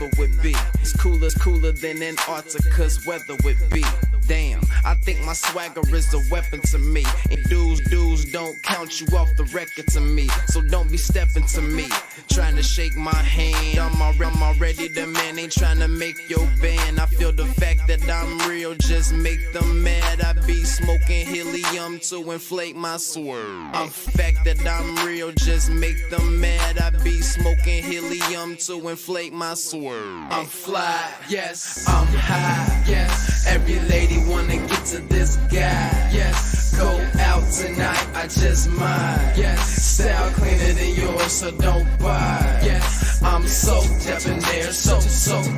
whoever would be. It's cooler than Antarctica's weather would be. Damn, I think my swagger is a weapon to me. And dudes don't count you off the record to me. So don't be stepping to me, trying to shake my hand. I'm already the man, ain't trying to make your band. I feel the fact that I'm real just make them mad. I be smoking helium to inflate my swerve. I'm fact that I'm real just make them mad. I be smoking helium to inflate my swerve. I'm fly, yes, I'm high, yes. Every lady wanna get to this guy, yes. Go out tonight, I just might, yes. Style cleaner than yours, so don't buy, yes. I'm so debonair, so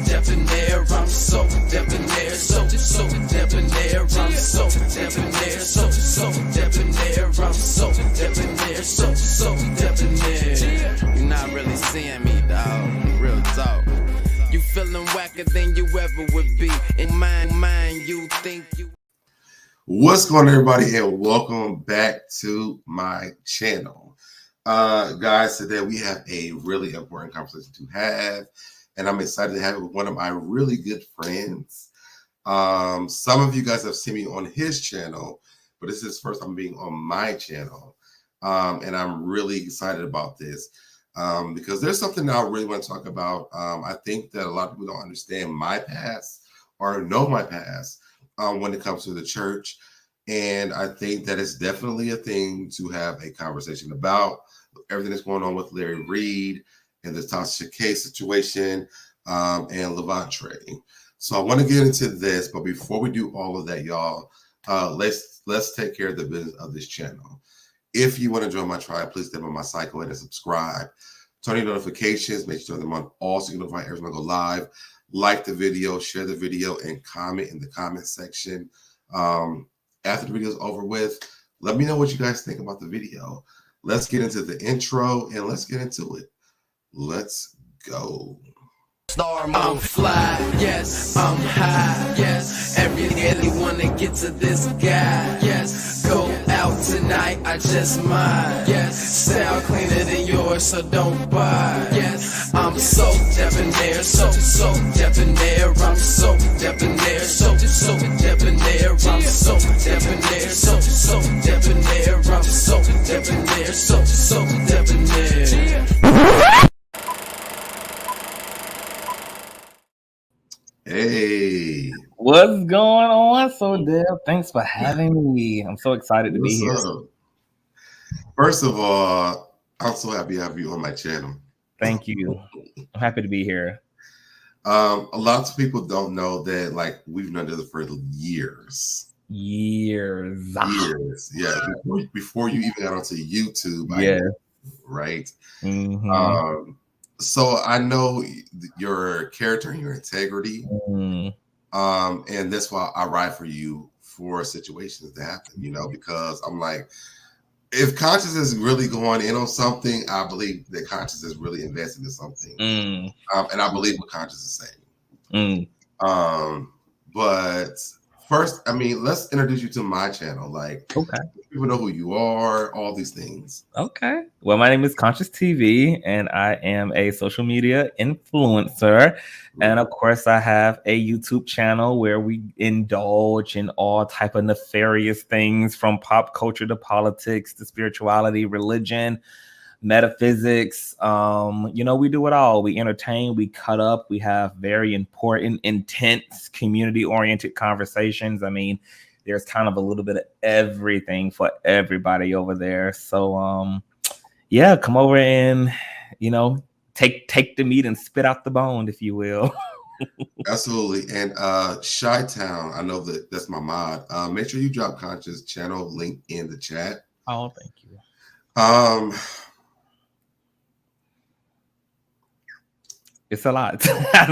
debonair. I'm so debonair, so debonair. I'm so debonair, so debonair. I'm so debonair, so debonair. You're not really seeing me, dog. Real talk. You feeling whacker than you ever would be. In mind, you think you. What's going on, everybody, and welcome back to my channel. Guys, today we have a really important conversation to have, and I'm excited to have it with one of my really good friends. Some of you guys have seen me on his channel, but this is his first time being on my channel, and I'm really excited about this. Because there's something that I really want to talk about. I think that a lot of people don't understand my past or know my past when it comes to the church. And I think that it's definitely a thing to have a conversation about everything that's going on with Larry Reed and the Tasha K situation and Levantre. So I want to get into this, but before we do all of that, y'all, let's take care of the business of this channel. If you want to join my tribe, please step on my site, go ahead and subscribe. Turn on notifications, make sure them on all so you can notify every time I go live. Like the video, share the video, and comment in the comment section. After the video is over with, let me know what you guys think about the video. Let's get into the intro and let's get into it. Let's go. I'm fly, yes, I'm high, yes. Every daily wanna get to this guy, yes. Go out tonight, I just might, yes. Style cleaner than yours, so don't buy, yes. I'm so debonair, so debonair. I'm so debonair, so debonair. I'm so debonair, so debonair. I'm so debonair, so debonair. Hey, what's going on, SoDeb? Thanks for having me. I'm so excited to be here. First of all, I'm so happy to have you on my channel. Thank you. I'm happy to be here. A lot of people don't know that, like, we've known each other for years. Yeah. Before you even got onto YouTube. Yeah. Right. Mm-hmm. So I know your character and your integrity, and that's why I ride for you for situations that happen, because I'm like, if conscience is really going in on something, I believe that conscience is really invested in something, and I believe what conscience is saying. But first, let's introduce you to my channel. Like, okay, people know who you are, all these things. Okay. Well, my name is Conscious TV, and I am a social media influencer. And of course, I have a YouTube channel where we indulge in all type of nefarious things, from pop culture to politics to spirituality, religion, metaphysics. We do it all. We entertain, we cut up, we have very important, intense, community-oriented conversations. There's kind of a little bit of everything for everybody over there. So come over and take the meat and spit out the bone, if you will. Absolutely. And Chi-Town, I know that's my mod. Make sure you drop Conscious channel link in the chat. Oh, thank you. It's a lot. I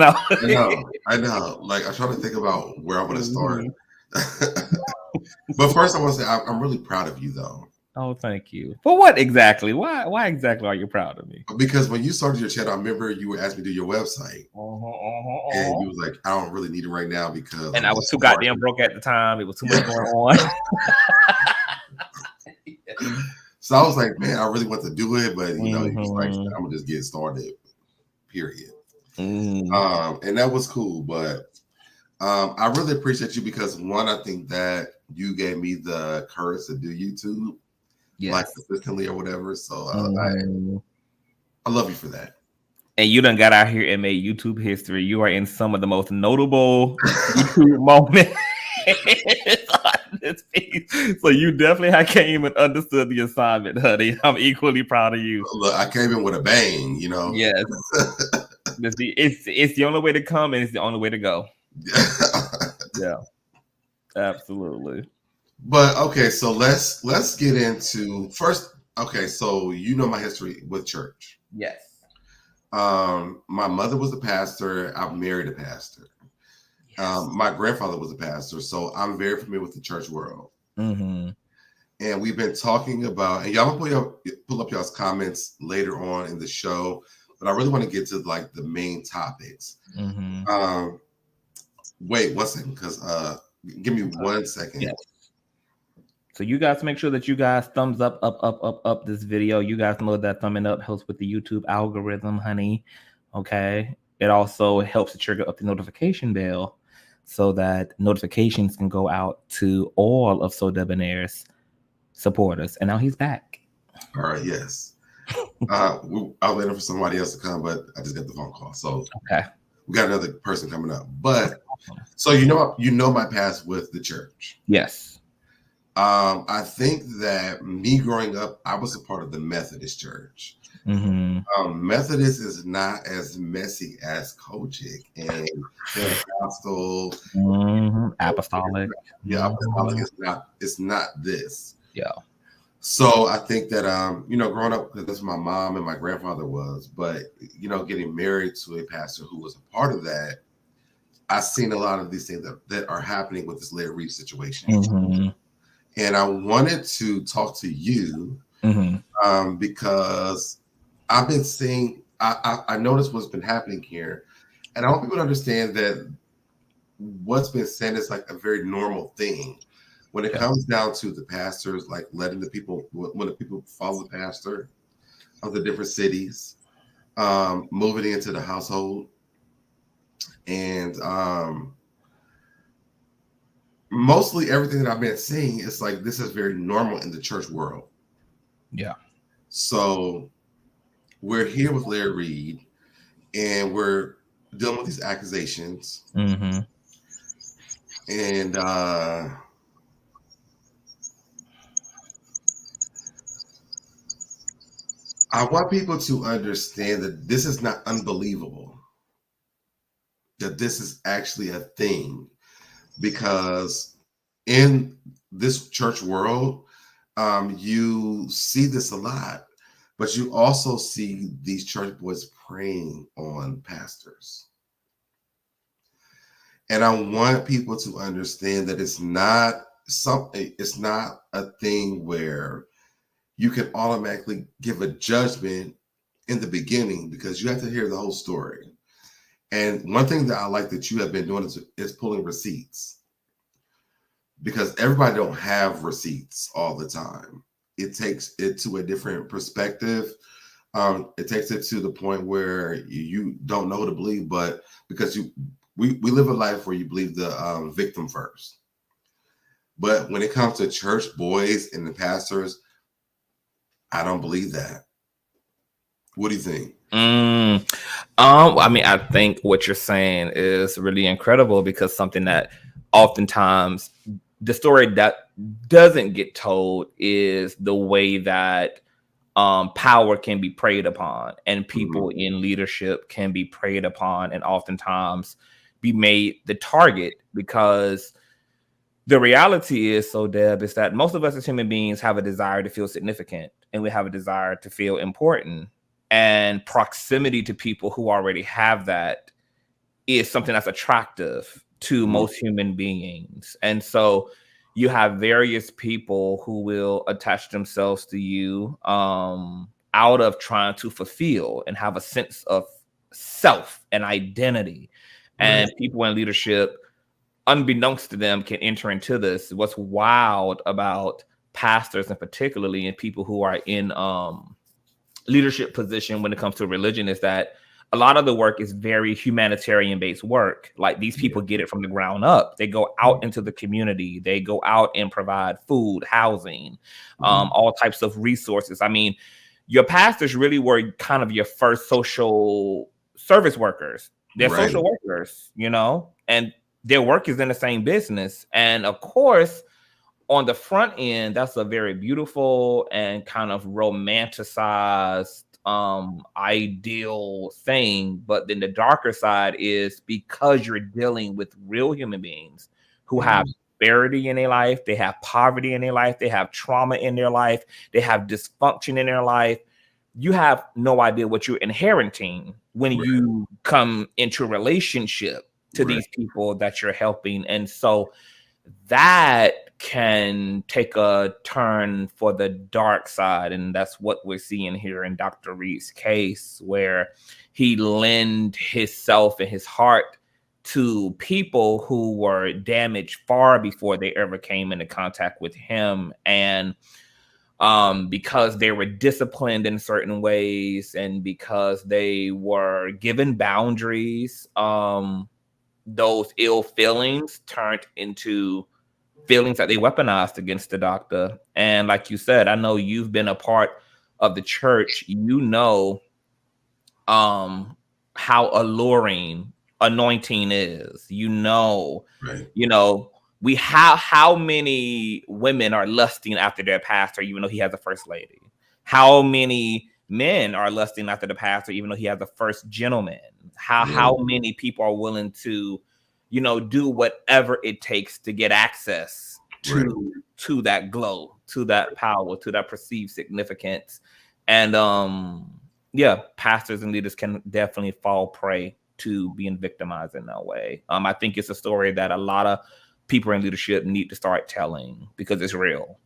know. Like, I'm trying to think about where I want to start. But first, I want to say I'm really proud of you, though. Oh, thank you. For what exactly? Why exactly are you proud of me? Because when you started your channel, I remember you were asking me to do your website, and you was like, "I don't really need it right now because." And I was too goddamn broke at the time. It was too much going on. So I was like, "Man, I really want to do it, but he's like, I'm gonna just get started." Period. And that was cool. But I really appreciate you because one, I think that you gave me the courage to do YouTube, like consistently or whatever. So I love you for that. And you done got out here and made YouTube history. You are in some of the most notable YouTube moments on this piece. So you definitely came and understood the assignment, honey. I'm equally proud of you. Look, I came in with a bang, you know. Yes. It's the only way to come and it's the only way to go. Yeah. Absolutely. But okay, so let's get into first. Okay, so you know my history with church. Yes. My mother was a pastor. I married a pastor. Yes. My grandfather was a pastor, so I'm very familiar with the church world. Mm-hmm. And we've been talking about, and y'all gonna pull up y'all's comments later on in the show, but I really want to get to like the main topics. Mm-hmm. Wait 1 second, because give me 1 second. Yes. So you guys make sure that you guys thumbs up this video. You guys know that thumbing up helps with the YouTube algorithm, honey. Okay. It also helps to trigger up the notification bell so that notifications can go out to all of SoDebNair's supporters. And now he's back. All right. Yes. I was waiting for somebody else to come, but I just got the phone call. So okay. We got another person coming up. But so you know my past with the church. Yes. I think that me growing up, I was a part of the Methodist church. Mm-hmm. Methodist is not as messy as Kojic and Pentecostal, apostolic. Yeah, apostolic it's not this. Yeah. So I think that growing up, because that's what my mom and my grandfather was, but getting married to a pastor who was a part of that, I've seen a lot of these things that are happening with this Larry Reed situation. Mm-hmm. And I wanted to talk to you because I've been seeing, I noticed what's been happening here. And I want people to understand that what's been said is like a very normal thing. When it comes down to the pastors, like letting the people, when the people follow the pastor of the different cities, moving into the household. And mostly everything that I've been seeing is like this is very normal in the church world. Yeah. So we're here with Larry Reed, and we're dealing with these accusations. Mm-hmm. And I want people to understand that this is not unbelievable, that this is actually a thing. Because in this church world, you see this a lot, but you also see these church boys preying on pastors. And I want people to understand that it's not a thing where you can automatically give a judgment in the beginning, because you have to hear the whole story. And one thing that I like that you have been doing is pulling receipts, because everybody don't have receipts all the time. It takes it to a different perspective. It takes it to the point where you don't know to believe, but because we live a life where you believe the victim first. But when it comes to church boys and the pastors, I don't believe that. What do you think? I mean, I think what you're saying is really incredible, because something that oftentimes the story that doesn't get told is the way that power can be preyed upon, and people in leadership can be preyed upon, and oftentimes be made the target. Because the reality is, Deb, is that most of us as human beings have a desire to feel significant, and we have a desire to feel important. And proximity to people who already have that is something that's attractive to most human beings. And so you have various people who will attach themselves to you out of trying to fulfill and have a sense of self and identity. And people in leadership, unbeknownst to them, can enter into this. What's wild about pastors, and particularly in people who are in leadership position when it comes to religion, is that a lot of the work is very humanitarian based work. Like these people get it from the ground up. They go out into the community. They go out and provide food, housing, all types of resources. I mean, your pastors really were kind of your first social service workers. They're social workers, you know, and their work is in the same business. And of course, on the front end, that's a very beautiful and kind of romanticized ideal thing. But then the darker side is because you're dealing with real human beings who have disparity in their life, they have poverty in their life, they have trauma in their life, they have dysfunction in their life. You have no idea what you're inheriting when you come into a relationship to these people that you're helping. And so that can take a turn for the dark side. And that's what we're seeing here in Dr. Reed's case, where he lent himself and his heart to people who were damaged far before they ever came into contact with him. And because they were disciplined in certain ways and because they were given boundaries, those ill feelings turned into feelings that they weaponized against the doctor. And like you said, I know you've been a part of the church. You know how alluring anointing is. You know, how many women are lusting after their pastor, even though he has a first lady? How many men are lusting after the pastor, even though he has a first gentleman? How many people are willing to, you know, do whatever it takes to get access to that glow, to that power, to that perceived significance? And pastors and leaders can definitely fall prey to being victimized in that way. I think it's a story that a lot of people in leadership need to start telling because it's real.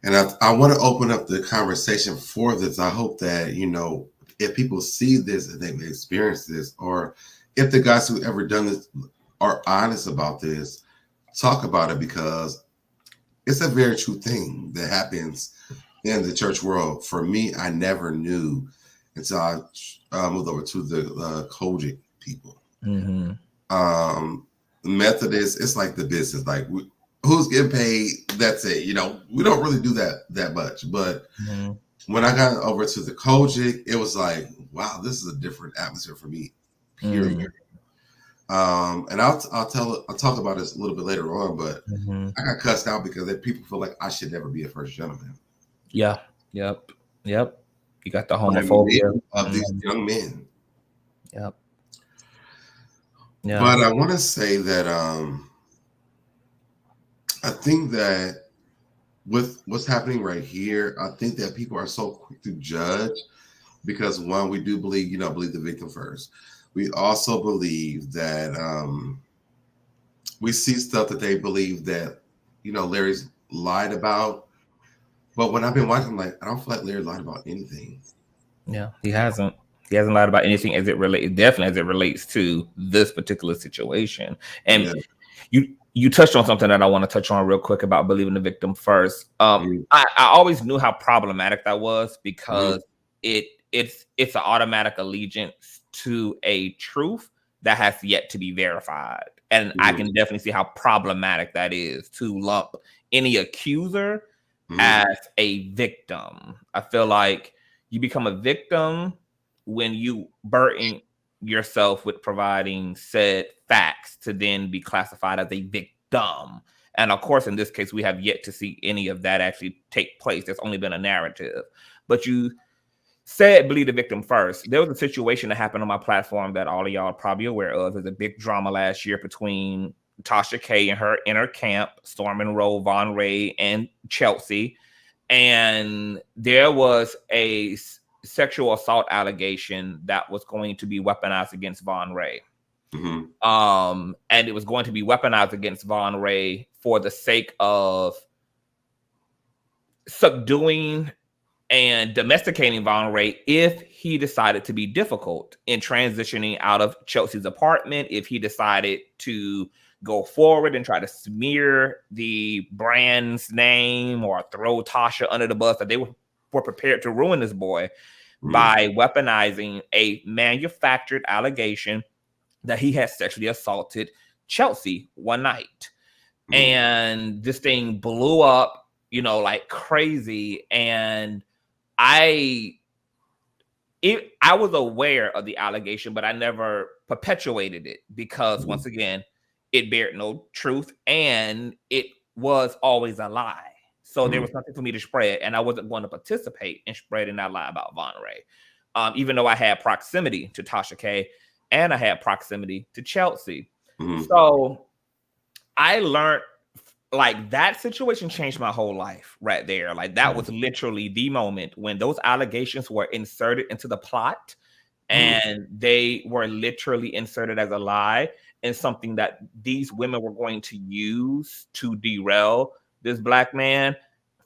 And I want to open up the conversation for this. I hope that, you know, if people see this and they've experienced this, or if the guys who ever done this are honest about this, talk about it, because it's a very true thing that happens in the church world. For me, I never knew until I moved over to the Kojic people. Methodist, it's like the business, like who's getting paid, that's it. You know, we don't really do that much. But when I got over to the Kojic, it was like, wow, this is a different atmosphere for me, period. And I'll talk about this a little bit later on, but I got cussed out because people feel like I should never be a first gentleman. Yep. You got the homophobia of these young men. Yep. But I want to say that I think that with what's happening right here, I think that people are so quick to judge because, one, we do believe the victim first. We also believe that we see stuff that they believe that, you know, Larry's lied about. But when I've been watching, I'm like, I don't feel like Larry lied about anything. Yeah, he hasn't. He hasn't lied about anything as it relates to this particular situation. And you touched on something that I want to touch on real quick about believing the victim first. I always knew how problematic that was because it's an automatic allegiance to a truth that has yet to be verified. And I can definitely see how problematic that is to lump any accuser as a victim. I feel like you become a victim when you burden yourself with providing said facts to then be classified as a victim. And of course, in this case, we have yet to see any of that actually take place. There's only been a narrative. But you said believe the victim first. There was a situation that happened on my platform that all of y'all are probably aware of. There's a big drama last year between Tasha K and her inner camp, Stormin' Rowe, Von Ray, and Chelsea. And there was a sexual assault allegation that was going to be weaponized against Von Ray. And it was going to be weaponized against Von Ray for the sake of subduing and domesticating Von Ray if he decided to be difficult in transitioning out of Chelsea's apartment, if he decided to go forward and try to smear the brand's name or throw Tasha under the bus, that they were prepared to ruin this boy. by weaponizing a manufactured allegation that he had sexually assaulted Chelsea one night. And this thing blew up, like crazy. And I was aware of the allegation, but I never perpetuated it because once again, it bared no truth and it was always a lie. So there was nothing for me to spread, and I wasn't going to participate in spreading that lie about Von Ray. Even though I had proximity to Tasha K and I had proximity to Chelsea. So I learned, like, that situation changed my whole life right there. Like, that was literally the moment when those allegations were inserted into the plot, and they were literally inserted as a lie and something that these women were going to use to derail this Black man.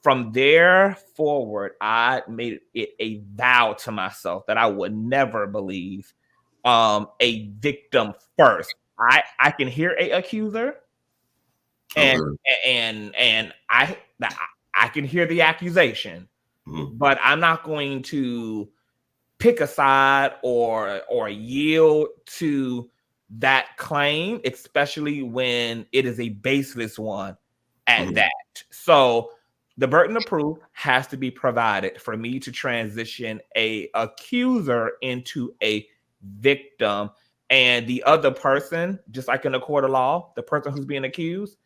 From there forward, I made it a vow to myself that I would never believe a victim first. I can hear a accuser, and I can hear the accusation, but I'm not going to pick a side or yield to that claim, especially when it is a baseless one at that. So the burden of proof has to be provided for me to transition a accuser into a victim, and the other person, just like in a court of law, the person who's being accused,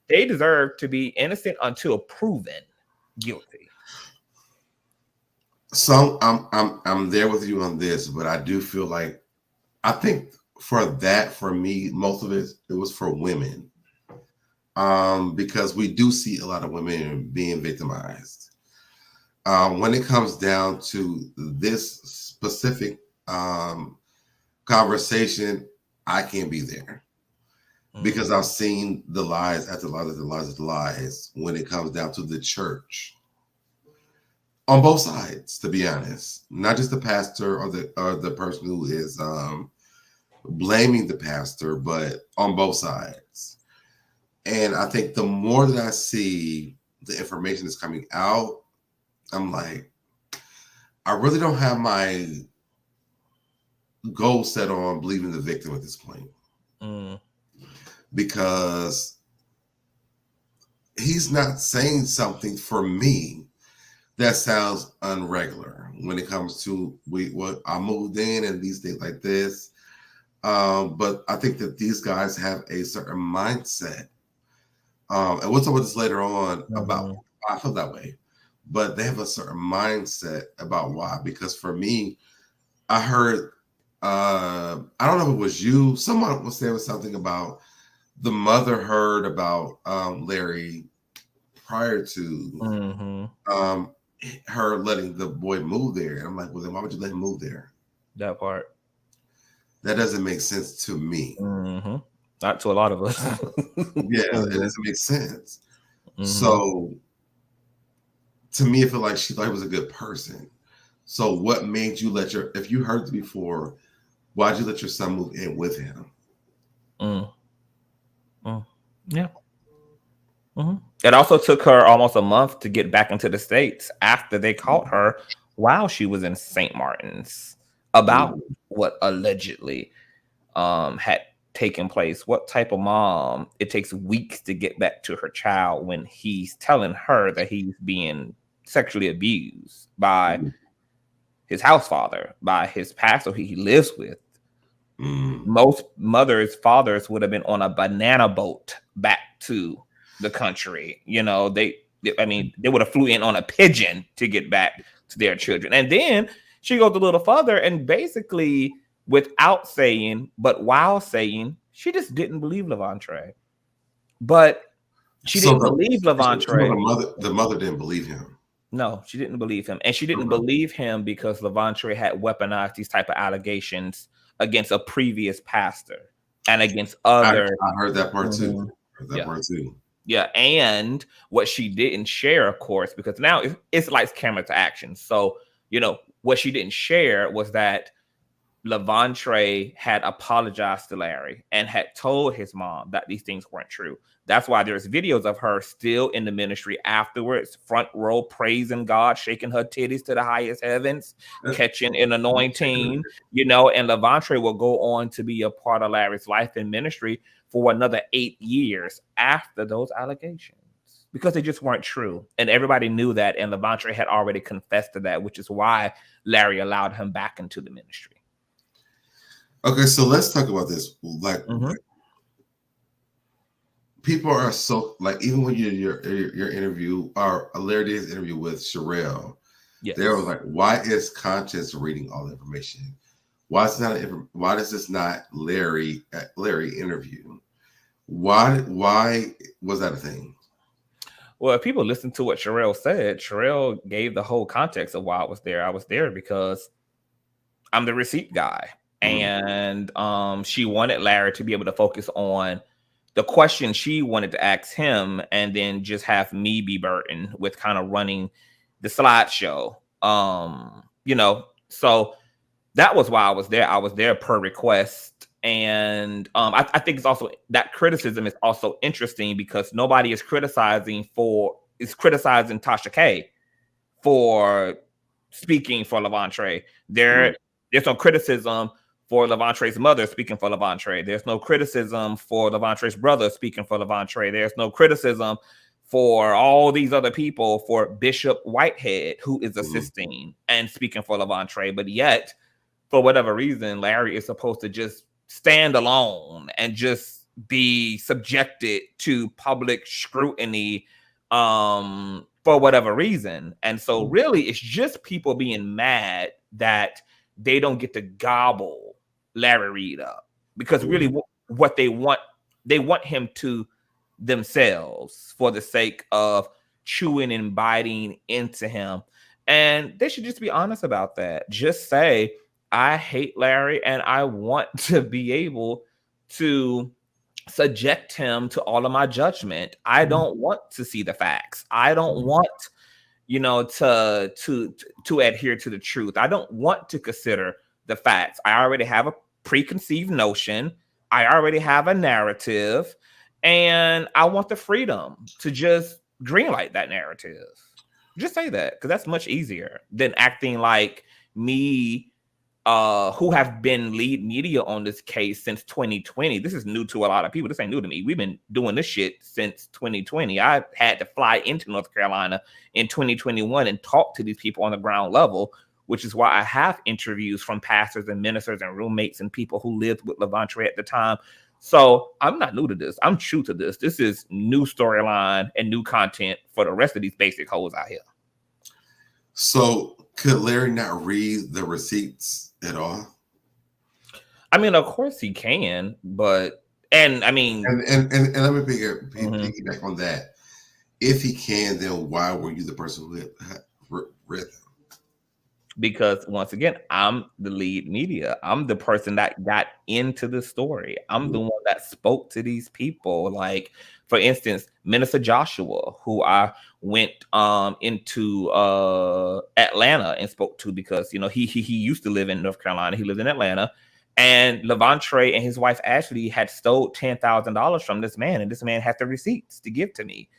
they deserve to be innocent until proven guilty. So I'm there with you on this, but I do feel like, I think for me, most of it was for women. Because we do see a lot of women being victimized. When it comes down to this specific conversation, I can't be there because I've seen the lies after lies after lies after lies when it comes down to the church. On both sides, to be honest, not just the pastor or the person who is blaming the pastor, but on both sides. And I think the more that I see the information that's coming out, I'm like, I really don't have my goal set on believing the victim at this point. Because he's not saying something for me that sounds unregular when it comes to what I moved in and these things like this. But I think that these guys have a certain mindset. And we'll talk about this later on about I feel that way, but they have a certain mindset about why. Because for me, I heard, I don't know if it was you, someone was saying something about the mother heard about Larry prior to her letting the boy move there. And I'm like, well, then why would you let him move there? That part. That doesn't make sense to me. Not to a lot of us. Yeah, it doesn't make sense. So to me, I feel like she thought he was a good person. So what made you if you heard before, why'd you let your son move in with him? Yeah. It also took her almost a month to get back into the States after they caught her while she was in St. Martin's about what allegedly had taken place. What type of mom, it takes weeks to get back to her child when he's telling her that he's being sexually abused by his house father, by his pastor he lives with. Most fathers would have been on a banana boat back to the country. They would have flew in on a pigeon to get back to their children. And then she goes a little further and basically, without saying, but while saying, she just didn't believe Levantre. But she didn't believe Levantre. The mother didn't believe him. No, she didn't believe him. And she didn't believe him because Levantre had weaponized these type of allegations against a previous pastor and against other. I heard that part too. Yeah, and what she didn't share, of course, because now it's like camera to action. So, what she didn't share was that Levontre had apologized to Larry and had told his mom that these things weren't true. That's why there's videos of her still in the ministry afterwards, front row, praising God, shaking her titties to the highest heavens, catching an anointing, you know, and Levontre will go on to be a part of Larry's life in ministry for another 8 years after those allegations, because they just weren't true. And everybody knew that, and Levontre had already confessed to that, which is why Larry allowed him back into the ministry. Okay, so let's talk about this. Like, people are so, like, even when your interview, or Larry's interview with Sherelle, they were like, why is Conscience reading all the information? Why does this not Larry interview? Why was that a thing? Well, if people listen to what Sherelle said, Sherelle gave the whole context of why I was there. I was there because I'm the receipt guy. And she wanted Larry to be able to focus on the question she wanted to ask him, and then just have me be burdened with kind of running the slideshow. You know, so that was why I was there. I was there per request. And I think it's also, that criticism is also interesting because nobody is criticizing Tasha K for speaking for Levontre. There's no criticism for Levantre's mother speaking for Levontre. There's no criticism for Levantre's brother speaking for Levontre. There's no criticism for all these other people, for Bishop Whitehead, who is assisting and speaking for Levontre. But yet, for whatever reason, Larry is supposed to just stand alone and just be subjected to public scrutiny for whatever reason. And so really, it's just people being mad that they don't get to gobble Larry Reid up, because really what they want him to themselves for the sake of chewing and biting into him. And they should just be honest about that. Just say, I hate Larry and I want to be able to subject him to all of my judgment. I don't want to see the facts. I don't want, you know, to adhere to the truth. I don't want to consider the facts. I already have a preconceived notion. I already have a narrative, and I want the freedom to just greenlight that narrative. Just say that, because that's much easier than acting like me, who have been lead media on this case since 2020. This is new to a lot of people. This ain't new to me. We've been doing this shit since 2020. I had to fly into North Carolina in 2021 and talk to these people on the ground level, which is why I have interviews from pastors and ministers and roommates and people who lived with Levontre at the time. So I'm not new to this. I'm true to this. This is new storyline and new content for the rest of these basic hoes out here. So could Larry not read the receipts at all? I mean, of course he can, but and I mean, and let me piggyback on that. If he can, then why were you the person who had read them? Because once again, I'm the lead media. I'm the person that got into the story. I'm the one that spoke to these people. Like, for instance, Minister Joshua, who I went into Atlanta and spoke to, because, you know, he used to live in North Carolina. He lived in Atlanta. And Levontre and his wife Ashley had stole $10,000 from this man, and this man had the receipts to give to me.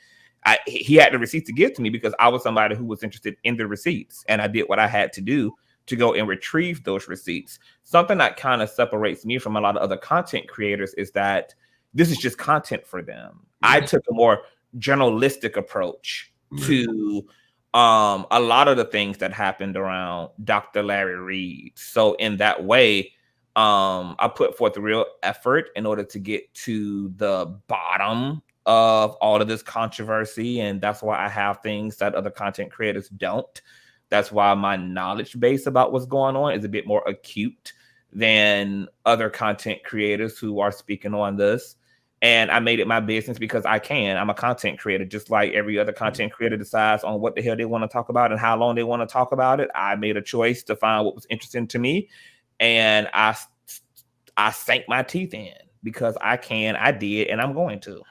He had the receipts to give to me because I was somebody who was interested in the receipts, and I did what I had to do to go and retrieve those receipts. Something that kind of separates me from a lot of other content creators is that this is just content for them. I took a more journalistic approach to a lot of the things that happened around Dr. Larry Reid. So in that way, I put forth a real effort in order to get to the bottom of all of this controversy, and that's why I have things that other content creators don't. That's why my knowledge base about what's going on is a bit more acute than other content creators who are speaking on this. And I made it my business because I can. I'm a content creator, just like every other content creator decides on what the hell they want to talk about and how long they want to talk about it. I made a choice to find what was interesting to me, and I sank my teeth in because I can, I did, and I'm going to.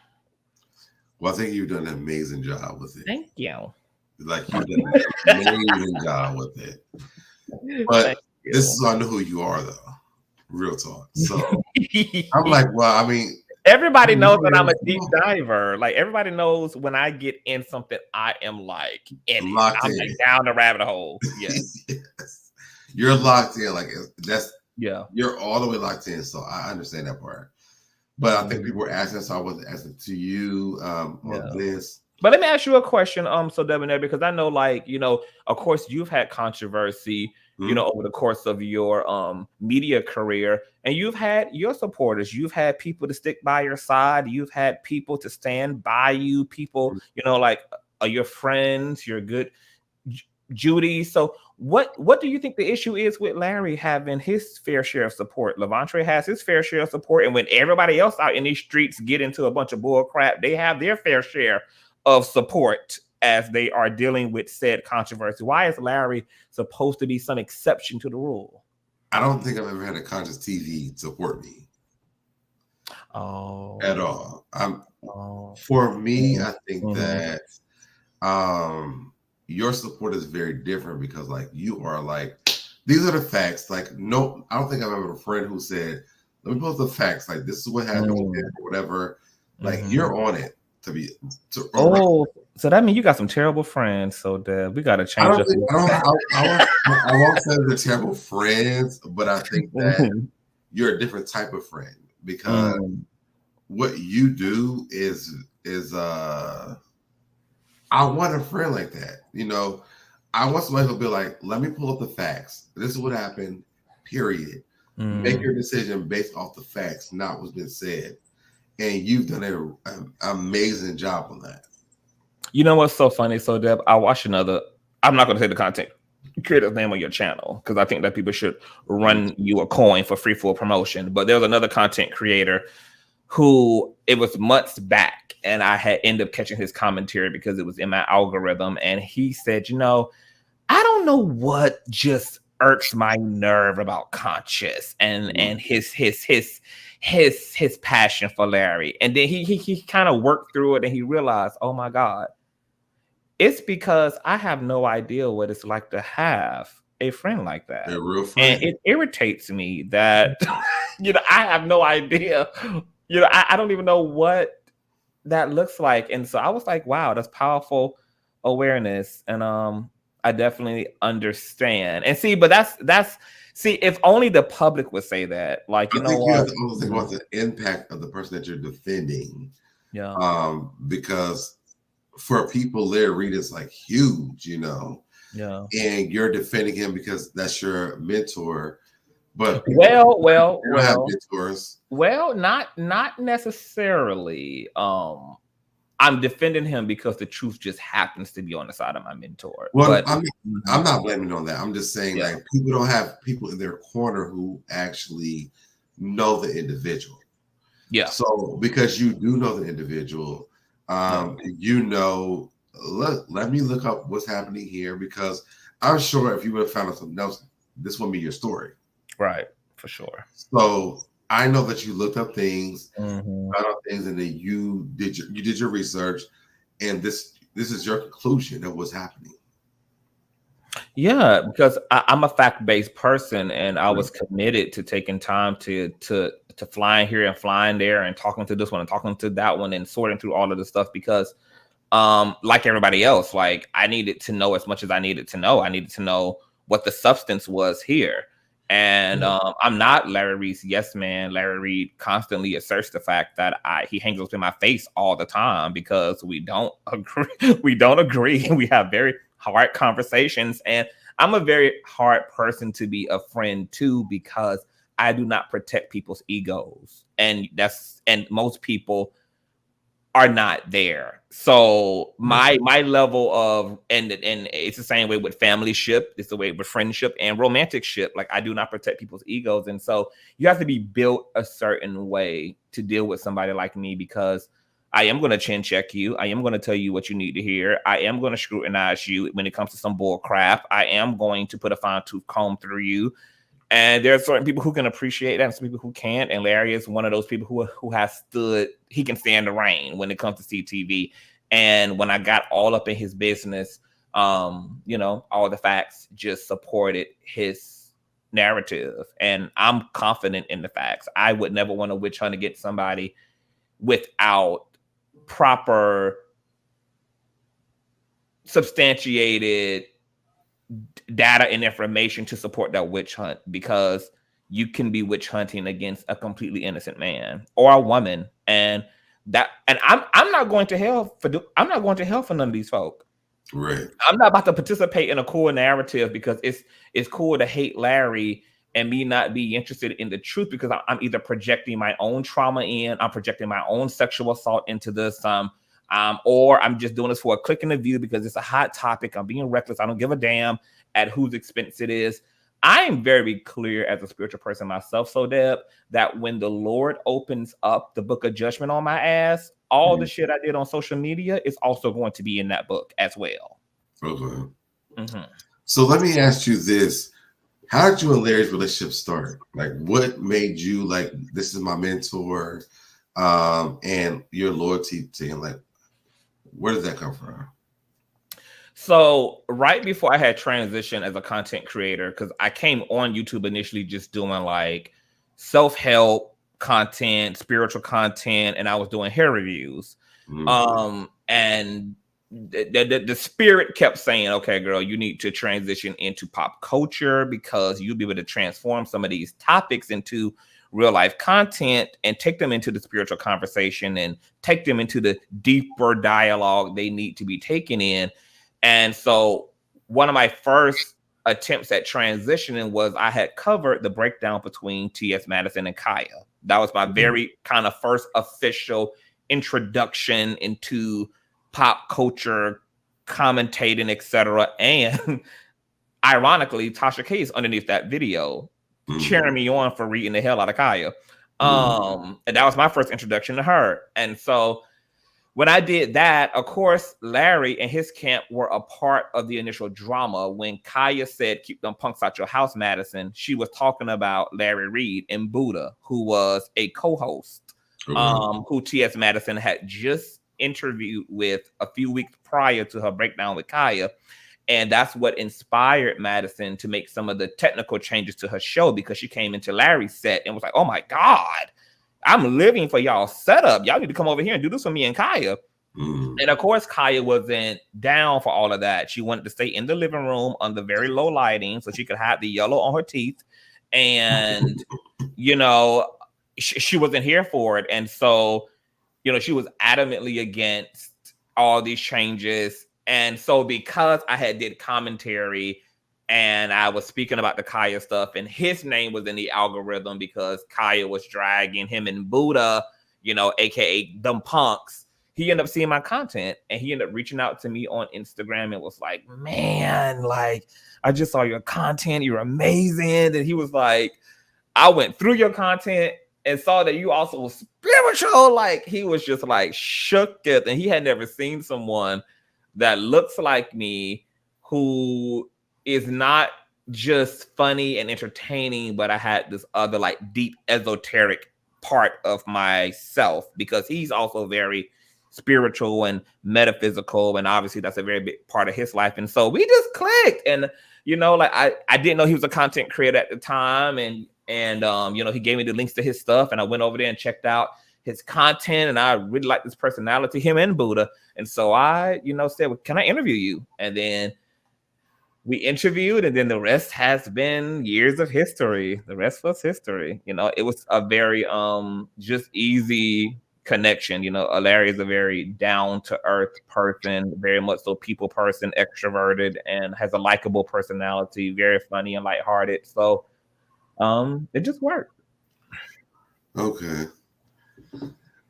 Well, I think you've done an amazing job with it. Thank you. Like, you've done an amazing job with it. But this is, I know who you are, though. Real talk. So I'm like, well, I mean, everybody knows that I'm a deep diver. Like everybody knows when I get in something, I am like in it. I'm like down the rabbit hole. Yes. Yes. You're locked in. Like that's yeah. You're all the way locked in. So I understand that part. But I think people were asking, so I wasn't asking to you on this. But let me ask you a question, SoDebNair, because I know, like, you know, of course, you've had controversy, you know, over the course of your media career, and you've had your supporters, you've had people to stick by your side, you've had people to stand by you, people, you know, like your friends, your good Judy. So what do you think the issue is with Larry having his fair share of support? Levontre has his fair share of support, and when everybody else out in these streets get into a bunch of bull crap, they have their fair share of support as they are dealing with said controversy. Why is Larry supposed to be some exception to the rule? I don't think I've ever had a conscious TV support me. Oh, at all. For me, I think that your support is very different because, like, you are like, these are the facts. Like, no, I don't think I've ever had a friend who said, "Let me post the facts. Like, this is what happened with it, or whatever." Like, you're on it to be. So that means you got some terrible friends. So Deb, we got to change. I won't say they're terrible friends, but I think that you're a different type of friend because what you do is I want a friend like that. You know, I want somebody who'll be like, let me pull up the facts. This is what happened, period. Make your decision based off the facts, not what's been said. And you've done an amazing job on that. You know what's so funny? So Deb, I watched another, I'm not going to say the content creator's name on your channel because I think that people should run you a coin for free full promotion. But there was another content creator who it was months back and I had ended up catching his commentary because it was in my algorithm. And he said, you know, I don't know what just irks my nerve about Conscious and his passion for Larry. And then he kind of worked through it and he realized, oh my God, it's because I have no idea what it's like to have a friend like that. A real friend. And it irritates me that, you know, I have no idea. You know, I don't even know what that looks like. And so I was like, wow, that's powerful awareness. And I definitely understand. And see, but that's see, if only the public would say that. Like, you know what? You have to also think about the impact of the person that you're defending. Yeah. Because for people, Larry Reid is like huge, you know. Yeah. And you're defending him because that's your mentor. But well, have mentors. Well, not necessarily. I'm defending him because the truth just happens to be on the side of my mentor. Well, but I'm not blaming on that. I'm just saying like people don't have people in their corner who actually know the individual. Yeah. So because you do know the individual, you know, let me look up what's happening here because I'm sure if you would have found out something else, this wouldn't be your story. Right, for sure. So I know that you looked up things, found out things, and then you did your research, and this is your conclusion of what's happening. Yeah, because I'm a fact-based person, and I was committed to taking time to flying here and flying there, and talking to this one and talking to that one, and sorting through all of the stuff because, like everybody else, like I needed to know as much as I needed to know. I needed to know what the substance was here. And I'm not Larry Reid's yes man. Larry Reid constantly asserts the fact that he hangs up in my face all the time because we don't agree. We don't agree. We have very hard conversations. And I'm a very hard person to be a friend to because I do not protect people's egos. And most people are not there. So my level of and it's the same way with family ship, it's the way with friendship and romantic ship. Like I do not protect people's egos. And so you have to be built a certain way to deal with somebody like me because I am going to chin check you. I am going to tell you what you need to hear. I am going to scrutinize you when it comes to some bull crap. I am going to put a fine tooth comb through you. And there are certain people who can appreciate that and some people who can't. And Larry is one of those people who has stood, he can stand the rain when it comes to CTV. And when I got all up in his business, you know, all the facts just supported his narrative, and I'm confident in the facts. I would never want to witch hunt against somebody without proper substantiated data and information to support that witch hunt, because you can be witch hunting against a completely innocent man or a woman, and I'm not going to hell for none of these folk. Right. I'm not about to participate in a cool narrative because it's cool to hate Larry and me not be interested in the truth, because I'm either projecting my own trauma I'm projecting my own sexual assault into this, or I'm just doing this for a click in the view because it's a hot topic. I'm being reckless. I don't give a damn at whose expense it is. I am very clear as a spiritual person myself, SoDeb, that when the Lord opens up the book of judgment on my ass, all the shit I did on social media is also going to be in that book as well. Okay. So let me ask you this. How did you and Larry's relationship start? Like, what made you like, this is my mentor, and your loyalty to him? Like, where did that come from? So right before I had transitioned as a content creator, because I came on YouTube initially just doing like self-help content, spiritual content, and I was doing hair reviews. And the spirit kept saying, okay, girl, you need to transition into pop culture because you'll be able to transform some of these topics into real life content and take them into the spiritual conversation and take them into the deeper dialogue they need to be taken in. And so one of my first attempts at transitioning was I had covered the breakdown between T.S. Madison and Kaya. That was my very kind of first official introduction into pop culture, commentating, etc. And ironically, Tasha K is underneath that video, cheering me on for reading the hell out of Kaya. And that was my first introduction to her. And so when I did that, of course, Larry and his camp were a part of the initial drama. When Kaya said, keep them punks out your house, Madison, she was talking about Larry Reed and Buddha, who was a co-host, who T.S. Madison had just interviewed with a few weeks prior to her breakdown with Kaya. And that's what inspired Madison to make some of the technical changes to her show, because she came into Larry's set and was like, oh my God, I'm living for y'all setup. Y'all need to come over here and do this for me and Kaya. And of course, Kaya wasn't down for all of that. She wanted to stay in the living room under very low lighting so she could hide the yellow on her teeth. And, you know, she wasn't here for it. And so, you know, she was adamantly against all these changes. And so because I had did commentary and I was speaking about the Kaya stuff, and his name was in the algorithm because Kaya was dragging him and Buddha, you know, aka them punks, he ended up seeing my content and he ended up reaching out to me on Instagram and was like, man, like, I just saw your content. You're amazing. And he was like, I went through your content and saw that you also was spiritual. Like, he was just like shook it. And he had never seen someone that looks like me, who is not just funny and entertaining, but I had this other like deep esoteric part of myself, because he's also very spiritual and metaphysical, and obviously that's a very big part of his life. And so we just clicked. And you know, like I didn't know he was a content creator at the time, and you know, he gave me the links to his stuff, and I went over there and checked out his content, and I really like this personality, him and Buddha. And so I, you know, said, well, can I interview you? And then we interviewed, and then the rest has been years of history. The rest was history. You know, it was a very just easy connection. You know, Larry is a very down to earth person, very much so people person, extroverted, and has a likable personality, very funny and lighthearted. So it just worked. Okay.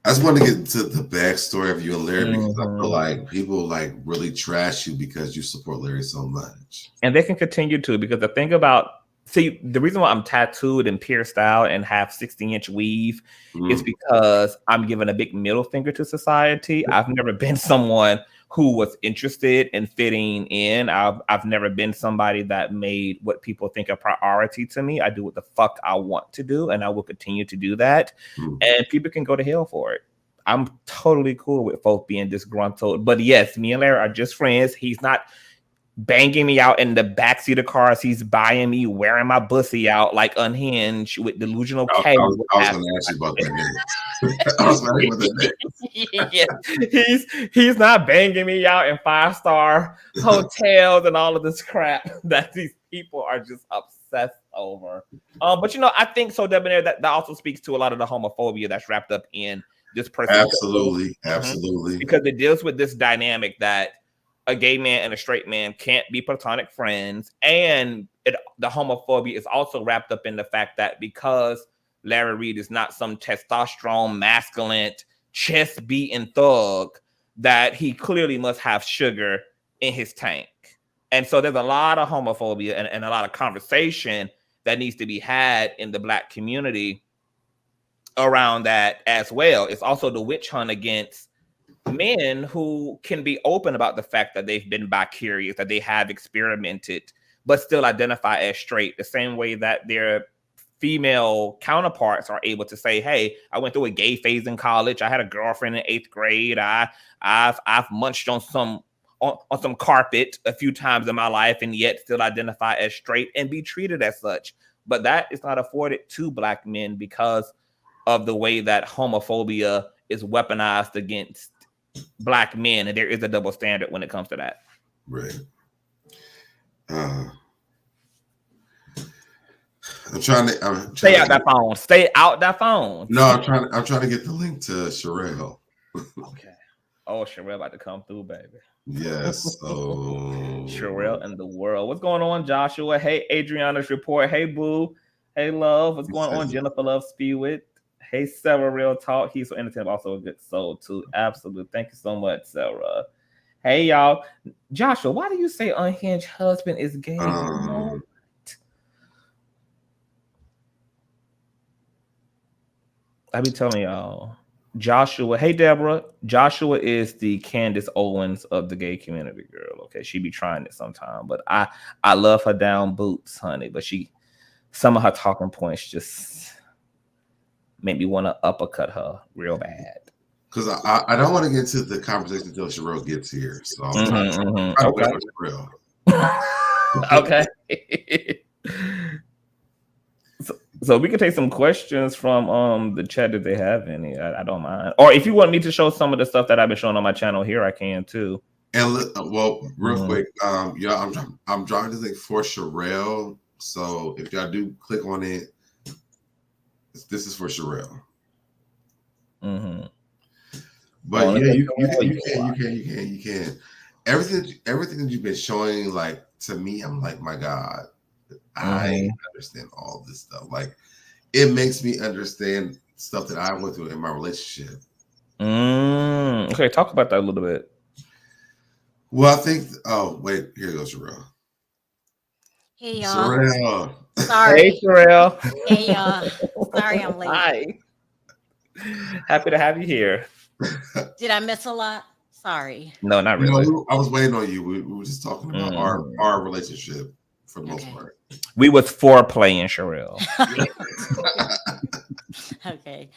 I just want to get into the backstory of you and Larry, because I feel like people like really trash you because you support Larry so much. And they can continue to, because the thing about, see, the reason why I'm tattooed and pierced out and have 16-inch weave is because I'm giving a big middle finger to society. I've never been someone who was interested in fitting in. I've never been somebody that made what people think a priority to me. I do what the fuck I want to do, and I will continue to do that. And people can go to hell for it. I'm totally cool with folks being disgruntled. But yes, me and Larry are just friends. He's not, banging me out in the backseat of cars. He's buying me, wearing my pussy out like Unhinged with delusional K. I was going to ask you about that next. I was going to ask you about that next. Yeah, he's not banging me out in 5-star hotels and all of this crap that these people are just obsessed over. But I think SoDebNair that also speaks to a lot of the homophobia that's wrapped up in this person. Absolutely. Because it deals with this dynamic that a gay man and a straight man can't be platonic friends, and the homophobia is also wrapped up in the fact that because Larry Reed is not some testosterone, masculine, chest beating thug, that he clearly must have sugar in his tank. And so there's a lot of homophobia and a lot of conversation that needs to be had in the Black community around that as well. It's also the witch hunt against men who can be open about the fact that they've been bi-curious, that they have experimented, but still identify as straight, the same way that their female counterparts are able to say, hey, I went through a gay phase in college. I had a girlfriend in 8th grade. I've munched on some carpet a few times in my life and yet still identify as straight and be treated as such. But that is not afforded to Black men because of the way that homophobia is weaponized against Black men, and there is a double standard when it comes to that. Right. I'm trying to stay out that phone. Stay out that phone. No, I'm trying to get the link to Sherelle. Okay. Oh, Sherelle about to come through, baby. Yes. Oh, Sherelle in the world. What's going on, Joshua? Hey, Adriana's report. Hey, Boo. Hey, Love. What's going on, Jennifer Love Spiewit? Hey, Sarah, real talk. He's so entertaining, also a good soul, too. Absolutely. Thank you so much, Sarah. Hey, y'all. Joshua, why do you say unhinged husband is gay? I be telling y'all. Joshua, hey, Deborah. Joshua is the Candace Owens of the gay community, girl. Okay, she be trying it sometime, but I love her down boots, honey. But some of her talking points just made me want to uppercut her real bad. Because I don't want to get into the conversation until Sherelle gets here. So I'm trying to wait for Sherelle. Okay. So we can take some questions from the chat if they have any. I don't mind. Or if you want me to show some of the stuff that I've been showing on my channel here, I can too. And real quick, y'all, I'm drawing this thing for Sherelle. So if y'all do click on it, this is for Sherelle. Mm-hmm. But you can. Everything that you've been showing, like, to me, I'm like, my God, I understand all this stuff. Like, it makes me understand stuff that I went through in my relationship. Okay, talk about that a little bit. Well, I think. Oh, wait, here goes Sherelle. Hey, y'all. Sherelle. Sorry. Hey, Sherelle. Hey, y'all. Sorry I'm late. Hi. Happy to have you here. Did I miss a lot? Sorry. No, not really. I was waiting on you. We were just talking about our relationship for the most part. We was foreplaying, Sherelle. Okay.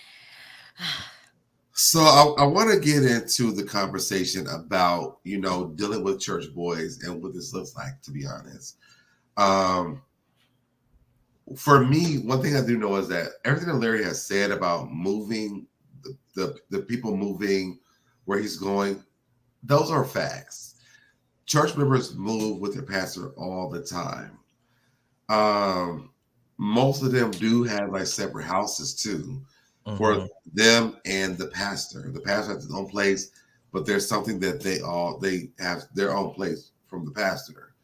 So I want to get into the conversation about, dealing with church boys and what this looks like, to be honest. For me, one thing I do know is that everything that Larry has said about moving, the people moving where he's going, those are facts. Church members move with their pastor all the time. Most of them do have like separate houses too, for them and the pastor. The pastor has his own place, but there's something that they have their own place from the pastor.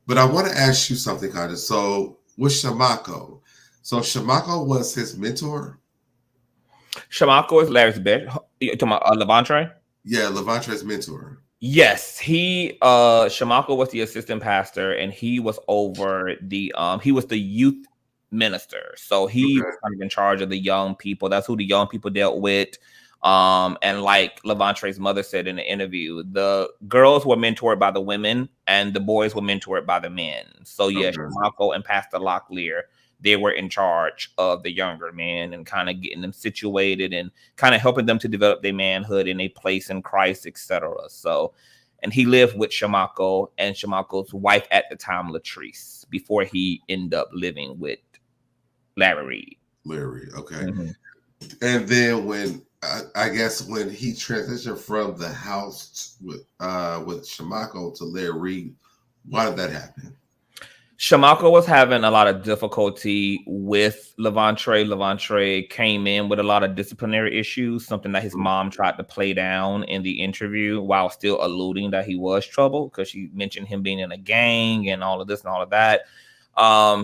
But I want to ask you something, kind of. So with Shamako, Shamako was his mentor. Shamako is Larry's best. You talking about Levante? Yeah, Levante's mentor. Yes, Shamako was the assistant pastor, and he was over he was the youth minister. So he was kind of in charge of the young people. That's who the young people dealt with. And like Levante's mother said in the interview, the girls were mentored by the women and the boys were mentored by the men. So Shamako and Pastor Locklear, they were in charge of the younger men and kind of getting them situated and kind of helping them to develop their manhood and a place in Christ, etc. So and he lived with Shamako and Shamako's wife at the time, Latrice, before he ended up living with Larry Reed. Larry, okay. And then when I guess when he transitioned from the house with Shamako to Larry Reed, why did that happen? Shamako was having a lot of difficulty with Levantre. Levantre came in with a lot of disciplinary issues, something that his mom tried to play down in the interview while still alluding that he was trouble, because she mentioned him being in a gang and all of this and all of that.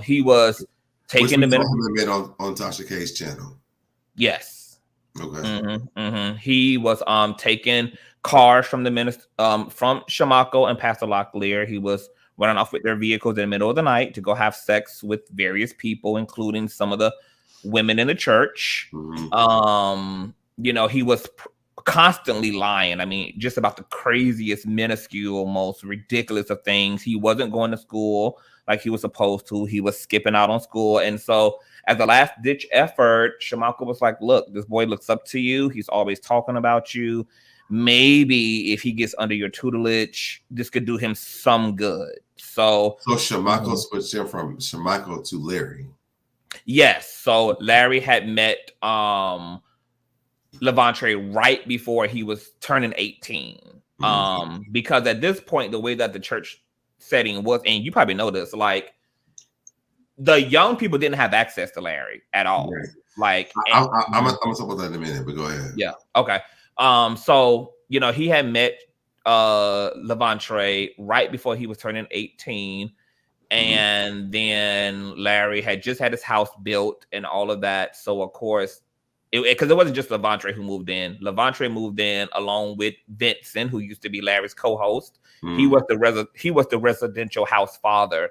He was taking the ministry on Tasha K's channel. Yes. Okay. He was taking cars from the minister, from Shamako and Pastor Locklear. He was running off with their vehicles in the middle of the night to go have sex with various people, including some of the women in the church. You know, he was constantly lying. I mean, just about the craziest, minuscule, most ridiculous of things. He wasn't going to school like he was supposed to. He was skipping out on school. And so as a last ditch effort, Shamako was like, look, this boy looks up to you. He's always talking about you. Maybe if he gets under your tutelage, this could do him some good. So Shamako switched him from Shamako to Larry. Yes. So Larry had met Levantre right before he was turning 18. Because at this point, the way that the church setting was, and you probably know this, like the young people didn't have access to Larry at all. Right. Like I'm gonna talk about that in a minute, but go ahead. Yeah. Okay. So you know, he had met Levantre right before he was turning 18, and then Larry had just had his house built and all of that. So of course, because it wasn't just Levantre who moved in. Levantre moved in along with Vincent, who used to be Larry's co-host. He was the residential house father,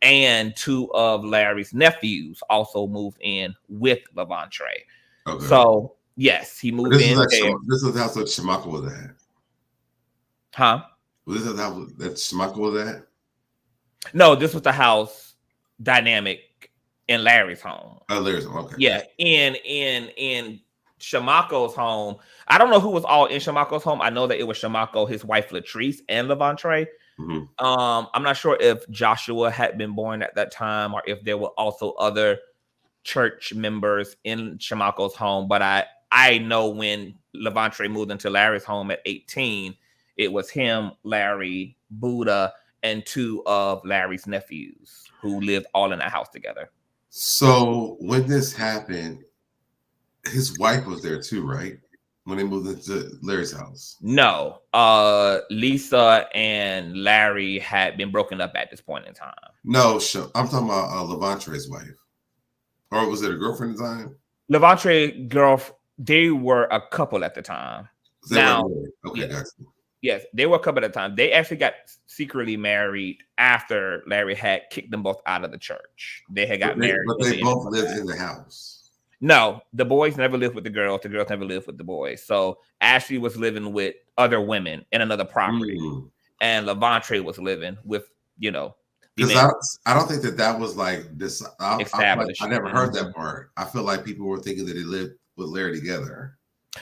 and two of Larry's nephews also moved in with Levantre. Okay. So yes, he moved in. This is the house that Shamako was at. Huh? Was this the house that Shamako was at? No, this was the house dynamic in Larry's home. Oh, Larry's home. Okay. Yeah, in Shamako's home. I don't know who was all in Shamako's home. I know that it was Shamako, his wife Latrice, and Levantre. I'm not sure if Joshua had been born at that time or if there were also other church members in Shamako's home. But I know when Levantre moved into Larry's home at 18, it was him, Larry, Buddha, and two of Larry's nephews who lived all in a house together. So when this happened, his wife was there too, right? When they moved into Larry's house? No. Lisa and Larry had been broken up at this point in time. No, I'm talking about Levantre's wife. Or was it a girlfriend at the time? Levantre they were a couple at the time. Okay, gotcha. Yes, they were a couple at the time. They actually got secretly married after Larry had kicked them both out of the church. They had got married. But they both lived in the house. No, the boys never lived with the girls. The girls never lived with the boys. So Ashley was living with other women in another property. And Levantre was living with, you know. Because I don't think that was like this. Established. I never heard that part. I feel like people were thinking that they lived with Larry together.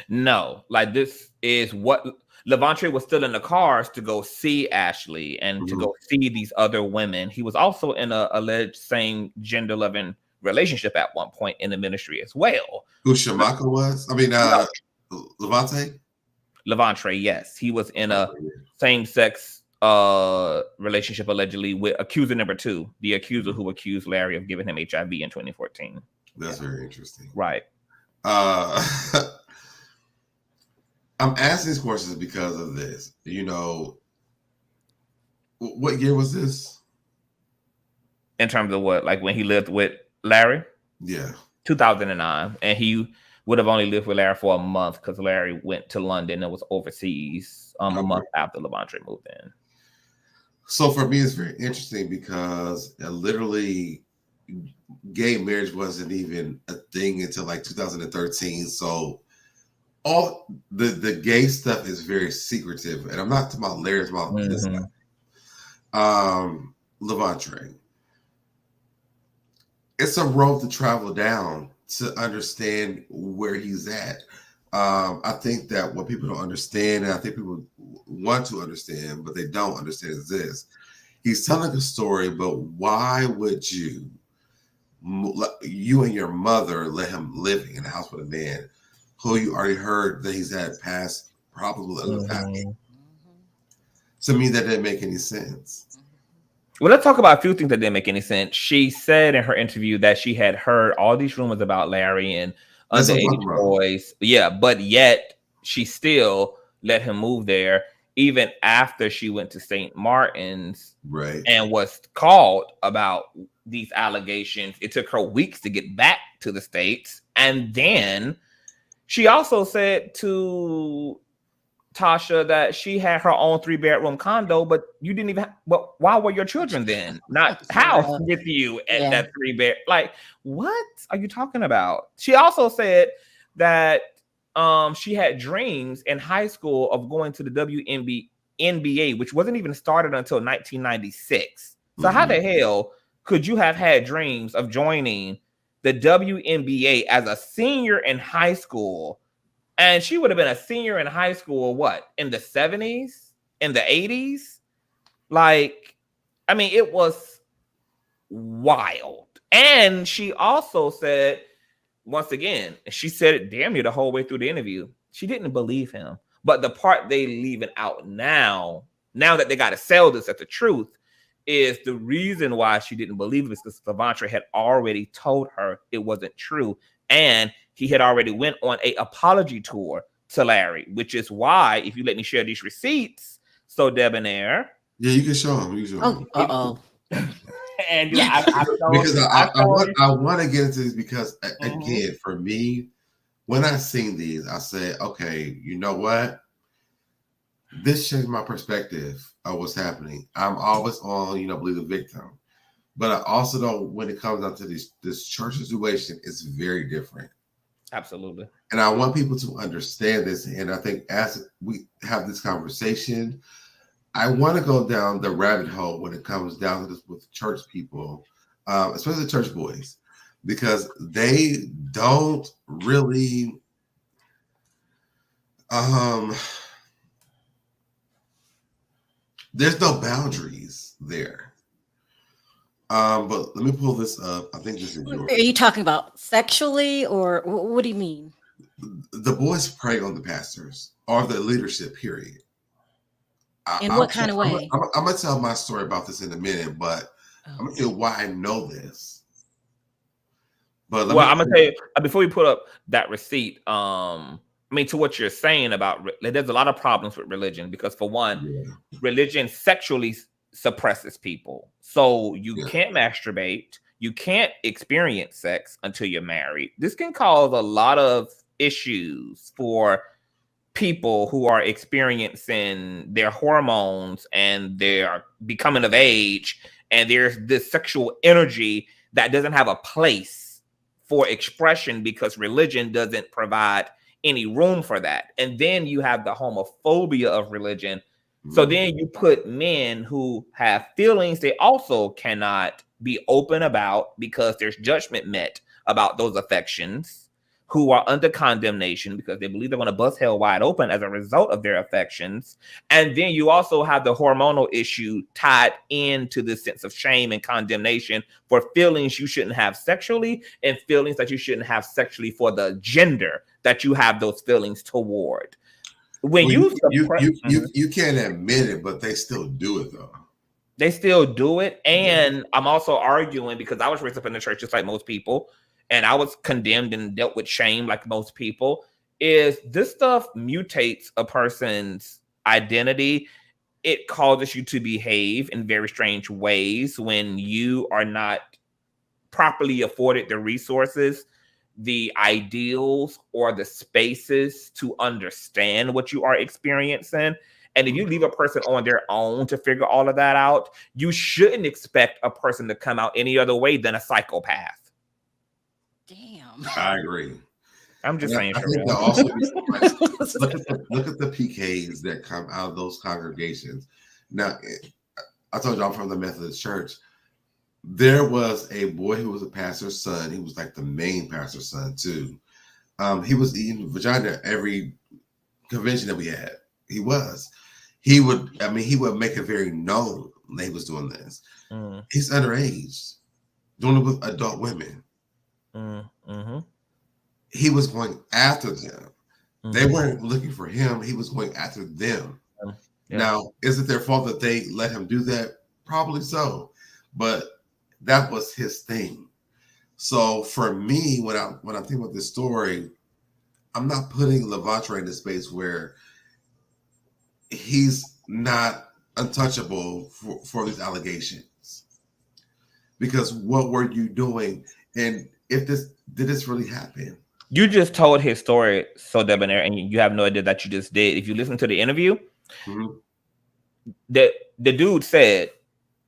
No, like this is what Levantre was still in the cars to go see Ashley and to go see these other women. He was also in a alleged same gender loving relationship at one point in the ministry as well. Who Shamako was? I mean, Levantre? Levantre, yes. He was in a same-sex relationship allegedly with accuser number 2, the accuser who accused Larry of giving him HIV in 2014. That's very interesting. Right. I'm asking these questions because of this. You know, what year was this? In terms of what? Like when he lived with Larry? Yeah. 2009. And he would have only lived with Larry for a month because Larry went to London and was overseas a month after Levantre moved in. So for me, it's very interesting because literally gay marriage wasn't even a thing until like 2013. So all the gay stuff is very secretive. And I'm not talking about Larry's about this guy. Levantre. It's a road to travel down to understand where he's at. I think that what people don't understand, and I think people want to understand, but they don't understand is this. He's telling a story, but why would you and your mother let him live in a house with a man who you already heard that he's had past problems in the past? To me, that didn't make any sense. Well, let's talk about a few things that didn't make any sense. She said in her interview that she had heard all these rumors about Larry and underage boys. Yeah, but yet she still let him move there even after she went to St. Martin's, right, and was called about these allegations. It took her weeks to get back to the States. And then she also said to Tasha that she had her own 3-bedroom condo, but you didn't even but why were your children then not housed with you at that 3-bed? Like, what are you talking about? She also said that she had dreams in high school of going to the WNBA, which wasn't even started until 1996. So how the hell could you have had dreams of joining the WNBA as a senior in high school? And she would have been a senior in high school, what, in the 70s, in the 80s? Like, I mean, it was wild. And she also said, once again, she said it damn near the whole way through the interview, she didn't believe him. But the part they leaving out now that they got to sell this as the truth, is the reason why she didn't believe it is because Savantry had already told her it wasn't true. And he had already went on a apology tour to Larry, which is why, if you let me share these receipts, SoDebNair. Yeah, you can show him. You can show him. And because I want to get into this because again, for me, when I seen these, I said, okay, you know what? This changed my perspective of what's happening. I'm always on, believe the victim. But I also know when it comes down to this church situation, it's very different. Absolutely. And I want people to understand this. And I think as we have this conversation, I want to go down the rabbit hole when it comes down to this with church people, especially church boys, because they don't really there's no boundaries there. But let me pull this up. I think this is yours. Are you talking about sexually, or what do you mean? The boys prey on the pastors or the leadership, period. In what kind of way? I'm going to tell my story about this in a minute, but I'm going to tell you why I know this. But I'm going to tell you, before we put up that receipt, to what you're saying about, there's a lot of problems with religion because, for one, religion sexually suppresses people. So you can't masturbate, you can't experience sex until you're married. This can cause a lot of issues for people who are experiencing their hormones and they're becoming of age, and there's this sexual energy that doesn't have a place for expression because religion doesn't provide any room for that. And then you have the homophobia of religion. So then you put men who have feelings they also cannot be open about because there's judgment met about those affections, who are under condemnation because they believe they're going to bust hell wide open as a result of their affections. And then you also have the hormonal issue tied into the sense of shame and condemnation for feelings you shouldn't have sexually and feelings that you shouldn't have sexually for the gender that you have those feelings toward. When you can't admit it, but they still do it though. They still do it. And I'm also arguing because I was raised up in the church just like most people, and I was condemned and dealt with shame like most people, is this stuff mutates a person's identity. It causes you to behave in very strange ways when you are not properly afforded the resources, the ideals, or the spaces to understand what you are experiencing. And if you leave a person on their own to figure all of that out, you shouldn't expect a person to come out any other way than a psychopath. Damn. I agree. I'm just saying. I think that also look at the PKs that come out of those congregations. Now, I told you I'm from the Methodist Church. There was a boy who was a pastor's son. He was like the main pastor's son too. He was eating vagina every convention that we had. He was. he would make it very known that he was doing this. He's underage, doing it with adult women. He was going after them. They weren't looking for him. He was going after them. Now, is it their fault that they let him do that? Probably so, but that was his thing. So for me, when I'm thinking about this story, I'm not putting Levante in a space where he's not untouchable for these allegations. Because what were you doing? And did this really happen? You just told his story, SoDebNair, and you have no idea that you just did. If you listen to the interview, the dude said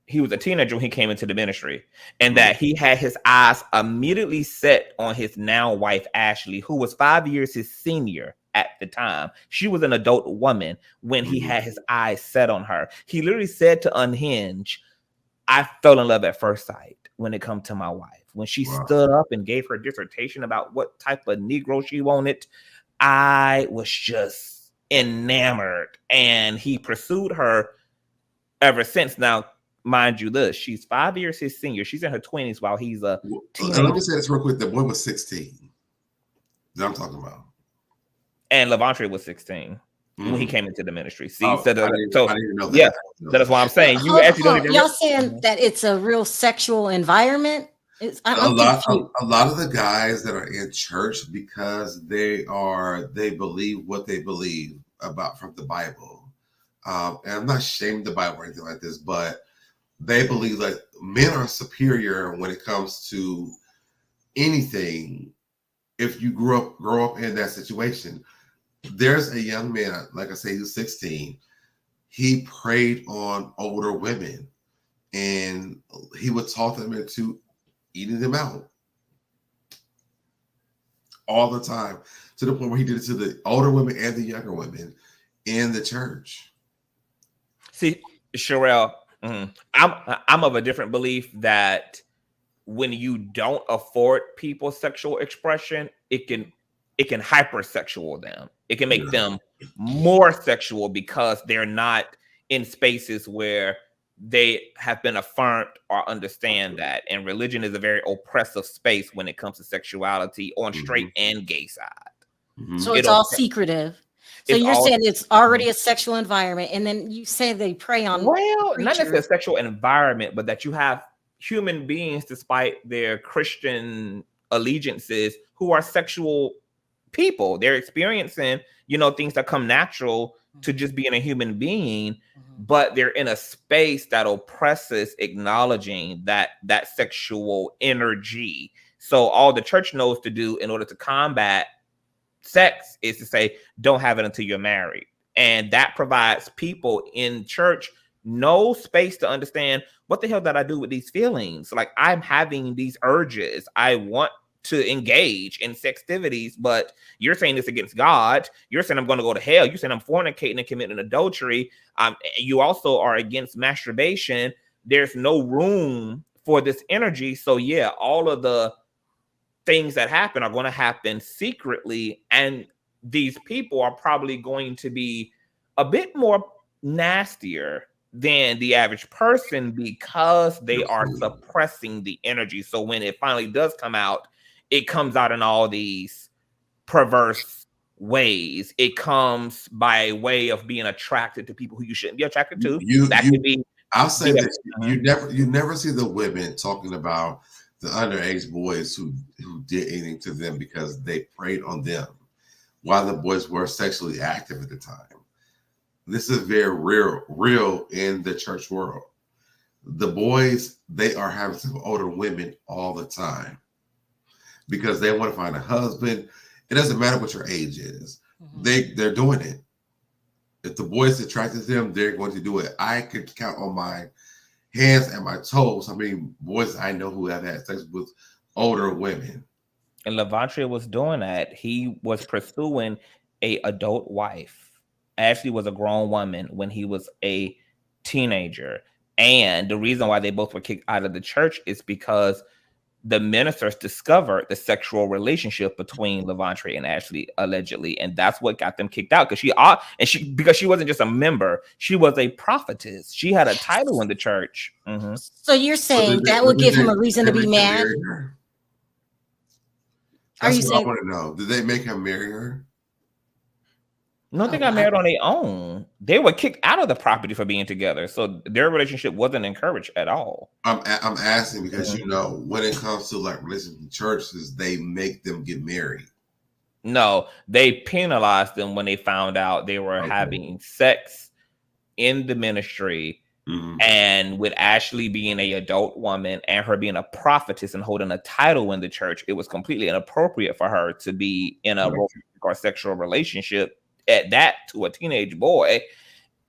he was a teenager when he came into the ministry, and that he had his eyes immediately set on his now wife, Ashley, who was 5 years his senior at the time. She was an adult woman when he had his eyes set on her. He literally said to Unhinge, I fell in love at first sight when it comes to my wife. When she stood up and gave her dissertation about what type of Negro she wanted, I was just enamored, and he pursued her ever since. Now, mind you, this, she's 5 years his senior. She's in her 20s while he's a teenager. Let me say this real quick. The boy was 16. That I'm talking about. And Levante was 16 when he came into the ministry. See, I didn't know that. Yeah, that's why I'm saying you actually don't even. Y'all saying that it's a real sexual environment? A lot of the guys that are in church, because they believe what they believe about from the Bible. And I'm not ashamed of the Bible or anything like this, but they believe that men are superior when it comes to anything. If you grow up in that situation, there's a young man, like I say, he's 16. He preyed on older women, and he would talk them into eating them out all the time, to the point where he did it to the older women and the younger women in the church. See, Sherelle, I'm of a different belief that when you don't afford people sexual expression, it can hypersexual them. It can make them more sexual because they're not in spaces where they have been affirmed or understand that. And religion is a very oppressive space when it comes to sexuality on straight and gay side. So it's all secretive. So you're saying it's already a sexual environment, and then you say they prey on not necessarily a sexual environment, but that you have human beings, despite their Christian allegiances, who are sexual people. They're experiencing, things that come natural to just being a human being, but they're in a space that oppresses acknowledging that sexual energy. So all the church knows to do in order to combat sex is to say, don't have it until you're married. And that provides people in church no space to understand, what the hell did I do with these feelings? Like, I'm having these urges. I want to engage in sextivities, but you're saying this against God. You're saying I'm going to go to hell. You're saying I'm fornicating and committing adultery. You also are against masturbation. There's no room for this energy. So yeah, all of the things that happen are going to happen secretly, and these people are probably going to be a bit more nastier than the average person because they are suppressing the energy. So when it finally does come out, it comes out in all these perverse ways. It comes by way of being attracted to people who you shouldn't be attracted to. I'll say this: you never see the women talking about the underage boys who did anything to them because they preyed on them, while the boys were sexually active at the time. This is very real in the church world. The boys, they are having sex with older women all the time because they want to find a husband. It doesn't matter what your age is. They're doing it. If the boys attracted them, they're going to do it. I could count on my hands and my toes how many boys I know who have had sex with older women. And Levante was doing that. He was pursuing a adult wife. Ashley was a grown woman when he was a teenager. And the reason why they both were kicked out of the church is because the ministers discovered the sexual relationship between Levante and Ashley, allegedly, and that's what got them kicked out. Because she wasn't just a member, she was a prophetess. She had a title in the church. Mm-hmm. So you're saying that would give him a reason to be mad? That's what I want to know. Did they make him marry her? No, they got married on their own. They were kicked out of the property for being together, so their relationship wasn't encouraged at all. I'm asking because when it comes to like relationships in churches, they make them get married. No, they penalized them when they found out they were having sex in the ministry, and with Ashley being an adult woman and her being a prophetess and holding a title in the church, it was completely inappropriate for her to be in a romantic or sexual relationship at that to a teenage boy.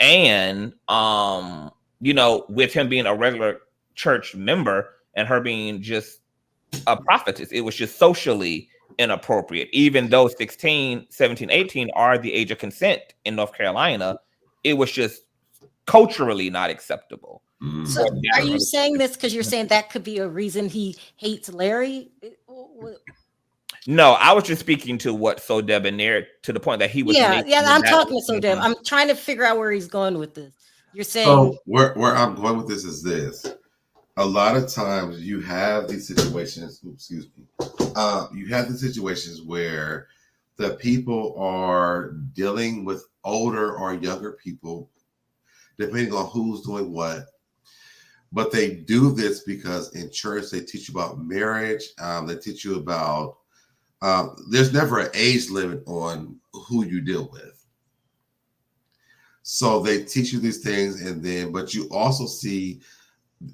And with him being a regular church member and her being just a prophetess, it was just socially inappropriate. Even though 16, 17, 18 are the age of consent in North Carolina, it was just culturally not acceptable. So are you saying this because you're saying that could be a reason he hates Larry? No, I was just speaking to what SoDebNair, to the point that he was. I'm talking to SoDeb. I'm trying to figure out where he's going with this. You're saying. So where I'm going with this is this. A lot of times you have these situations. Excuse me. You have the situations where the people are dealing with older or younger people, depending on who's doing what. But they do this because in church they teach you about marriage. They teach you about. There's never an age limit on who you deal with. So they teach you these things, but you also see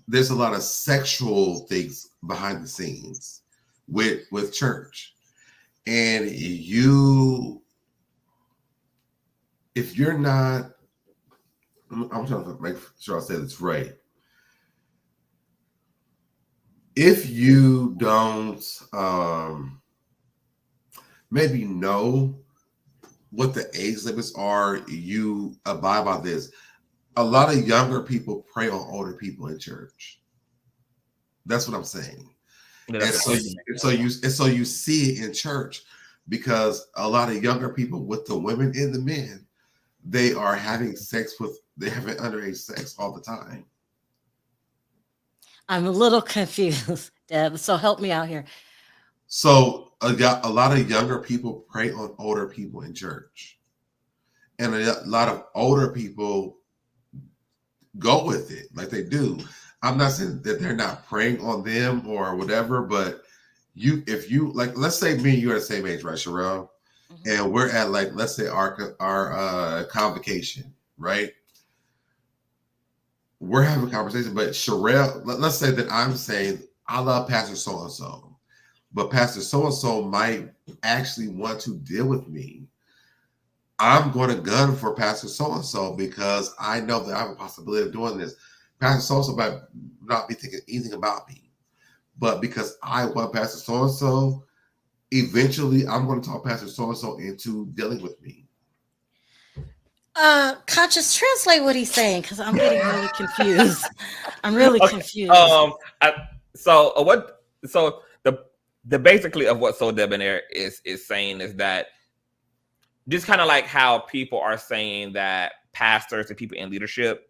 there's a lot of sexual things behind the scenes with church. And if you're not, I'm trying to make sure I say this right. If you don't maybe know what the age limits are, you abide by this. A lot of younger people prey on older people in church. That's what I'm saying. And so you see it in church because a lot of younger people, with the women and the men, they are having underage sex all the time. I'm a little confused, Deb. So help me out here. So a lot of younger people prey on older people in church. And a lot of older people go with it like they do. I'm not saying that they're not preying on them or whatever, but if you like, let's say me and you are the same age, right, Sherelle? And we're at like, let's say our convocation, right? We're having a conversation, but Sherelle, let's say that I'm saying I love Pastor so-and-so. But Pastor so-and-so might actually want to deal with me. I'm going to gun for Pastor so-and-so because I know that I have a possibility of doing this. Pastor so-and-so might not be thinking anything about me. But because I want Pastor so-and-so, eventually I'm going to talk Pastor so-and-so into dealing with me. Conscious, translate what he's saying because I'm getting really confused. I'm really confused. The basically of what SoDebNair is saying is that just kind of like how people are saying that pastors and people in leadership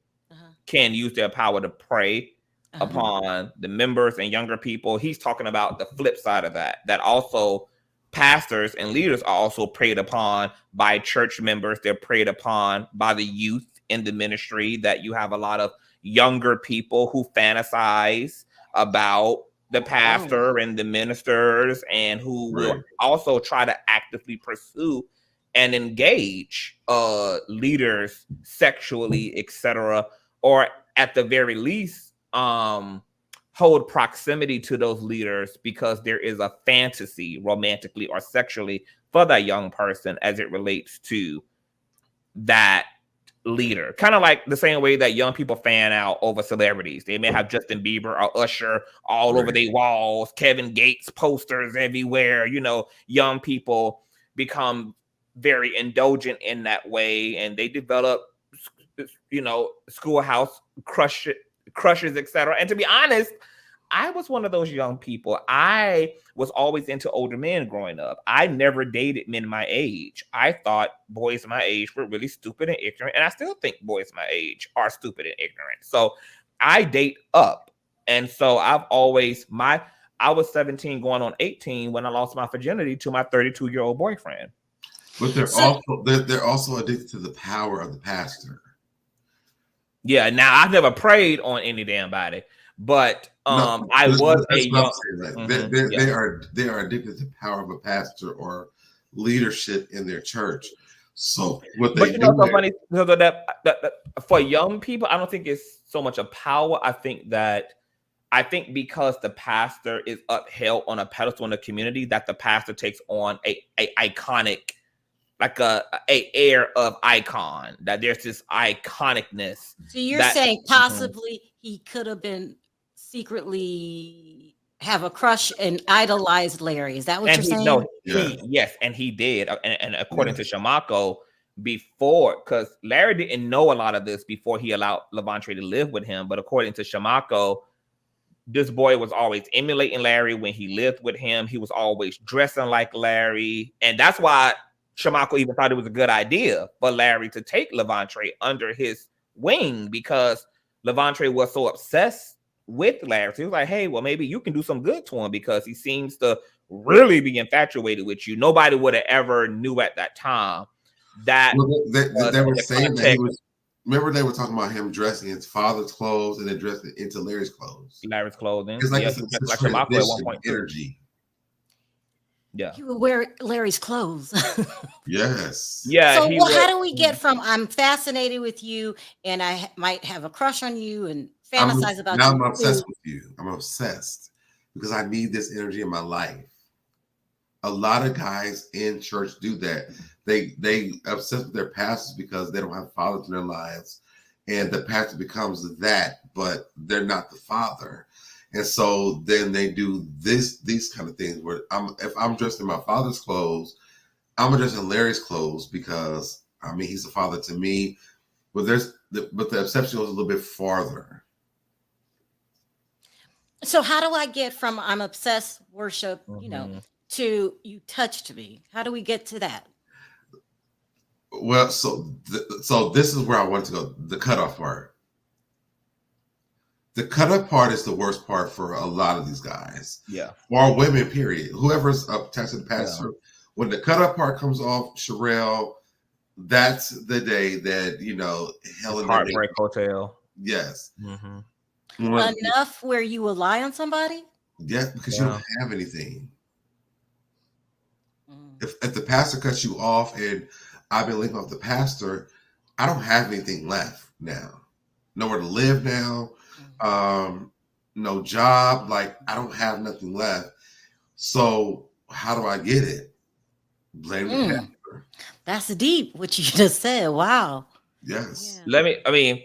can use their power to prey upon the members and younger people. He's talking about the flip side of that also pastors and leaders are also preyed upon by church members. They're preyed upon by the youth in the ministry, that you have a lot of younger people who fantasize about the pastor and the ministers, and who will also try to actively pursue and engage leaders sexually, etc., or at the very least hold proximity to those leaders because there is a fantasy romantically or sexually for that young person as it relates to that leader. Kind of like the same way that young people fan out over celebrities. They may have Justin Bieber or Usher all over their walls, Kevin Gates posters everywhere. Young people become very indulgent in that way, and they develop, schoolhouse crushes, etc. And to be honest, I was one of those young people. I was always into older men growing up. I never dated men my age. I thought boys my age were really stupid and ignorant, and I still think boys my age are stupid and ignorant. So I date up. And so I've always I was 17 going on 18 when I lost my virginity to my 32-year-old boyfriend. But they're also addicted to the power of the pastor. Yeah, now I've never prayed on any damn body, but I was a young. They are addicted to the power of a pastor or leadership in their church. So what they do, so funny that for young people, I don't think it's so much a power. I think because the pastor is upheld on a pedestal in the community, that the pastor takes on a iconic, like a air of icon, that there's this iconicness. So you're saying possibly he could have been secretly have a crush and idolized Larry. Is that what you're saying? No, yes, and he did. And according to Shamako, before, because Larry didn't know a lot of this before he allowed Levante to live with him, but according to Shamako, this boy was always emulating Larry when he lived with him. He was always dressing like Larry, and that's why Shamako even thought it was a good idea for Larry to take Levante under his wing, because Levante was so obsessed with Larry. So he was like, hey, well, maybe you can do some good to him because he seems to really be infatuated with you. Nobody would have ever knew at that time that they were saying that he was. Remember, they were talking about him dressing his father's clothes and then dressing into Larry's clothes. Larry's clothing. It's like Shamako at one point energy. Yeah, you would wear Larry's clothes. Yes. Yeah. So how do we get from I'm fascinated with you and I might have a crush on you and fantasize about you? Now I'm obsessed with you. I'm obsessed because I need this energy in my life. A lot of guys in church do that. They obsess with their pastors because they don't have fathers in their lives, and the pastor becomes that, but they're not the father. And so then they do these kind of things where if I'm dressed in my father's clothes, I'm dressed in Larry's clothes because he's a father to me. But the exception goes a little bit farther. So how do I get from I'm obsessed, worship, to you touched me? How do we get to that? Well, so this is where I want to go. The cutoff part. The cutoff part is the worst part for a lot of these guys. Yeah. Or women, period. Whoever's attached to the pastor. Yeah. When the cutoff part comes off, Sherelle, that's the day that, Helen. Heartbreak Hotel. Yes. Mm-hmm. Enough where you will lie on somebody? Yeah, because you don't have anything. If the pastor cuts you off and I've been living off the pastor, I don't have anything left now. Nowhere to live now. No job. Like, I don't have nothing left. So how do I get it? Blame the pastor. That's deep, what you just said. Wow. Yes. Yeah.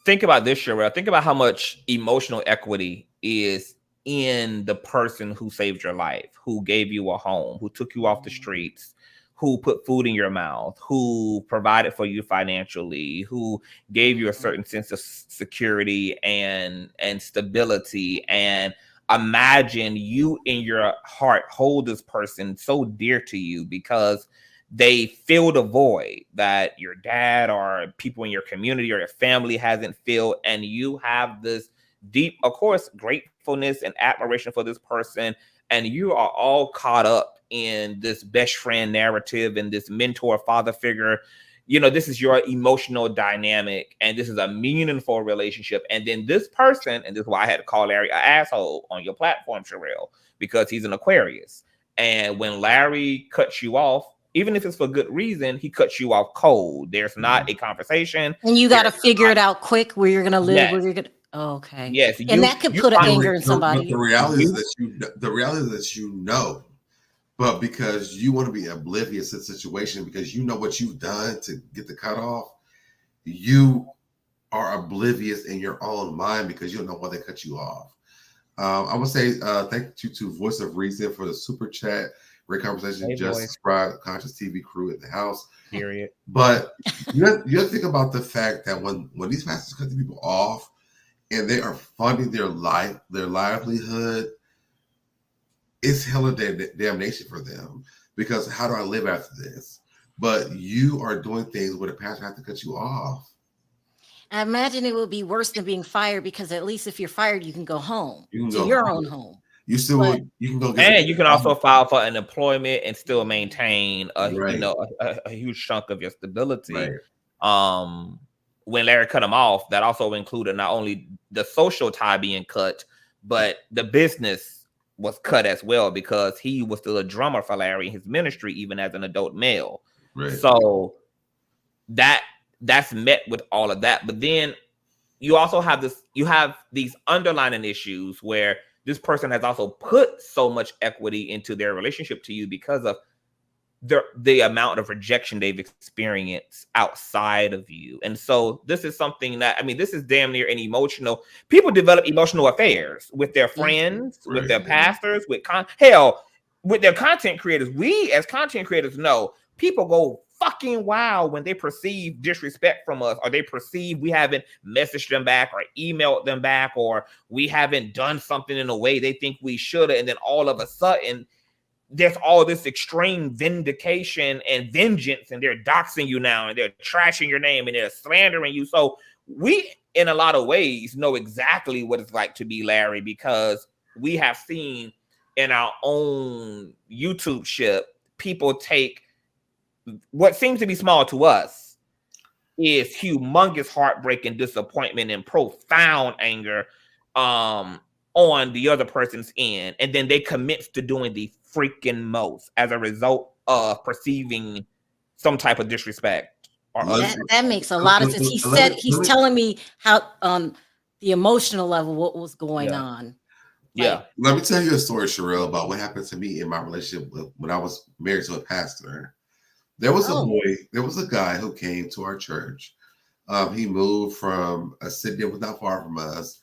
Think about this, Sherelle. Think about how much emotional equity is in the person who saved your life, who gave you a home, who took you off the streets, who put food in your mouth, who provided for you financially, who gave you a certain sense of security and stability. And imagine you in your heart hold this person so dear to you because they filled a void that your dad or people in your community or your family hasn't filled. And you have this deep, of course, gratefulness and admiration for this person. And you are all caught up in this best friend narrative and this mentor father figure. This is your emotional dynamic and this is a meaningful relationship. And then this person, and this is why I had to call Larry an asshole on your platform, Sherelle, because he's an Aquarius. And when Larry cuts you off, even if it's for good reason, he cuts you off cold. There's not a conversation. And you got to figure it out quick where you're going to live, yes. where you're going to. Oh, okay. Yes. And that could put an anger in somebody. The reality is that but because you want to be oblivious to the situation, because you know what you've done to get the cutoff, you are oblivious in your own mind because you don't know why they cut you off. I would say thank you to Voice of Reason for the super chat. Great conversation. Hey, just boy. subscribe. Conscious TV crew at the house. Period. But you have to think about the fact that when these pastors cut the people off, and they are funding their livelihood, it's hella damnation for them, because how do I live after this? But you are doing things where the pastor has to cut you off. I imagine it would be worse than being fired, because at least if you're fired, you can go home to your own home. You still you can go get, and you can also file for unemployment and still maintain a huge chunk of your stability. Right. When Larry cut him off, that also included not only the social tie being cut, but the business was cut as well, because he was still a drummer for Larry in his ministry, even as an adult male. Right. So that's met with all of that. But then you also have these underlying issues where this person has also put so much equity into their relationship to you because of the amount of rejection they've experienced outside of you. And so this is something that, I mean, this is damn near an emotional. People develop emotional affairs with their friends, with their pastors, with their content creators. We as content creators know people go fucking wild when they perceive disrespect from us, or they perceive we haven't messaged them back or emailed them back, or we haven't done something in a way they think we should. And then all of a sudden, there's all this extreme vindication and vengeance, and they're doxing you now, and they're trashing your name, and they're slandering you. So we, in a lot of ways, know exactly what it's like to be Larry, because we have seen in our own YouTube ship, people take what seems to be small to us is humongous heartbreak and disappointment and profound anger on the other person's end, and then they commit to doing the freaking most as a result of perceiving some type of disrespect. That makes a lot of sense. He said he's telling me how the emotional level, what was going on. Yeah. Let me tell you a story, Sherelle, about what happened to me in my relationship when I was married to a pastor. There was a guy who came to our church. He moved from a city that was not far from us.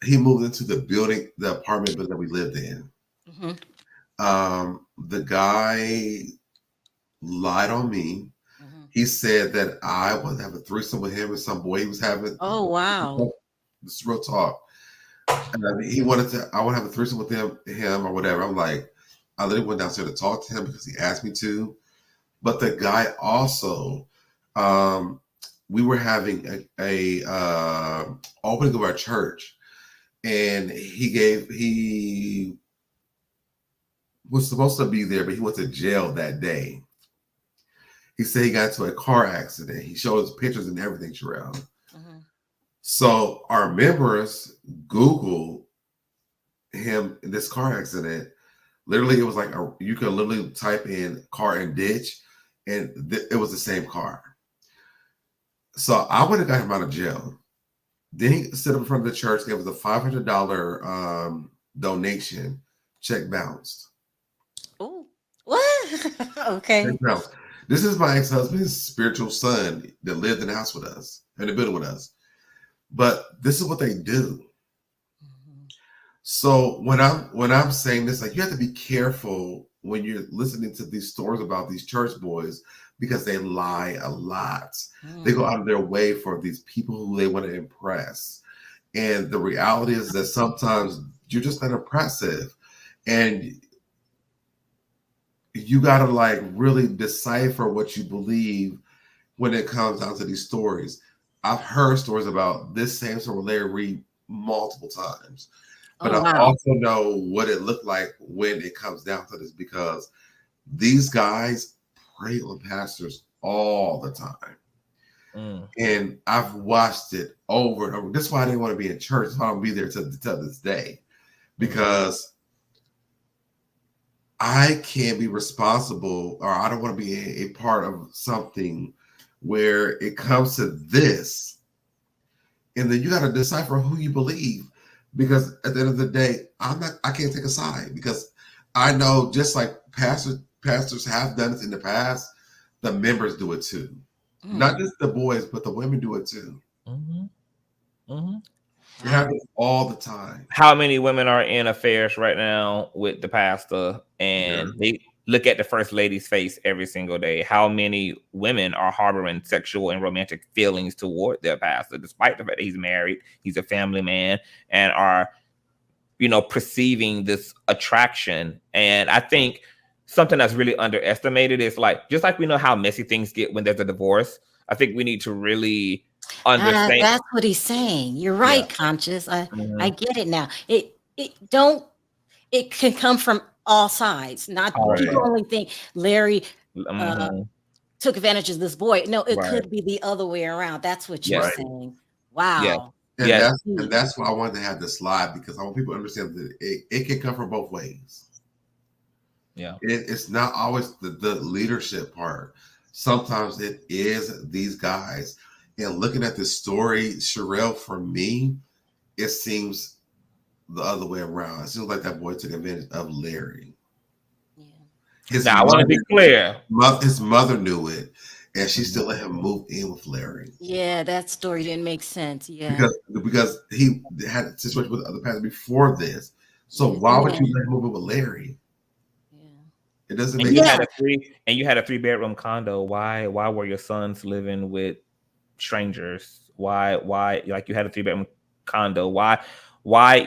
He moved into the apartment building that we lived in. Mm-hmm. The guy lied on me. Mm-hmm. He said that I was having a threesome with him and some boy he was having. Oh, wow. This is real talk. And I want to have a threesome with him or whatever. I'm like, I literally went downstairs to talk to him because he asked me to. But the guy also, we were having a opening of our church, and he was supposed to be there, but he went to jail that day. He said he got into a car accident. He showed us pictures and everything, Sherelle. Mm-hmm. So our members Googled him in this car accident. Literally, it was like you could literally type in car and ditch, and it was the same car. So I would have got him out of jail. Then he stood up in front of the church. There was a $500 donation. Check bounced. Oh, what? Okay. This is my ex-husband's spiritual son that lived in the house with us, in the building with us. But this is what they do. Mm-hmm. So when I'm saying this, like, you have to be careful when you're listening to these stories about these church boys, because they lie a lot. Mm. They go out of their way for these people who they want to impress. And the reality is that sometimes you're just not impressive. And you got to like really decipher what you believe when it comes down to these stories. I've heard stories about this same sort of Larry Reed multiple times. But I also know what it looked like when it comes down to this, because these guys prey on pastors all the time. Mm. And I've watched it over and over. That's why I didn't want to be in church. That's why I don't be there to this day. Because I can't be responsible, or I don't want to be a part of something where it comes to this. And then you got to decipher who you believe. Because at the end of the day, I can't take a side, because I know, just like pastors have done it in the past, the members do it too. Mm. Not just the boys, but the women do it too. Mm-hmm. Mm-hmm. It happens all the time. How many women are in affairs right now with the pastor, and look at the first lady's face every single day. How many women are harboring sexual and romantic feelings toward their pastor, despite the fact that he's married, he's a family man, and are, perceiving this attraction. And I think something that's really underestimated is like, just like we know how messy things get when there's a divorce, I think we need to really understand. That's what he's saying. You're right, Conscious. I get it now. It can come from all sides. Not people only think Larry took advantage of this boy. No, it could be the other way around. That's what you're saying. Wow. And that's why I wanted to have this slide, because I want people to understand that it can come from both ways. Yeah. It's not always the leadership part. Sometimes it is these guys. And looking at this story, Sherelle, for me, it seems the other way around. It seems like that boy took advantage of Larry. Now, I want to be clear. His mother knew it, and she still let him move in with Larry. Yeah, that story didn't make sense. Yeah, because he had a situation with other pastors before this. So why would you let him move in with Larry? Yeah, it doesn't make sense. You had a 3-bedroom condo. Why were your sons living with strangers? Why like you had a 3-bedroom condo? Why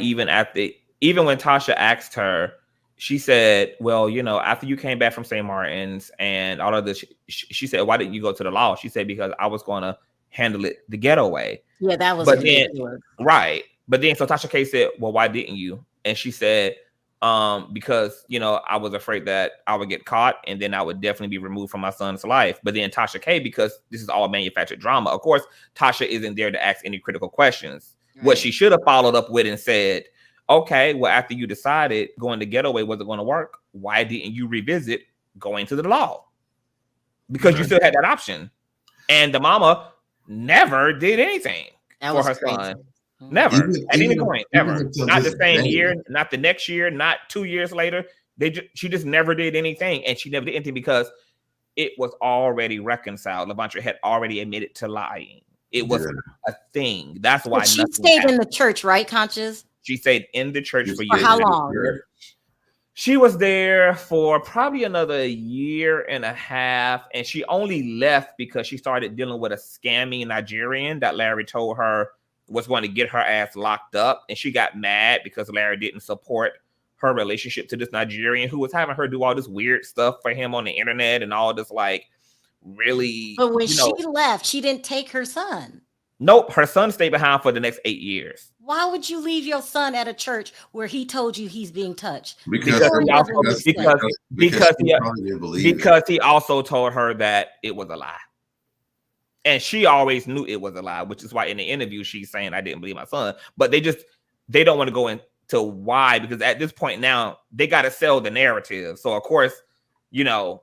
even when Tasha asked her, she said, well, after you came back from St. Martin's and all of this, she said, why didn't you go to the law? She said, because I was going to handle it the ghetto way. Yeah, that was ridiculous. Right. But then, so Tasha K said, well, why didn't you? And she said, because, I was afraid that I would get caught and then I would definitely be removed from my son's life. But then Tasha K, because this is all manufactured drama, of course, Tasha isn't there to ask any critical questions. Right. What she should have followed up with and said, okay, well, after you decided going the ghetto way wasn't going to work, why didn't you revisit going to the law? Because you still had that option. And the mama never did anything for her son. Never. At any point, ever. Not the same year, not the next year, not 2 years later. She just never did anything. And she never did anything because it was already reconciled. Levantria had already admitted to lying. It was a thing. That's why she stayed in the church, right, Conscious? She stayed in the church for years. For how long? She was there for probably another year and a half, and she only left because she started dealing with a scammy Nigerian that Larry told her was going to get her ass locked up, and she got mad because Larry didn't support her relationship to this Nigerian who was having her do all this weird stuff for him on the internet and all this really. But when she left, she didn't take her son. Nope, her son stayed behind for the next 8 years. Why would you leave your son at a church where he told you he's being touched? Because he also told her that it was a lie. And she always knew it was a lie, which is why in the interview she's saying, I didn't believe my son. But they don't want to go into why, because at this point now, they got to sell the narrative. So, of course, her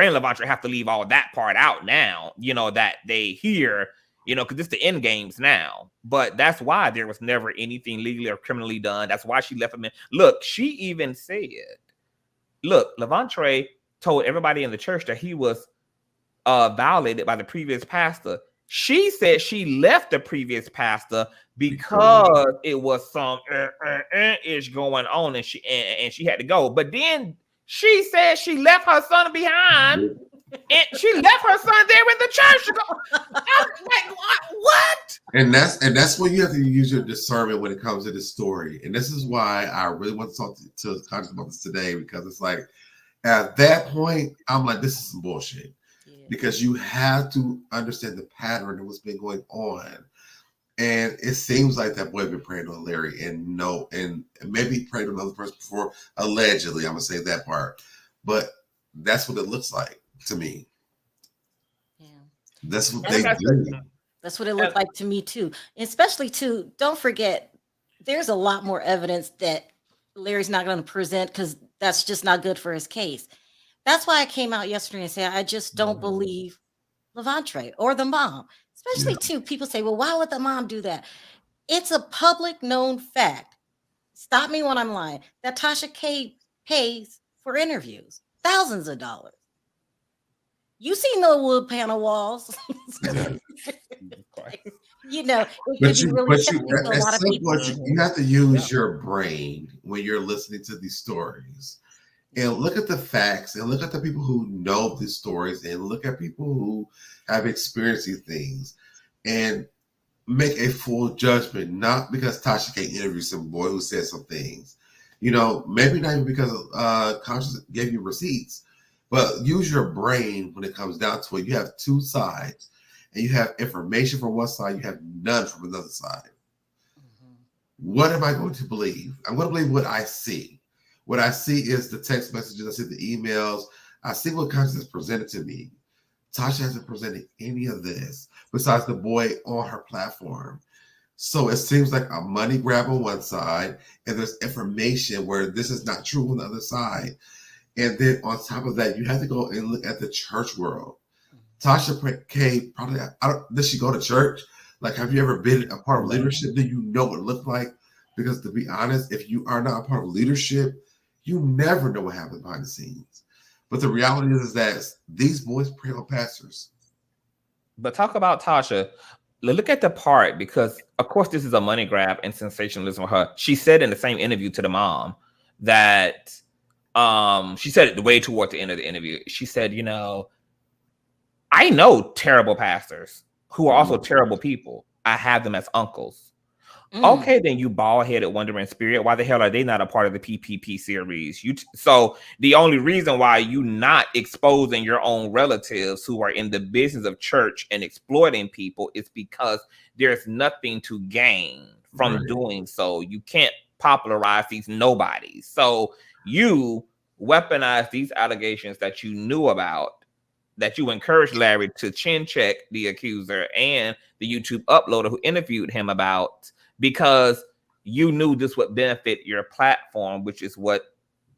and Levantria have to leave all that part out now, that they hear, because it's the end games now. But that's why there was never anything legally or criminally done. That's why she left him in. Look, she even said, Levantria told everybody in the church that he was violated by the previous pastor. She said she left the previous pastor because it was some ish going on, and she had to go. But then she said she left her son behind. And she left her son there in the church. I'm like, what? And that's where you have to use your discernment when it comes to this story. And this is why I really want to talk to Conscious about this today, because it's like at that point, I'm like, this is some bullshit. Yeah. Because you have to understand the pattern of what's been going on. And it seems like that boy been praying on Larry and maybe prayed on another person before, allegedly. I'm gonna say that part. But that's what it looks like to me. Yeah. That's what they do. That's what it looked like to me too. Especially too, don't forget, there's a lot more evidence that Larry's not going to present because that's just not good for his case. That's why I came out yesterday and said, I just don't believe Levantria or the mom. Especially too, people say, well, why would the mom do that? It's a public known fact. Stop me when I'm lying. That Tasha K pays for interviews, thousands of dollars. You see no wood panel walls. You have to use your brain when you're listening to these stories. and look at the facts and look at the people who know these stories and look at people who have experienced these things and make a full judgment, not because Tasha K interviewed some boy who said some things. Maybe not even because Conscious gave you receipts, but use your brain when it comes down to it. You have two sides, and you have information from one side, you have none from another side. What am I going to believe? I'm going to believe what I see. What I see is the text messages, I see the emails, I see what Conscious has presented to me. Tasha hasn't presented any of this besides the boy on her platform. So it seems like a money grab on one side, and there's information where this is not true on the other side. And then on top of that, you have to go and look at the church world. Tasha K probably, does she go to church? Like, have you ever been a part of leadership? Do you know what it looked like? Because to be honest, if you are not a part of leadership, you never know what happens behind the scenes. But the reality is that these boys prey on pastors. But talk about Tasha. Look at the part, because of course this is a money grab and sensationalism for her. She said in the same interview to the mom that she said it way toward the end of the interview. She said, I know terrible pastors who are also terrible people. I have them as uncles. Okay, then you bald-headed wondering spirit. Why the hell are they not a part of the PPP series? So the only reason why you not exposing your own relatives who are in the business of church and exploiting people is because there's nothing to gain from doing so. You can't popularize these nobodies. So you weaponize these allegations that you knew about, that you encouraged Larry to chin check the accuser and the YouTube uploader who interviewed him about, because you knew this would benefit your platform, which is what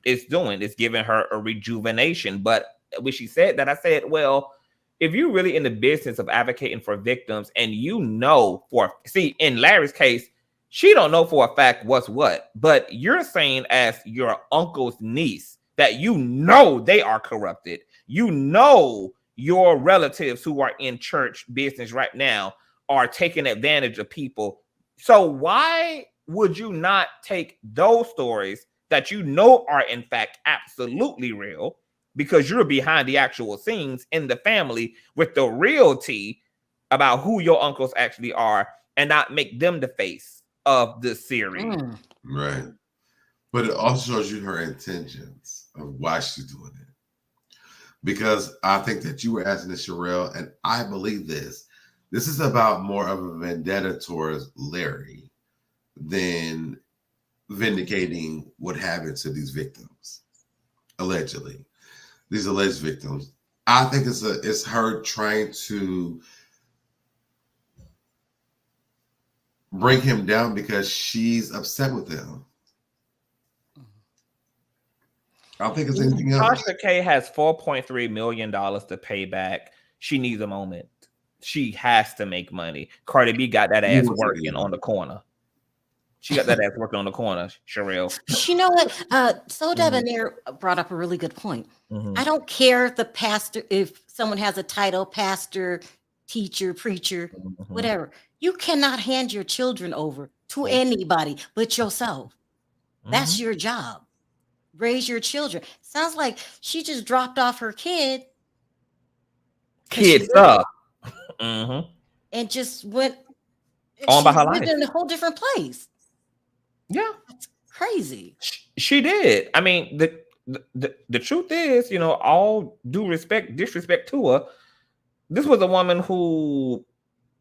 it's doing. It's giving her a rejuvenation. But when she said that, I said, well, if you're really in the business of advocating for victims and in Larry's case, she don't know for a fact what's what, but you're saying as your uncle's niece that they are corrupted. Your relatives who are in church business right now are taking advantage of people. So why would you not take those stories that are in fact absolutely real, because you're behind the actual scenes in the family with the real tea about who your uncles actually are, and not make them the face of the series? Right. But it also shows you her intentions of why she's doing it. Because I think that you were asking this, Sherelle, and I believe this. This is about more of a vendetta towards Larry than vindicating what happened to these victims, allegedly. These alleged victims. I think it's her trying to bring him down because she's upset with him. I don't think it's anything else. Tasha K has $4.3 million to pay back. She needs a moment. She has to make money. Cardi B got that ass working on the corner. She got that ass working on the corner, Sherelle. You know what? SoDebNair brought up a really good point. I don't care the pastor, if someone has a title, pastor, teacher, preacher, whatever. You cannot hand your children over to anybody but yourself. That's your job. Raise your children. Sounds like she just dropped off her kid. Kids up. And just went on by her life in a whole different place. Yeah, that's crazy. She did. I mean, the truth is, all due disrespect to her, this was a woman who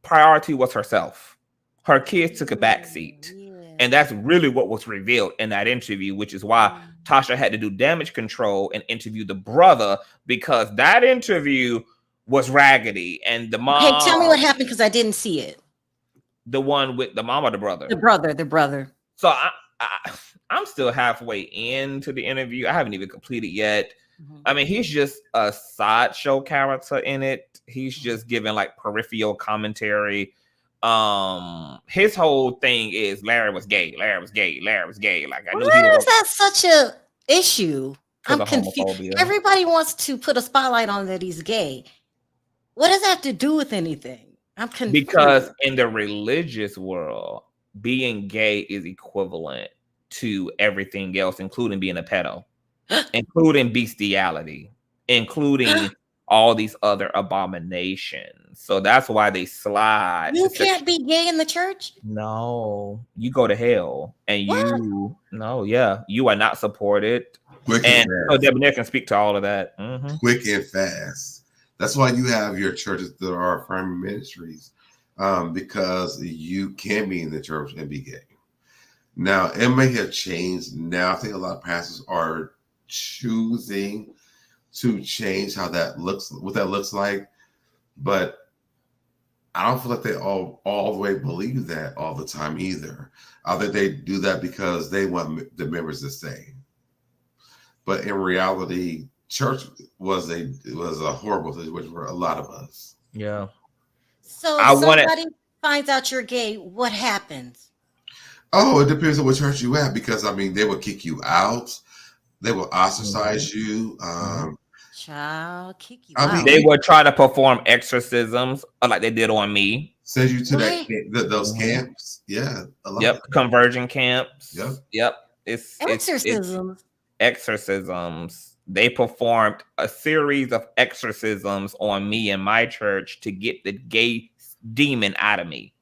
priority was herself. Her kids took a backseat. And that's really what was revealed in that interview, which is why Tasha had to do damage control and interview the brother, because that interview was raggedy. And the mom. Hey, tell me what happened, because I didn't see it. The one with the mom or the brother? The brother. So I'm still halfway into the interview. I haven't even completed yet. I mean, he's just a sideshow character in it. He's just giving like peripheral commentary. His whole thing is Larry was gay. Like, I knew why is that such a issue? I'm confused. Everybody wants to put a spotlight on that he's gay. What does that have to do with anything? I'm confused. Because in the religious world, being gay is equivalent to everything else, including being a pedo. including bestiality, including all these other abominations. So that's why they slide. You can't be gay in the church? No, you go to hell, and What? you are not supported. Quick And and so fast. Debonair can speak to all of that. Mhm. Quick and fast. That's why you have your churches that are affirming ministries, because you can be in the church and be gay. Now, it may have changed. Now, I think a lot of pastors are choosing to change what that looks like, but I don't feel like they all the way believe that all the time either. I think they do that because they want the members to stay. But in reality, church was a horrible situation for a lot of us. Yeah. So if somebody finds out you're gay, what happens? Oh, it depends on what church you at, because I mean they will kick you out, they will ostracize you. Child, kick you I out. mean, They would try to perform exorcisms like they did on me. Send you to What? those camps. Yeah. A lot Yep. Conversion camps. Yep. Yep. It's Exorcisms. exorcisms. They performed a series of exorcisms on me in my church to get the gay demon out of me.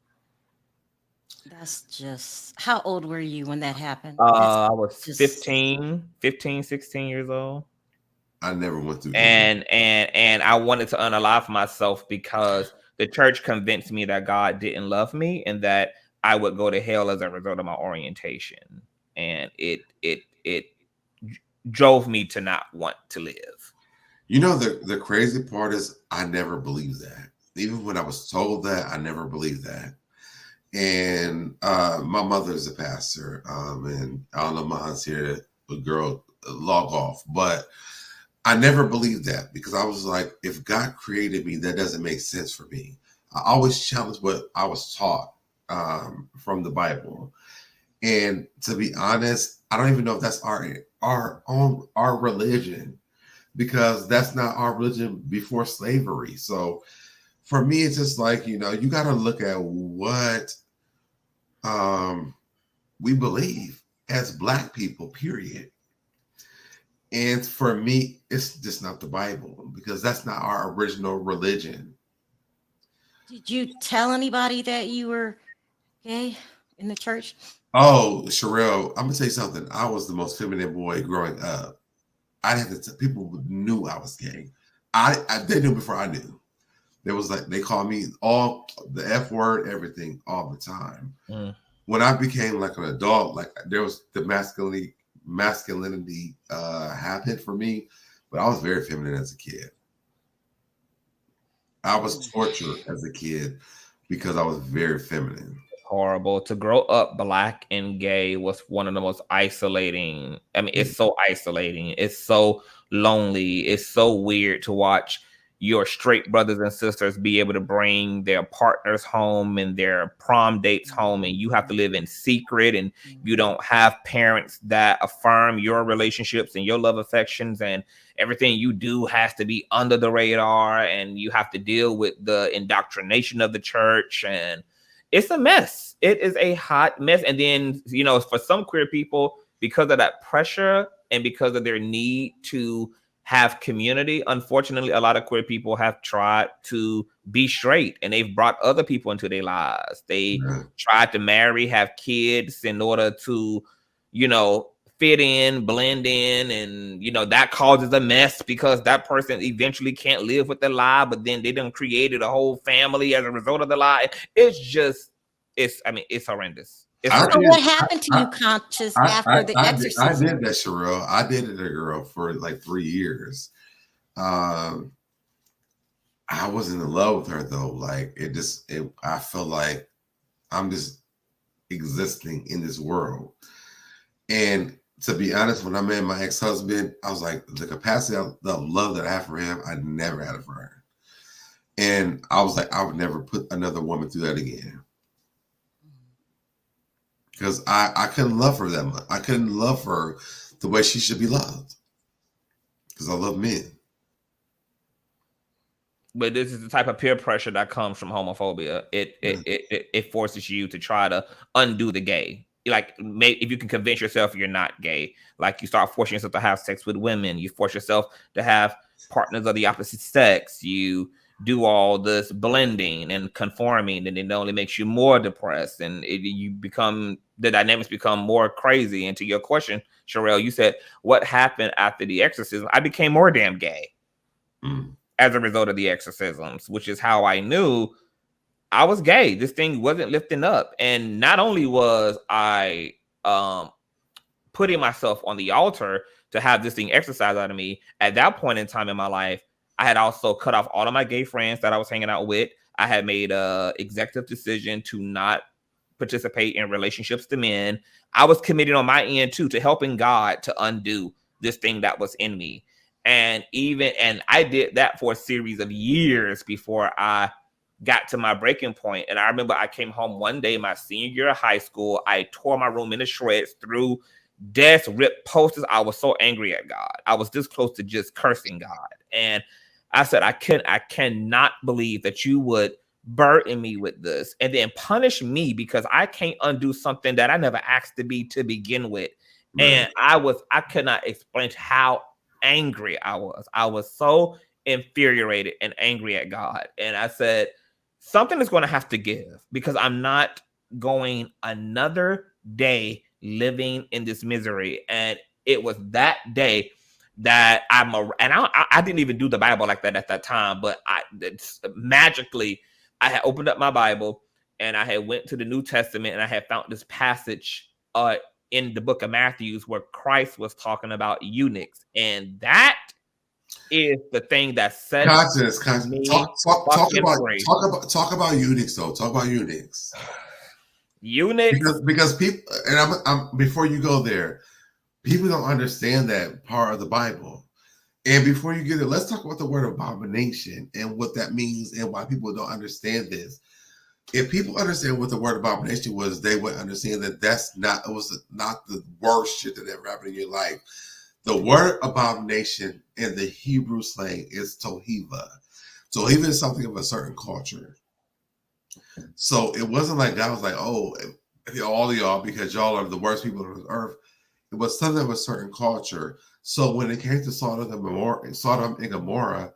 That's just, how old were you when that happened? I was 15, 16 years old. I never went through and I wanted to unalive myself because the church convinced me that God didn't love me and that I would go to hell as a result of my orientation. And it drove me to not want to live. You know, the crazy part is I never believed that. Even when I was told that, I never believed that. And my mother is a pastor, and I don't know, my aunt's here, a girl, log off, but I never believed that, because I was like, if God created me, that doesn't make sense for me. I always challenged what I was taught from the Bible. And to be honest, I don't even know if that's our religion, because that's not our religion before slavery. So for me, it's just like, you got to look at what we believe as Black people, period. And for me, it's just not the Bible, because that's not our original religion. Did you tell anybody that you were gay in the church? Oh, Sherelle, I'm gonna tell you something. I was the most feminine boy growing up. I had to people knew I was gay. They knew before I knew. There was like, they called me all the F word, everything, all the time. When I became like an adult, like there was the masculinity happened for me, but I was very feminine as a kid. I was tortured as a kid because I was very feminine. Horrible. To grow up Black and gay was one of the most isolating. I mean, it's so isolating. It's so lonely. It's so weird to watch your straight brothers and sisters be able to bring their partners home and their prom dates home, and you have to live in secret, and you don't have parents that affirm your relationships and your love affections, and everything you do has to be under the radar, and you have to deal with the indoctrination of the church, and it's a mess. It is a hot mess. And then, for some queer people, because of that pressure and because of their need to have community, unfortunately, a lot of queer people have tried to be straight, and they've brought other people into their lives. They tried to marry, have kids in order to, fit in, blend in, and that causes a mess because that person eventually can't live with the lie, but then they done created a whole family as a result of the lie. It's horrendous. What happened to you, Conscious, after the exorcism? I did that, Sherelle. I dated a girl for like 3 years. I wasn't in love with her though. Like I felt like I'm just existing in this world. And to be honest, when I met my ex-husband, I was like, the capacity of the love that I have for him, I never had it for her. And I was like, I would never put another woman through that again. Because I couldn't love her that much. I couldn't love her the way she should be loved. Because I love men. But this is the type of peer pressure that comes from homophobia. It forces you to try to undo the gay. if you can convince yourself you're not gay, like you start forcing yourself to have sex with women, you force yourself to have partners of the opposite sex, you do all this blending and conforming, and it only makes you more depressed, and the dynamics become more crazy. And to your question, Sherelle, you said, what happened after the exorcism? I became more damn gay as a result of the exorcisms, which is how I knew I was gay. This thing wasn't lifting up. And not only was I putting myself on the altar to have this thing exercised out of me, at that point in time in my life, I had also cut off all of my gay friends that I was hanging out with. I had made an executive decision to not participate in relationships to men. I was committed on my end too to helping God to undo this thing that was in me. And I did that for a series of years before I got to my breaking point. And I remember I came home one day, my senior year of high school. I tore my room into shreds, threw desks, ripped posters. I was so angry at God. I was this close to just cursing God. And I said, I cannot believe that you would burden me with this and then punish me because I can't undo something that I never asked to be to begin with. Right. And I could not explain how angry I was. I was so infuriated and angry at God. And I said, something is going to have to give, because I'm not going another day living in this misery. And it was that day that I didn't even do the Bible like that at that time, but magically I had opened up my Bible and I had went to the New Testament, and I had found this passage in the book of Matthew where Christ was talking about eunuchs. And that is the thing that set me talk about eunuchs though. Talk about eunuchs. Eunuchs, because people, and I'm before you go there, people don't understand that part of the Bible. And before you get it, let's talk about the word abomination and what that means and why people don't understand this. If people understand what the word abomination was, they would understand that it was not the worst shit that ever happened in your life. The word abomination in the Hebrew slang is tohiva. Tohiva is something of a certain culture. So it wasn't like God was like, oh, all of y'all, because y'all are the worst people on earth. It was something of a certain culture. So when it came to Sodom and Gomorrah,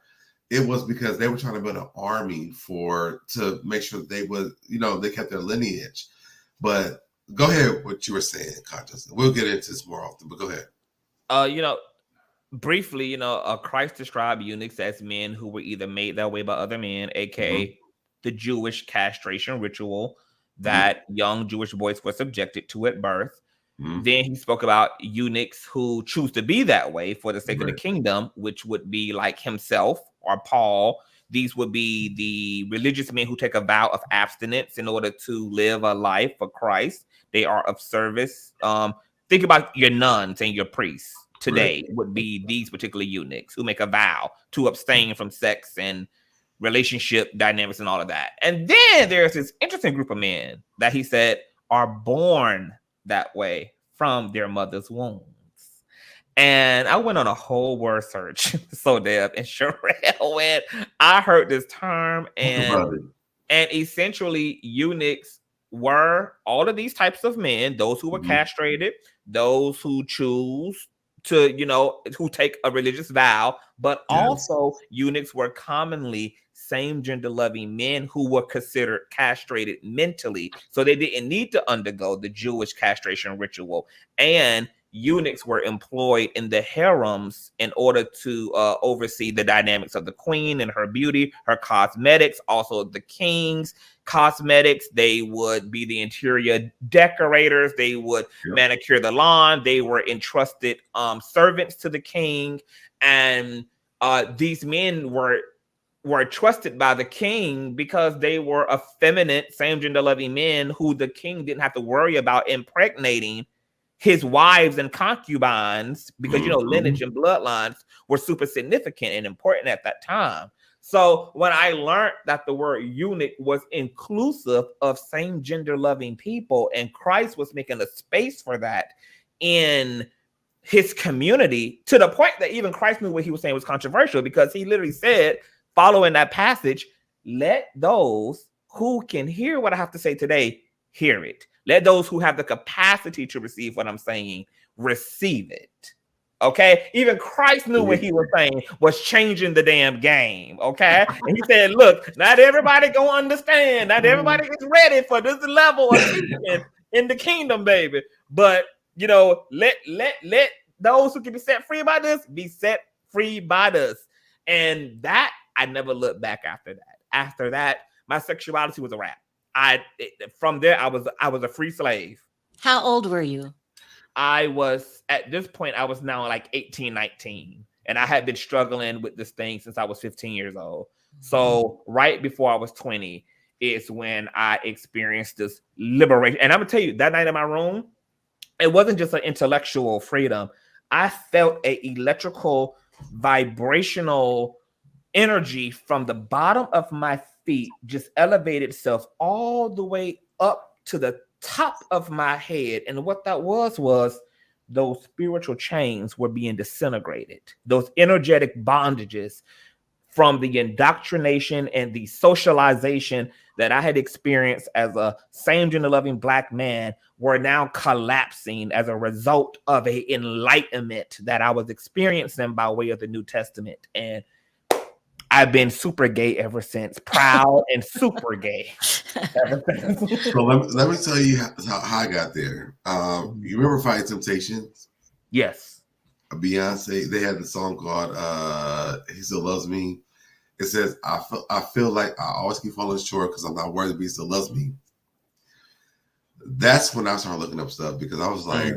it was because they were trying to build an army to make sure that they would, they kept their lineage. But go ahead, what you were saying, Conscious. We'll get into this more often, but go ahead. Briefly, Christ described eunuchs as men who were either made that way by other men, aka the Jewish castration ritual that young Jewish boys were subjected to at birth. Then he spoke about eunuchs who choose to be that way for the sake of the kingdom, which would be like himself or Paul. These would be the religious men who take a vow of abstinence in order to live a life for Christ. They are of service. Think about your nuns and your priests today would be these particular eunuchs who make a vow to abstain from sex and relationship dynamics and all of that. And then there's this interesting group of men that he said are born that way from their mother's wombs. And I went on a whole word search, SoDeb and Sherelle, when I heard this term, and essentially eunuchs were all of these types of men, those who were castrated, those who choose to, who take a religious vow, but also eunuchs were commonly same gender loving men who were considered castrated mentally. So they didn't need to undergo the Jewish castration ritual. And eunuchs were employed in the harems in order to oversee the dynamics of the queen and her beauty, her cosmetics, also the king's cosmetics. They would be the interior decorators. They would manicure the lawn. They were entrusted servants to the king. And these men were trusted by the king because they were effeminate, same gender loving men who the king didn't have to worry about impregnating his wives and concubines, because lineage and bloodlines were super significant and important at that time. So when I learned that the word eunuch was inclusive of same gender loving people, and Christ was making a space for that in his community, to the point that even Christ knew what he was saying was controversial, because he literally said, following that passage, let those who can hear what I have to say today hear it. Let those who have the capacity to receive what I'm saying receive it. Okay, even Christ knew what he was saying was changing the damn game. Okay, and he said, "Look, not everybody gonna understand. Not everybody gets ready for this level of teaching in the kingdom, baby. But you know, let those who can be set free by this be set free by this." And that I never looked back after that. After that, my sexuality was a wrap. From there, I was a free slave. How old were you? I was, at this point, I was now like 18, 19. And I had been struggling with this thing since I was 15 years old. So right before I was 20 is when I experienced this liberation. And I'm going to tell you, that night in my room, it wasn't just an intellectual freedom. I felt a electrical, vibrational energy from the bottom of my feet just elevated itself all the way up to the top of my head. And what that was those spiritual chains were being disintegrated. Those energetic bondages from the indoctrination and the socialization that I had experienced as a same-gender loving Black man were now collapsing as a result of an enlightenment that I was experiencing by way of the New Testament. And I've been super gay ever since, proud and super gay ever since. So let me tell you how I got there. You remember Fighting Temptations? Yes. Beyonce, they had the song called He Still Loves Me. It says, I feel like I always keep falling short because I'm not worthy, but he still loves me. That's when I started looking up stuff, because I was like,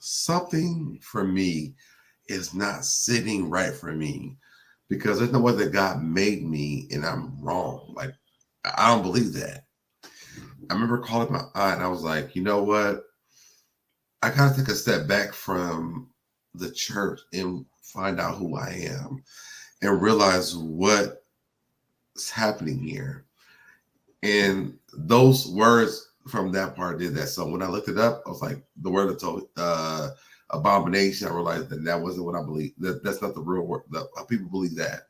something for me is not sitting right for me, because there's no way that God made me and I'm wrong. Like, I don't believe that. I remember calling my aunt and I was like, you know what? I got to take a step back from the church and find out who I am and realize what's happening here. And those words from that part did that. So when I looked it up, I was like, the word that told abomination, I realized that wasn't what I believe. That's not the real word. People believe that.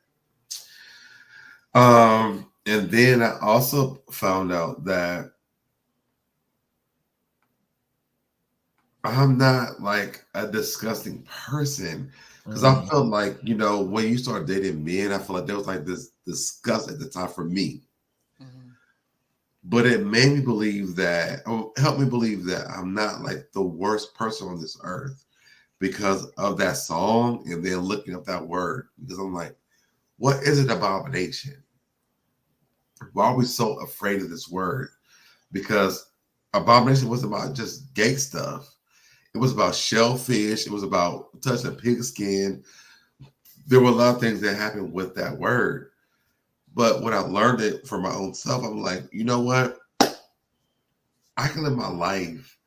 And then I also found out that I'm not like a disgusting person, because I felt like, you know, when you start dating men, I feel like there was like this disgust at the time for me. But it made me believe that, or helped me believe that I'm not like the worst person on this earth because of that song, and then looking up that word, because I'm like, what is it abomination? Why are we so afraid of this word? Because abomination wasn't about just gay stuff. It was about shellfish. It was about touching pig skin. There were a lot of things that happened with that word. But when I learned it for my own self, I'm like, you know what? I can live my life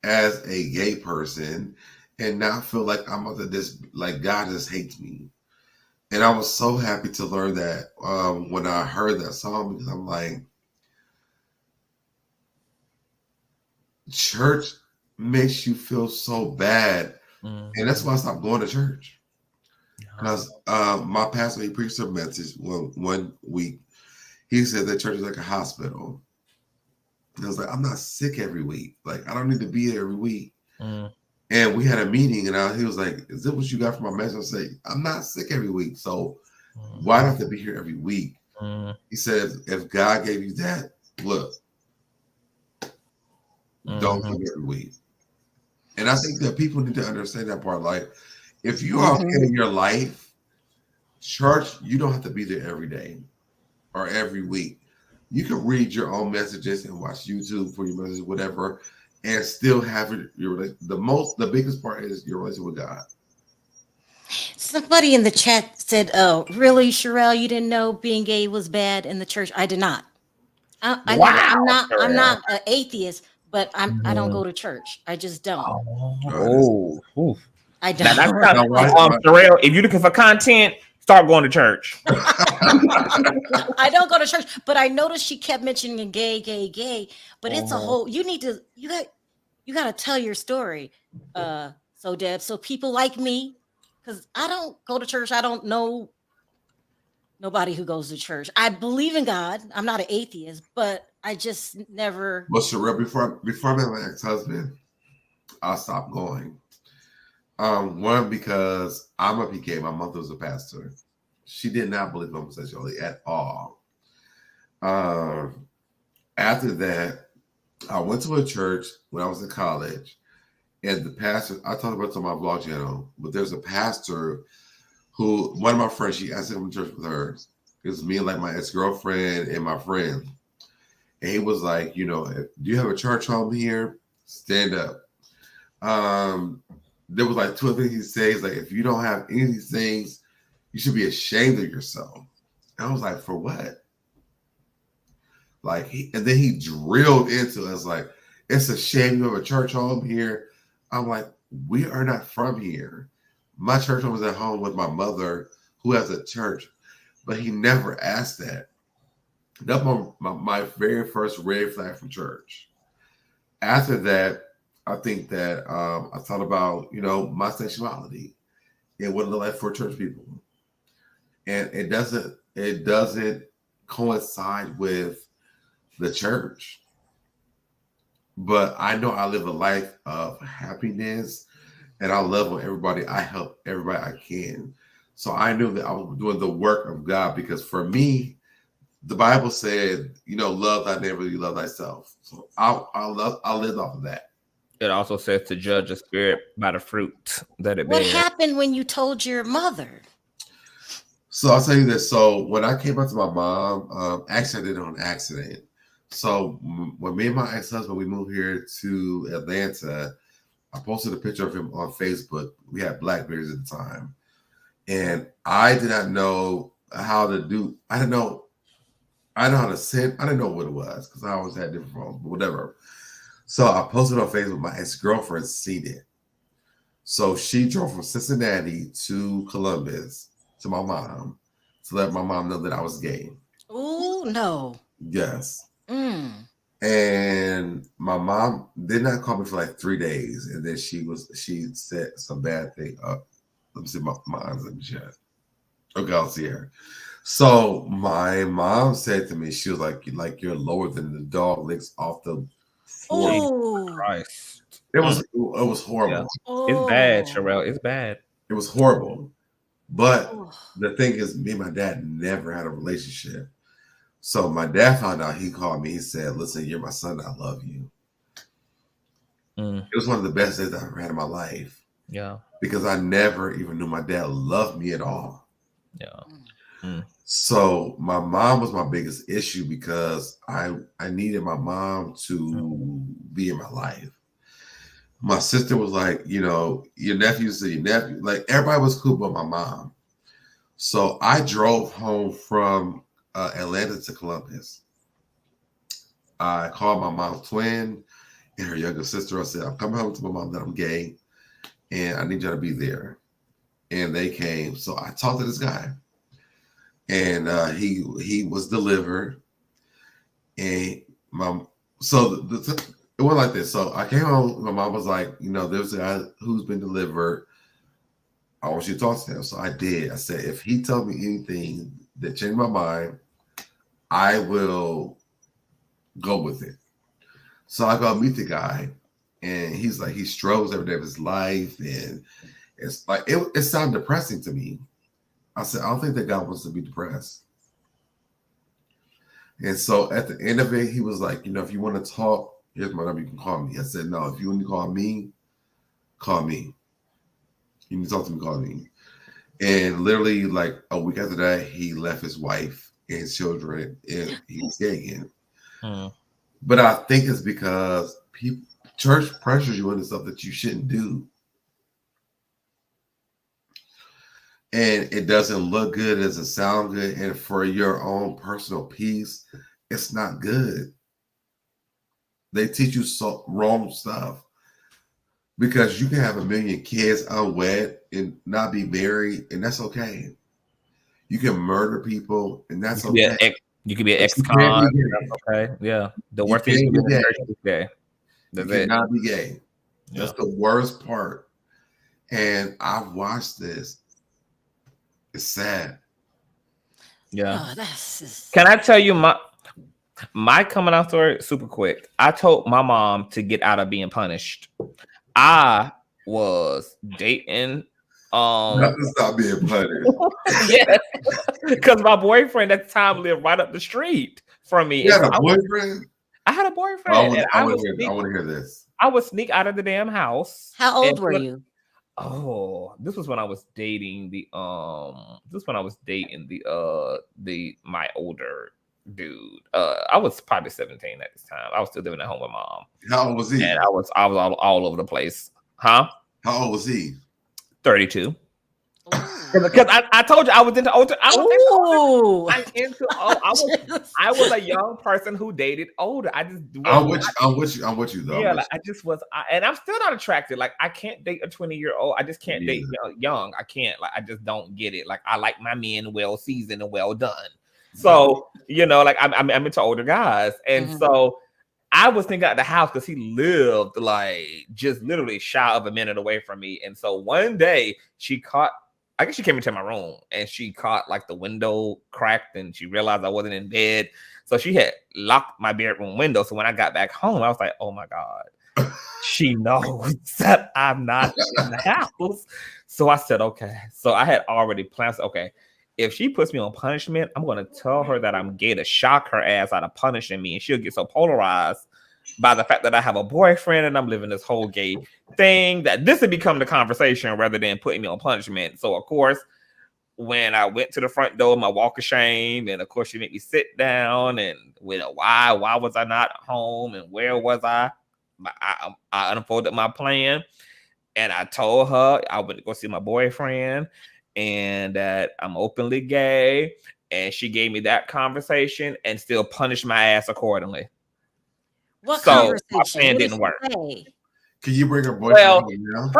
as a gay person and not feel like I'm under this, like God just hates me. And I was so happy to learn that when I heard that song, because I'm like, church makes you feel so bad. And that's why I stopped going to church. Because my pastor, he preached a message one week. He said that church is like a hospital. And I was like, I'm not sick every week. Like, I don't need to be there every week. And we had a meeting, and he was like, is this what you got from my message? I say, I'm not sick every week. So why do I have to be here every week? He said, if God gave you that, look, don't come every week. And I think that people need to understand that part. Like, if you are in your life, church, you don't have to be there every day or every week. You can read your own messages and watch YouTube for your messages, whatever, and still have the biggest part is your relationship with God. Somebody in the chat said, "Oh, really, Sherelle? You didn't know being gay was bad in the church?" I did not. I'm not an atheist, but I don't go to church. I just don't. I don't. Sherelle, if you're looking for content, start going to church. I don't go to church, but I noticed she kept mentioning gay. But it's a whole. You got to tell your story, so Deb, so people like me, because I don't go to church. I don't know nobody who goes to church. I believe in God. I'm not an atheist, but I just never. Well, Sherelle, before I met my ex-husband, I stopped going. One, because I'm a PK. My mother was a pastor. She did not believe in homosexuality at all. After that, I went to a church when I was in college, and the pastor, I talked about it on my vlog channel, but there's a pastor who, one of my friends, she asked him to church with her. It was me and like my ex-girlfriend and my friend. And he was like, you know, do you have a church home here? Stand up. There was like two things he says, like, if you don't have any of these things, you should be ashamed of yourself. And I was like, for what? Like, and then he drilled into us, like, it's a shame you have a church home here. I'm like, we are not from here. My church home was at home with my mother, who has a church, but he never asked that. That's my very first red flag from church. After that, I think that I thought about, you know, my sexuality and what it looked like for church people. And it doesn't coincide with the church. But I know I live a life of happiness and I love on everybody. I help everybody I can. So I knew that I was doing the work of God, because for me, the Bible said, you know, love thy neighbor, you love thyself. So I live off of that. It also says to judge a spirit by the fruit that it What bears. happened when you told your mother? So I'll tell you this. So when I came out to my mom, actually I did it on accident. So when me and my ex-husband, we moved here to Atlanta, I posted a picture of him on Facebook. We had Blackberries at the time. And I did not know how to do, I didn't know how to send, I didn't know what it was because I always had different phones, but whatever. So I posted on Facebook, my ex-girlfriend seen it. So she drove from Cincinnati to Columbus to my mom to let my mom know that I was gay. Oh, no. Yes. And my mom did not call me for like 3 days. And then she said some bad thing. Let me see my eyes, let me check. Okay, I'll see her. So my mom said to me, she was like you're lower than the dog licks off the floor. Oh, Christ. It was horrible. Yeah. oh. It's bad, Sherelle. It's bad. It was horrible. But the thing is, me and my dad never had a relationship. So my dad found out, he called me, he said, listen, you're my son, I love you. It was one of the best days I've ever had in my life. Yeah. Because I never even knew my dad loved me at all. Yeah. So my mom was my biggest issue because I needed my mom to be in my life. My sister was like, you know, your nephew's your nephew. Like, everybody was cool but my mom. So I drove home from Atlanta to Columbus. I called my mom's twin and her younger sister. I said, I'm coming home to my mom that I'm gay and I need y'all to be there. And they came. So I talked to this guy. And he was delivered. And it went like this. So I came home. My mom was like, you know, there's a guy who's been delivered. I want you to talk to him. So I did. I said, if he tells me anything that changed my mind, I will go with it. So I go meet the guy. And he's like, he struggles every day of his life. And it's like, it sounded depressing to me. I said, I don't think that God wants to be depressed. And so at the end of it, he was like, you know, if you want to talk, here's my number, you can call me. I said, no, if you want to call me, call me. You need to talk to me, call me. And literally like a week after that, he left his wife and his children and he was gay again. But I think it's because church pressures you into stuff that you shouldn't do. And it doesn't look good, it doesn't sound good. And for your own personal peace, it's not good. They teach you wrong stuff. Because you can have 1 million kids unwed and not be married, and that's okay. You can murder people, and that's okay. You can be an ex-con. Okay, yeah. The worst thing you can be is gay. You cannot be gay. That's the worst part. And I've watched this. It's sad. Yeah. Oh, that's just... Can I tell you my coming out story super quick? I told my mom to get out of being punished. I was dating. Not to stop being punished. Yes, because my boyfriend at the time lived right up the street from me. You had And a so boyfriend? I had a boyfriend, and I want to hear this. I would sneak out of the damn house. How old were you? Oh, this was when I was dating the my older dude. I was probably 17 at this time. I was still living at home with mom. How old was he? And I was all over the place. Huh? How old was he? 32. Because I told you I was into older. I was a young person who dated older. I'm with you though. Yeah, I just was, and I'm still not attracted. Like I can't date a 20-year-old. I just can't date young. I can't. Like I just don't get it. Like I like my men well seasoned and well done. So like I'm into older guys, and so I was thinking out the house because he lived like just literally shy of a minute away from me. And so one day I guess she came into my room and she caught like the window cracked and she realized I wasn't in bed. So she had locked my bedroom window. So when I got back home, I was like, oh my God, she knows that I'm not in the house. So I said, okay. So I had already planned, okay, if she puts me on punishment, I'm going to tell her that I'm gay to shock her ass out of punishing me. And she'll get so polarized by the fact that I have a boyfriend and I'm living this whole gay thing that this would become the conversation rather than putting me on punishment. So, of course, when I went to the front door, my walk of shame, and of course, she made me sit down and why was I not home and where was I? I unfolded my plan and I told her I would go see my boyfriend and that I'm openly gay. And she gave me that conversation and still punished my ass accordingly. What conversation? My plan didn't work. Can you bring her boyfriend home now?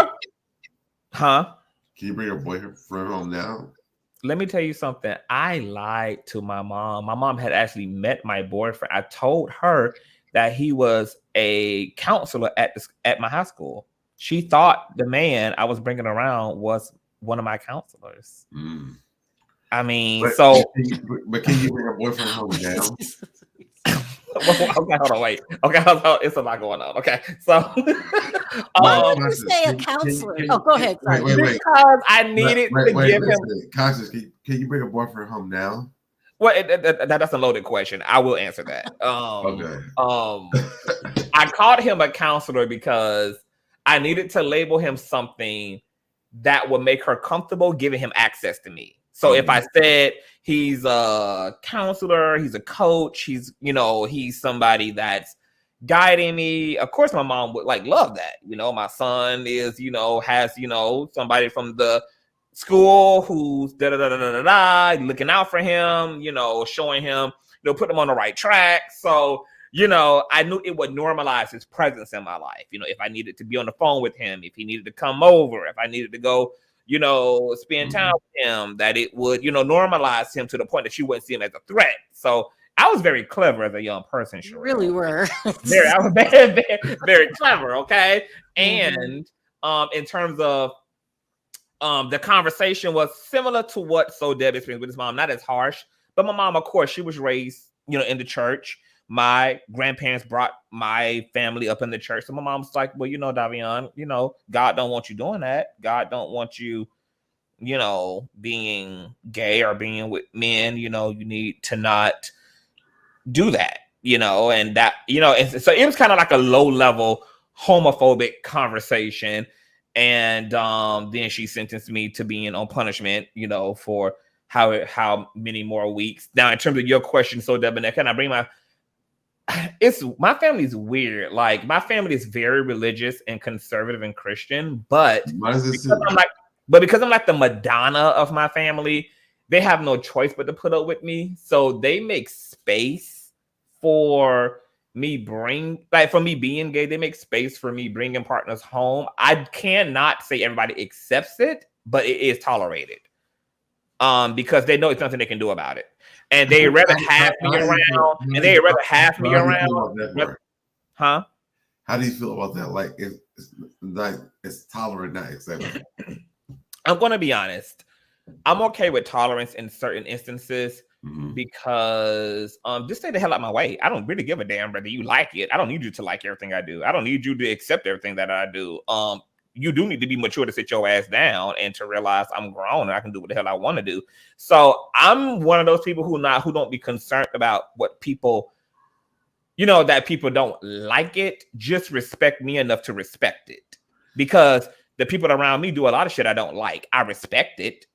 Huh? Can you bring her boyfriend home now? Let me tell you something. I lied to my mom. My mom had actually met my boyfriend. I told her that he was a counselor at my high school. She thought the man I was bringing around was one of my counselors. I mean, but can you bring her boyfriend home now? Okay, hold on, wait. Okay, it's a lot going on. Okay, so why would you say a counselor? Go ahead. Sorry. Wait. Because I needed to give him. Conscious, can you bring a boyfriend home now? Well, that's a loaded question. I will answer that. Okay. I called him a counselor because I needed to label him something that would make her comfortable giving him access to me. So if I said he's a counselor, he's a coach, he's somebody that's guiding me, of course my mom would love that. My son is, has, somebody from the school who's looking out for him, showing him, put him on the right track. So, I knew it would normalize his presence in my life. If I needed to be on the phone with him, if he needed to come over, if I needed to go spend time with him, that it would, normalize him to the point that she wouldn't see him as a threat. So I was very clever as a young person. You really were. I was very, very, very clever. Okay. And in terms of the conversation was similar to what SoDeb experienced with his mom, not as harsh, but my mom, of course, she was raised, in the church. My grandparents brought my family up in the church. So my mom's like, well, Davion, God don't want you doing that. God don't want you, being gay or being with men. You need to not do that, and that, and so it was kind of like a low level homophobic conversation. And then she sentenced me to being on punishment, for how many more weeks. Now, in terms of your question, SoDebNair, can I bring my family's weird. Like my family is very religious and conservative and Christian, but because I'm like the Madonna of my family, they have no choice but to put up with me. So they make space for me being gay. They make space for me bringing partners home. I cannot say everybody accepts it, but it is tolerated. Because they know it's nothing they can do about it. And they rather have me around. Huh? How do you feel about that? Like it's tolerant, not acceptable. I'm going to be honest. I'm okay with tolerance in certain instances. because just stay the hell out my way. I don't really give a damn whether you like it. I don't need you to like everything I do. I don't need you to accept everything that I do. You do need to be mature to sit your ass down and to realize I'm grown and I can do what the hell I want to do. So I'm one of those people who don't be concerned about what people, that people don't like it. Just respect me enough to respect it, because the people around me do a lot of shit I don't like. I respect it.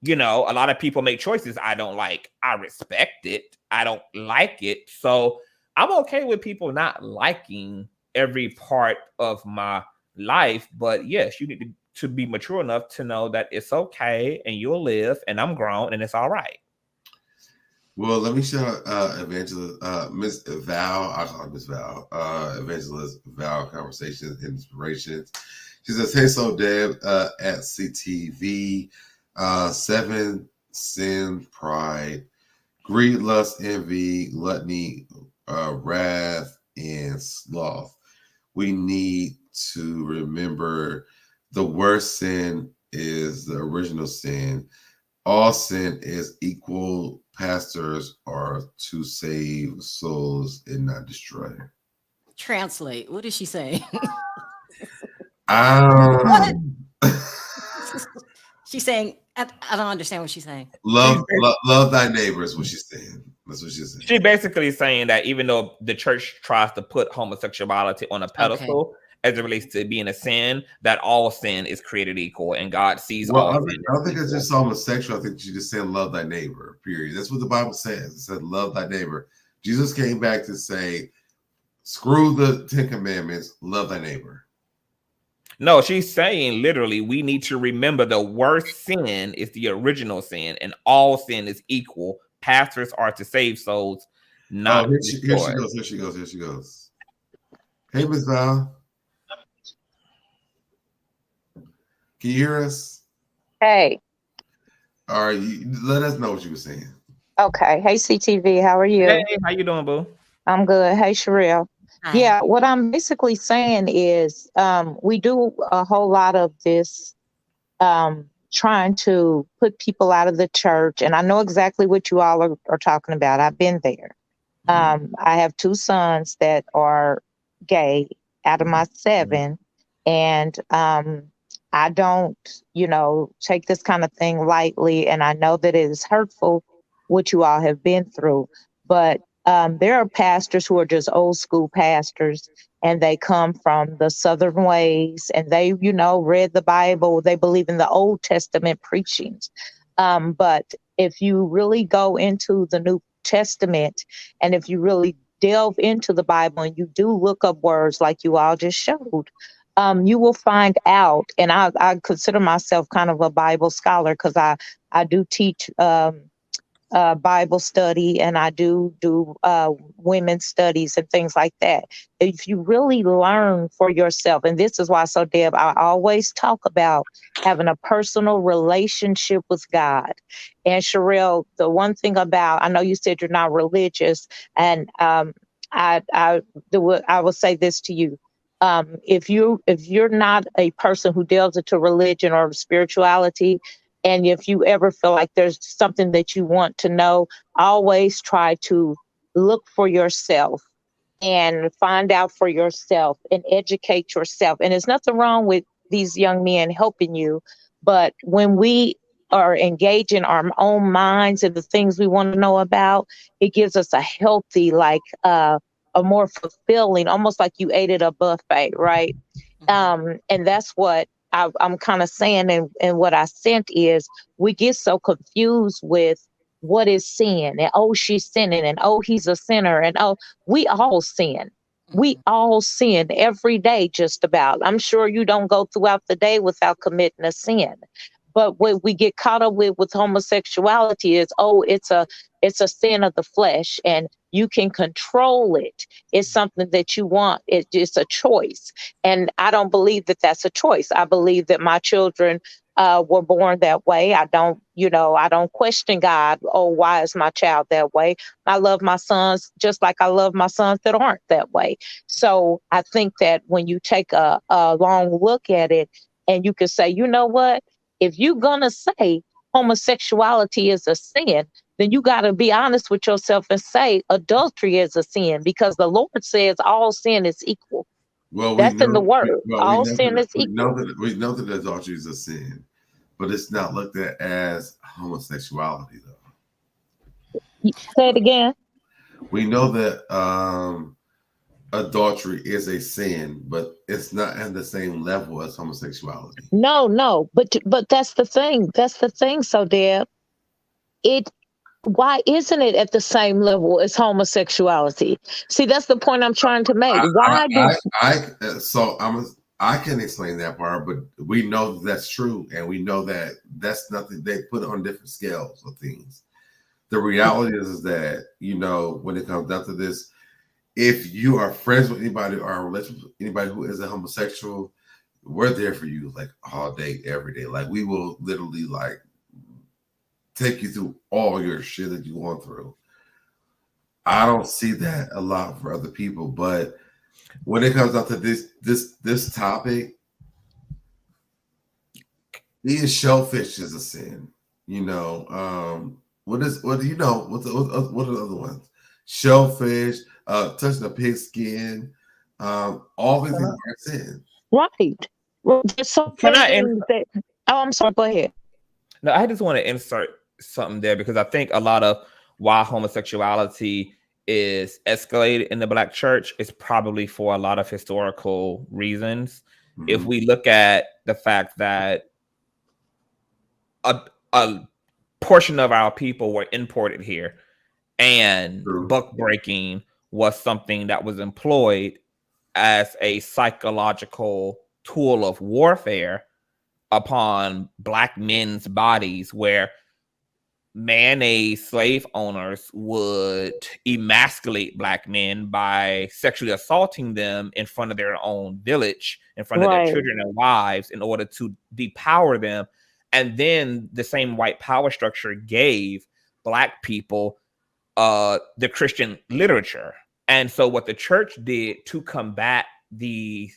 A lot of people make choices I don't like. I respect it. I don't like it. So I'm okay with people not liking every part of my life. But yes, you need to be mature enough to know that it's okay and you'll live and I'm grown and it's all right. Well, let me show Evangelist Miss Val. I call her Miss Val. Evangelist Val Conversations and Inspirations. She says, "Hey, SoDeb at CTV. 7 sin, pride, greed, lust, envy, gluttony, wrath, and sloth. We need to remember the worst sin is the original sin. All sin is equal. Pastors are to save souls and not destroy." Translate. What is she saying? She's saying, I don't understand what she's saying. Love thy neighbor is what she's saying. That's what she's saying. She's basically saying that even though the church tries to put homosexuality on a pedestal as it relates to being a sin, that all sin is created equal and God sees all sin. I don't think it's just homosexual. I think she just saying love thy neighbor, period. That's what the Bible says. It said love thy neighbor. Jesus came back to say, screw the 10 commandments, love thy neighbor. No, she's saying literally we need to remember the worst sin is the original sin and all sin is equal. Pastors are to save souls, not here she goes. Hey, Miss Val. Can you hear us? Hey. All right, let us know what you were saying. Okay. Hey, CTV, how are you? Hey, how you doing, boo? I'm good. Hey, Sherelle. Hi. Yeah, what I'm basically saying is we do a whole lot of this trying to put people out of the church. And I know exactly what you all are talking about. I've been there. I have 2 sons that are gay out of my 7. And I don't, take this kind of thing lightly. And I know that it is hurtful what you all have been through. But there are pastors who are just old school pastors, and they come from the Southern ways, and they, read the Bible. They believe in the Old Testament preachings. But if you really go into the New Testament, and if you really delve into the Bible and you do look up words like you all just showed, you will find out, and I consider myself kind of a Bible scholar because I do teach Bible study, and I do women's studies and things like that. If you really learn for yourself, and this is why, SoDeb, I always talk about having a personal relationship with God. And Sherelle, the one thing about, I know you said you're not religious, and I will say this to you. If you're not a person who delves into religion or spirituality, and if you ever feel like there's something that you want to know, always try to look for yourself and find out for yourself and educate yourself. And there's nothing wrong with these young men helping you, but when we are engaging our own minds and the things we want to know about, it gives us a healthy, a more fulfilling, almost like you ate at a buffet, right? And that's what I'm kind of saying, and what I sent is we get so confused with what is sin, and oh, she's sinning, and oh, he's a sinner, and oh, we all sin. We all sin every day, just about. I'm sure you don't go throughout the day without committing a sin. But what we get caught up with homosexuality is, oh, it's a sin of the flesh, and you can control it. It's something that you want. It's a choice. And I don't believe that that's a choice. I believe that my children were born that way. I don't question God. Oh, why is my child that way? I love my sons just like I love my sons that aren't that way. So I think that when you take a long look at it, and you can say, you know what? If you're going to say, homosexuality is a sin, then you got to be honest with yourself and say adultery is a sin, because the Lord says all sin is equal. Well, That's in the word. All sin is we equal. we know that adultery is a sin, but it's not looked at as homosexuality, though. Say it again. We know that adultery is a sin, but it's not at the same level as homosexuality. No, but that's the thing. That's the thing. So, Deb, why isn't it at the same level as homosexuality? See, that's the point I'm trying to make. I can explain that part, but we know that's true, and we know that that's nothing. They put it on different scales of things. The reality is that, when it comes down to this, if you are friends with anybody or in relationship with anybody who is a homosexual, we're there for you like all day, every day. Like, we will literally like take you through all your shit that you're going through. I don't see that a lot for other people, but when it comes down to this topic, being shellfish is a sin. What are the other ones? Shellfish, touching a pig skin, all these things are sin. Right. Well, there's so many that. Oh, I'm sorry. Go ahead. No, I just want to insert something there, because I think a lot of why homosexuality is escalated in the Black church is probably for a lot of historical reasons. Mm-hmm. If we look at the fact that a portion of our people were imported here, and buck breaking was something that was employed as a psychological tool of warfare upon Black men's bodies, where mayonnaise slave owners would emasculate Black men by sexually assaulting them in front of their own village, in front of their children and wives, in order to depower them. And then the same white power structure gave Black people the Christian literature. And so what the church did to combat the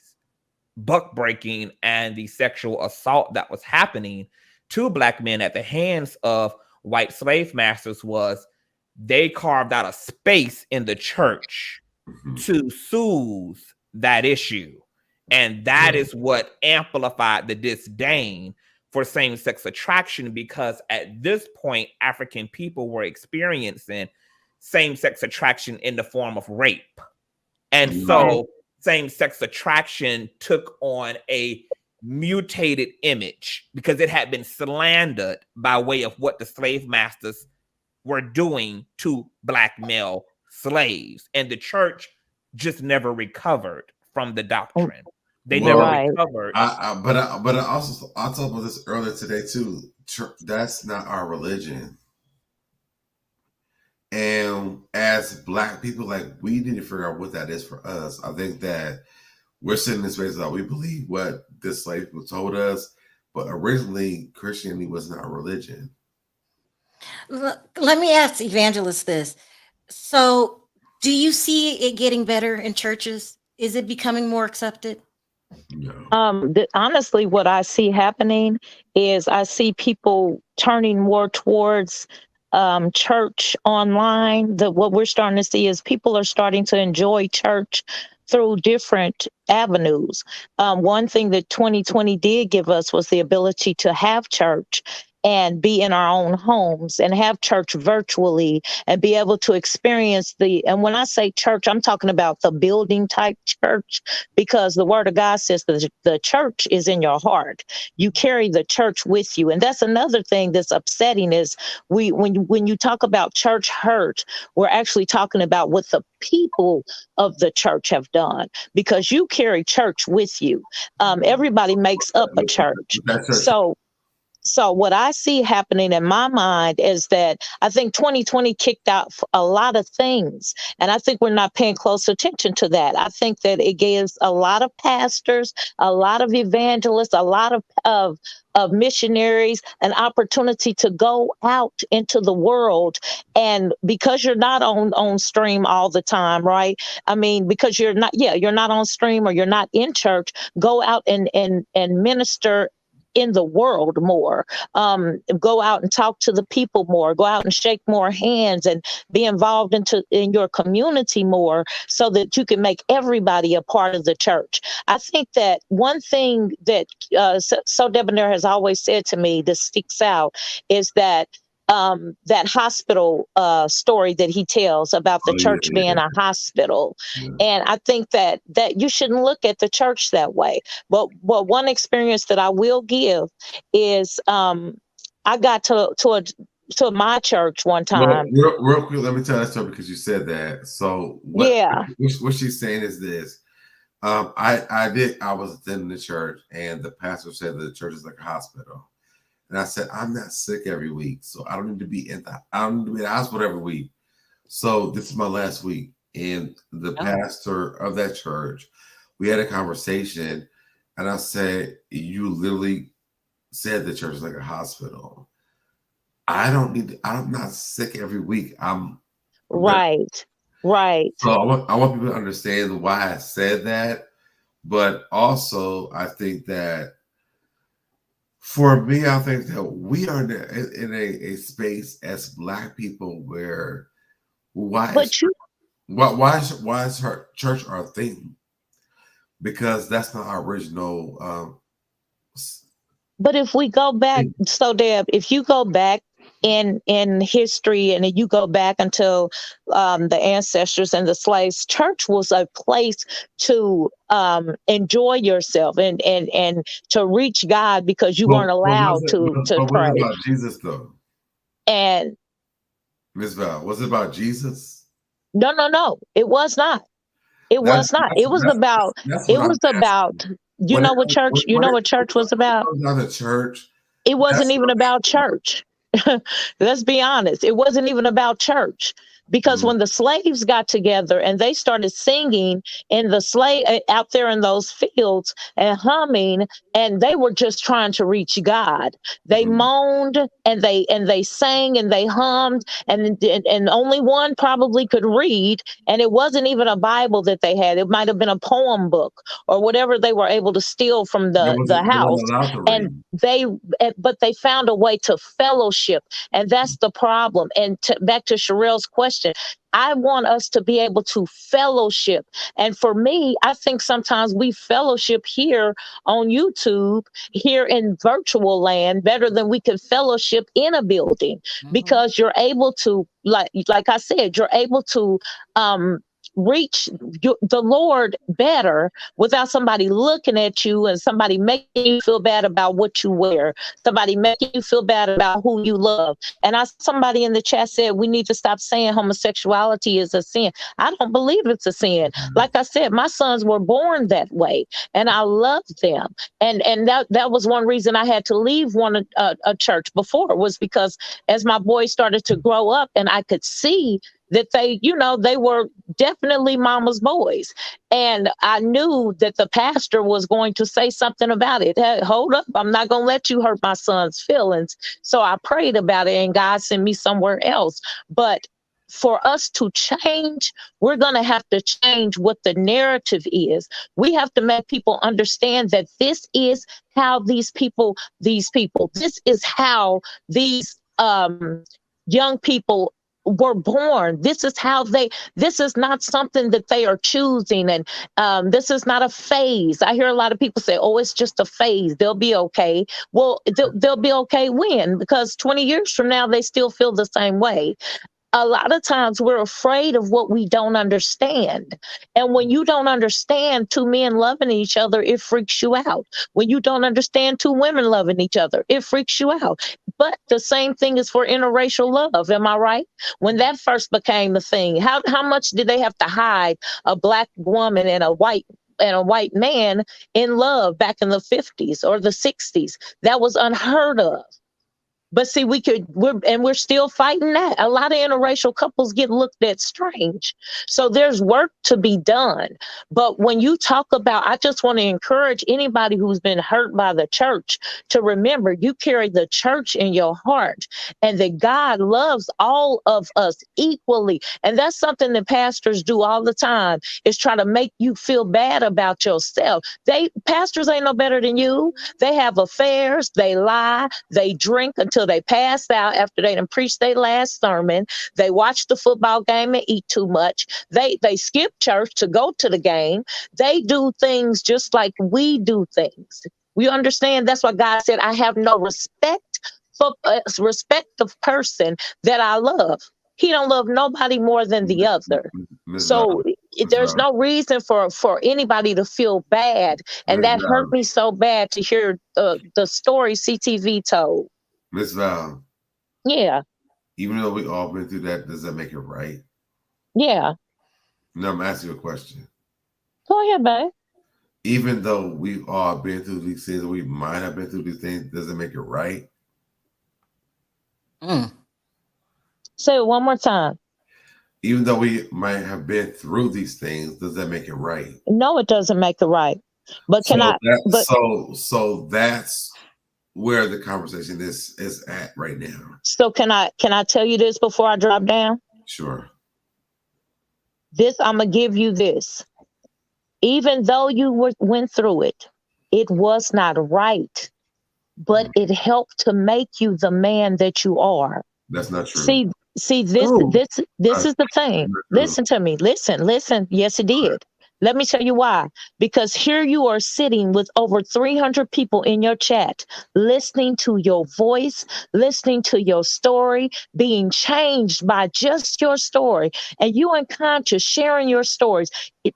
buck breaking and the sexual assault that was happening to Black men at the hands of white slave masters was they carved out a space in the church to soothe that issue. And that is what amplified the disdain for same-sex attraction, because at this point, African people were experiencing same-sex attraction in the form of rape. And so same-sex attraction took on a mutated image because it had been slandered by way of what the slave masters were doing to Black male slaves. And the church just never recovered from the doctrine. They never recovered. But I also talked about this earlier today too. That's not our religion. And as Black people, like, we need to figure out what that is for us. I think that we're sitting in this space that we believe what this slave people told us, but originally Christianity was not a religion. Let me ask Evangelist this. So do you see it getting better in churches? Is it becoming more accepted? No. Honestly, what I see happening is I see people turning more towards church online. What we're starting to see is people are starting to enjoy church through different avenues. One thing that 2020 did give us was the ability to have church and be in our own homes and have church virtually and be able to experience and when I say church, I'm talking about the building type church, because the word of God says that the church is in your heart. You carry the church with you. And that's another thing that's upsetting is when you talk about church hurt, we're actually talking about what the people of the church have done, because you carry church with you. Everybody makes up a church. So what I see happening in my mind is that I think 2020 kicked out a lot of things. And I think we're not paying close attention to that. I think that it gives a lot of pastors, a lot of evangelists, a lot of missionaries an opportunity to go out into the world. And because you're not on stream all the time, right? I mean, because you're not on stream or you're not in church, go out and minister in the world more, go out and talk to the people more, go out and shake more hands and be involved in your community more so that you can make everybody a part of the church. I think that one thing that SoDebNair has always said to me that sticks out is that that hospital story that he tells about the church being a hospital. Yeah. And I think that you shouldn't look at the church that way. But one experience that I will give is I got to my church one time. Well, real quick, let me tell that story because you said that. So what she's saying is this. I was attending the church and the pastor said that the church is like a hospital. And I said, I'm not sick every week, so I don't need to be in the hospital every week. So this is my last week. And the pastor of that church, we had a conversation, and I said, you literally said the church is like a hospital. I'm not sick every week. Right. So I want people to understand why I said that. But also, I think that for me, I think that we are in a space as Black people where why is her church our thing? Because that's not our original. But if we go back, so Deb, if you go back in history and you go back until the ancestors and the slaves, church was a place to enjoy yourself and to reach God because you weren't allowed to pray. What about Jesus though? And Ms. Val, was it about Jesus? No, it was not. It was not. It was about. You know what church? You know what church was about? Not a church. It wasn't even about church. Let's be honest. It wasn't even about church. Because when the slaves got together and they started singing in the out there in those fields and humming, and they were just trying to reach God. They moaned and they sang and they hummed, and only one probably could read, and it wasn't even a Bible that they had. It might have been a poem book or whatever they were able to steal from the house. And but they found a way to fellowship, and that's the problem. And back to Sherelle's question, I want us to be able to fellowship. And for me, I think sometimes we fellowship here on YouTube, here in virtual land, better than we could fellowship in a building, because you're able to, like I said, you're able to reach the Lord better without somebody looking at you and somebody making you feel bad about what you wear, somebody making you feel bad about who you love. And somebody in the chat said we need to stop saying homosexuality is a sin. I don't believe it's a sin. Like I said, my sons were born that way, and I love them. And that was one reason I had to leave a church before, was because as my boys started to grow up, and I could see that they were definitely mama's boys. And I knew that the pastor was going to say something about it. Hey, hold up, I'm not going to let you hurt my son's feelings. So I prayed about it, and God sent me somewhere else. But for us to change, we're going to have to change what the narrative is. We have to make people understand that this is how this is how these young people were born. This is not something that they are choosing. And this is not a phase. I hear a lot of people say, oh, it's just a phase. They'll be okay. Well, they'll be okay when? Because 20 years from now, they still feel the same way. A lot of times we're afraid of what we don't understand. And when you don't understand two men loving each other, it freaks you out. When you don't understand two women loving each other, it freaks you out. But the same thing is for interracial love. Am I right? When that first became a thing, how much did they have to hide a Black woman and a white man in love back in the 50s or the 60s? That was unheard of. But see, we're still fighting that. A lot of interracial couples get looked at strange. So there's work to be done. But when you talk about, I just want to encourage anybody who's been hurt by the church to remember you carry the church in your heart and that God loves all of us equally. And that's something that pastors do all the time, is try to make you feel bad about yourself. Pastors ain't no better than you. They have affairs, they lie, they drink until they pass out after they done preached their last sermon. They watch the football game and eat too much. They skip church to go to the game. They do things just like we do things. We understand that's why God said, I have no respect for respect the person that I love. He don't love nobody more than the other. So there's no reason for anybody to feel bad. And that hurt me so bad to hear the story CTV told. Miss Val. Yeah. Even though we all been through that, does that make it right? Yeah. No, I'm asking you a question. Go ahead, babe. Even though we've all been through these things, we might have been through these things, does it make it right? Say it one more time. Even though we might have been through these things, does that make it right? No, it doesn't make it right. But so that's where the conversation is at right now. So can I tell you this before I drop down? Sure. I'm gonna give you this. Even though you went through it, it was not right, but it helped to make you the man that you are. That's not true. See, this is the thing. Listen to me. Listen. Yes, it did. Let me tell you why. Because here you are sitting with over 300 people in your chat, listening to your voice, listening to your story, being changed by just your story. And you unconscious sharing your stories.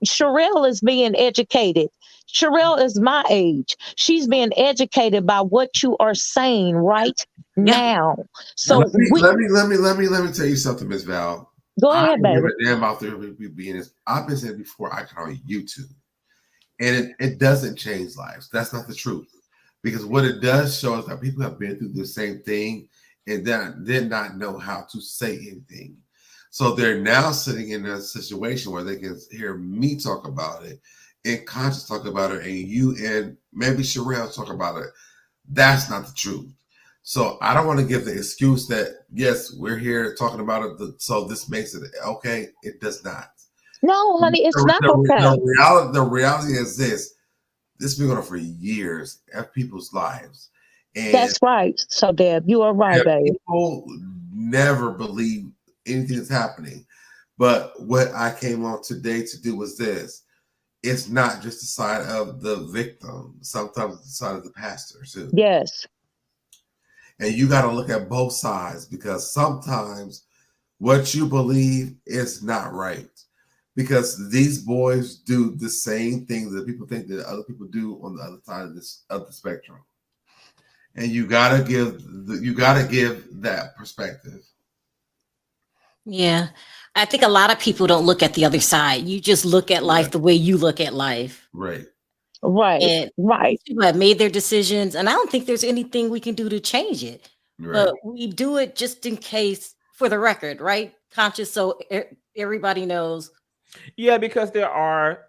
Sherelle is being educated. Sherelle is my age. She's being educated by what you are saying right now. So let me tell you something, Miss Val. Go ahead, baby. Damn out there being this. I've been saying before, I can on YouTube, and it doesn't change lives. That's not the truth, because what it does show is that people have been through the same thing and then did not know how to say anything. So they're now sitting in a situation where they can hear me talk about it, and Conscious talk about it, and you and maybe Sherelle talk about it. That's not the truth. So I don't want to give the excuse that, yes, we're here talking about it, so this makes it okay. It does not. No, honey, it's not okay. The reality is this has been going on for years of people's lives. And that's right. So, Deb, you are right, baby. People never believe anything is happening. But what I came on today to do was this. It's not just the side of the victim. Sometimes it's the side of the pastor, too. Yes. And you got to look at both sides, because sometimes what you believe is not right. Because these boys do the same thing that people think that other people do on the other side of the spectrum. And you gotta give that perspective. Yeah. I think a lot of people don't look at the other side. You just look at life the way you look at life. Right. Right. And people have made their decisions, and I don't think there's anything we can do to change it. Right. But we do it just in case, for the record, right? Conscious, so everybody knows. Yeah, because there are,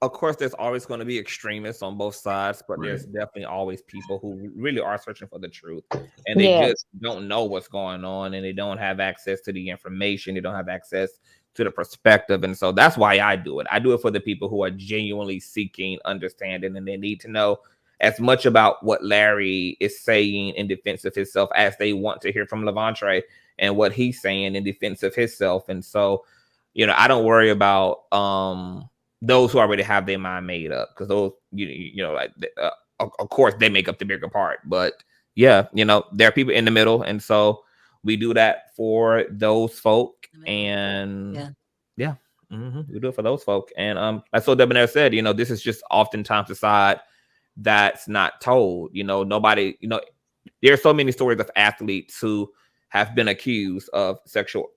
of course, there's always going to be extremists on both sides, but there's definitely always people who really are searching for the truth, and they just don't know what's going on, and they don't have access to the information. They don't have access to the perspective. And so that's why I do it. I do it for the people who are genuinely seeking understanding, and they need to know as much about what Larry is saying in defense of himself as they want to hear from Levante and what he's saying in defense of himself. And so, I don't worry about those who already have their mind made up, because those, of course, they make up the bigger part. But there are people in the middle, and so we do that for those folk. And we do it for those folk. And as SoDebNair said, this is just oftentimes the side that's not told. Nobody, there are so many stories of athletes who have been accused of sexual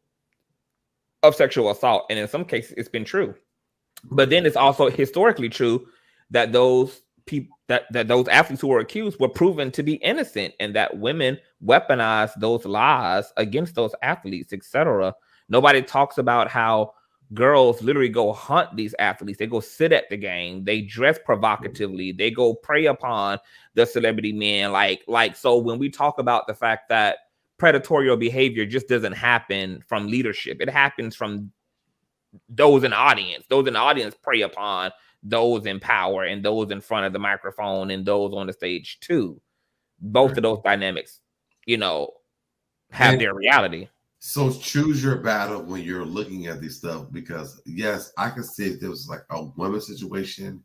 assault, and in some cases it's been true. But then it's also historically true that those that those athletes who were accused were proven to be innocent, and that women weaponized those lies against those athletes, etc. Nobody talks about how girls literally go hunt these athletes. They go sit at the game. They dress provocatively. They go prey upon the celebrity men. Like so when we talk about the fact that predatory behavior just doesn't happen from leadership, it happens from those in the audience. Those in the audience prey upon those in power and those in front of the microphone and those on the stage too. Both of those dynamics, have their reality. So choose your battle when you're looking at these stuff, because yes, I can see if there was like a women's situation.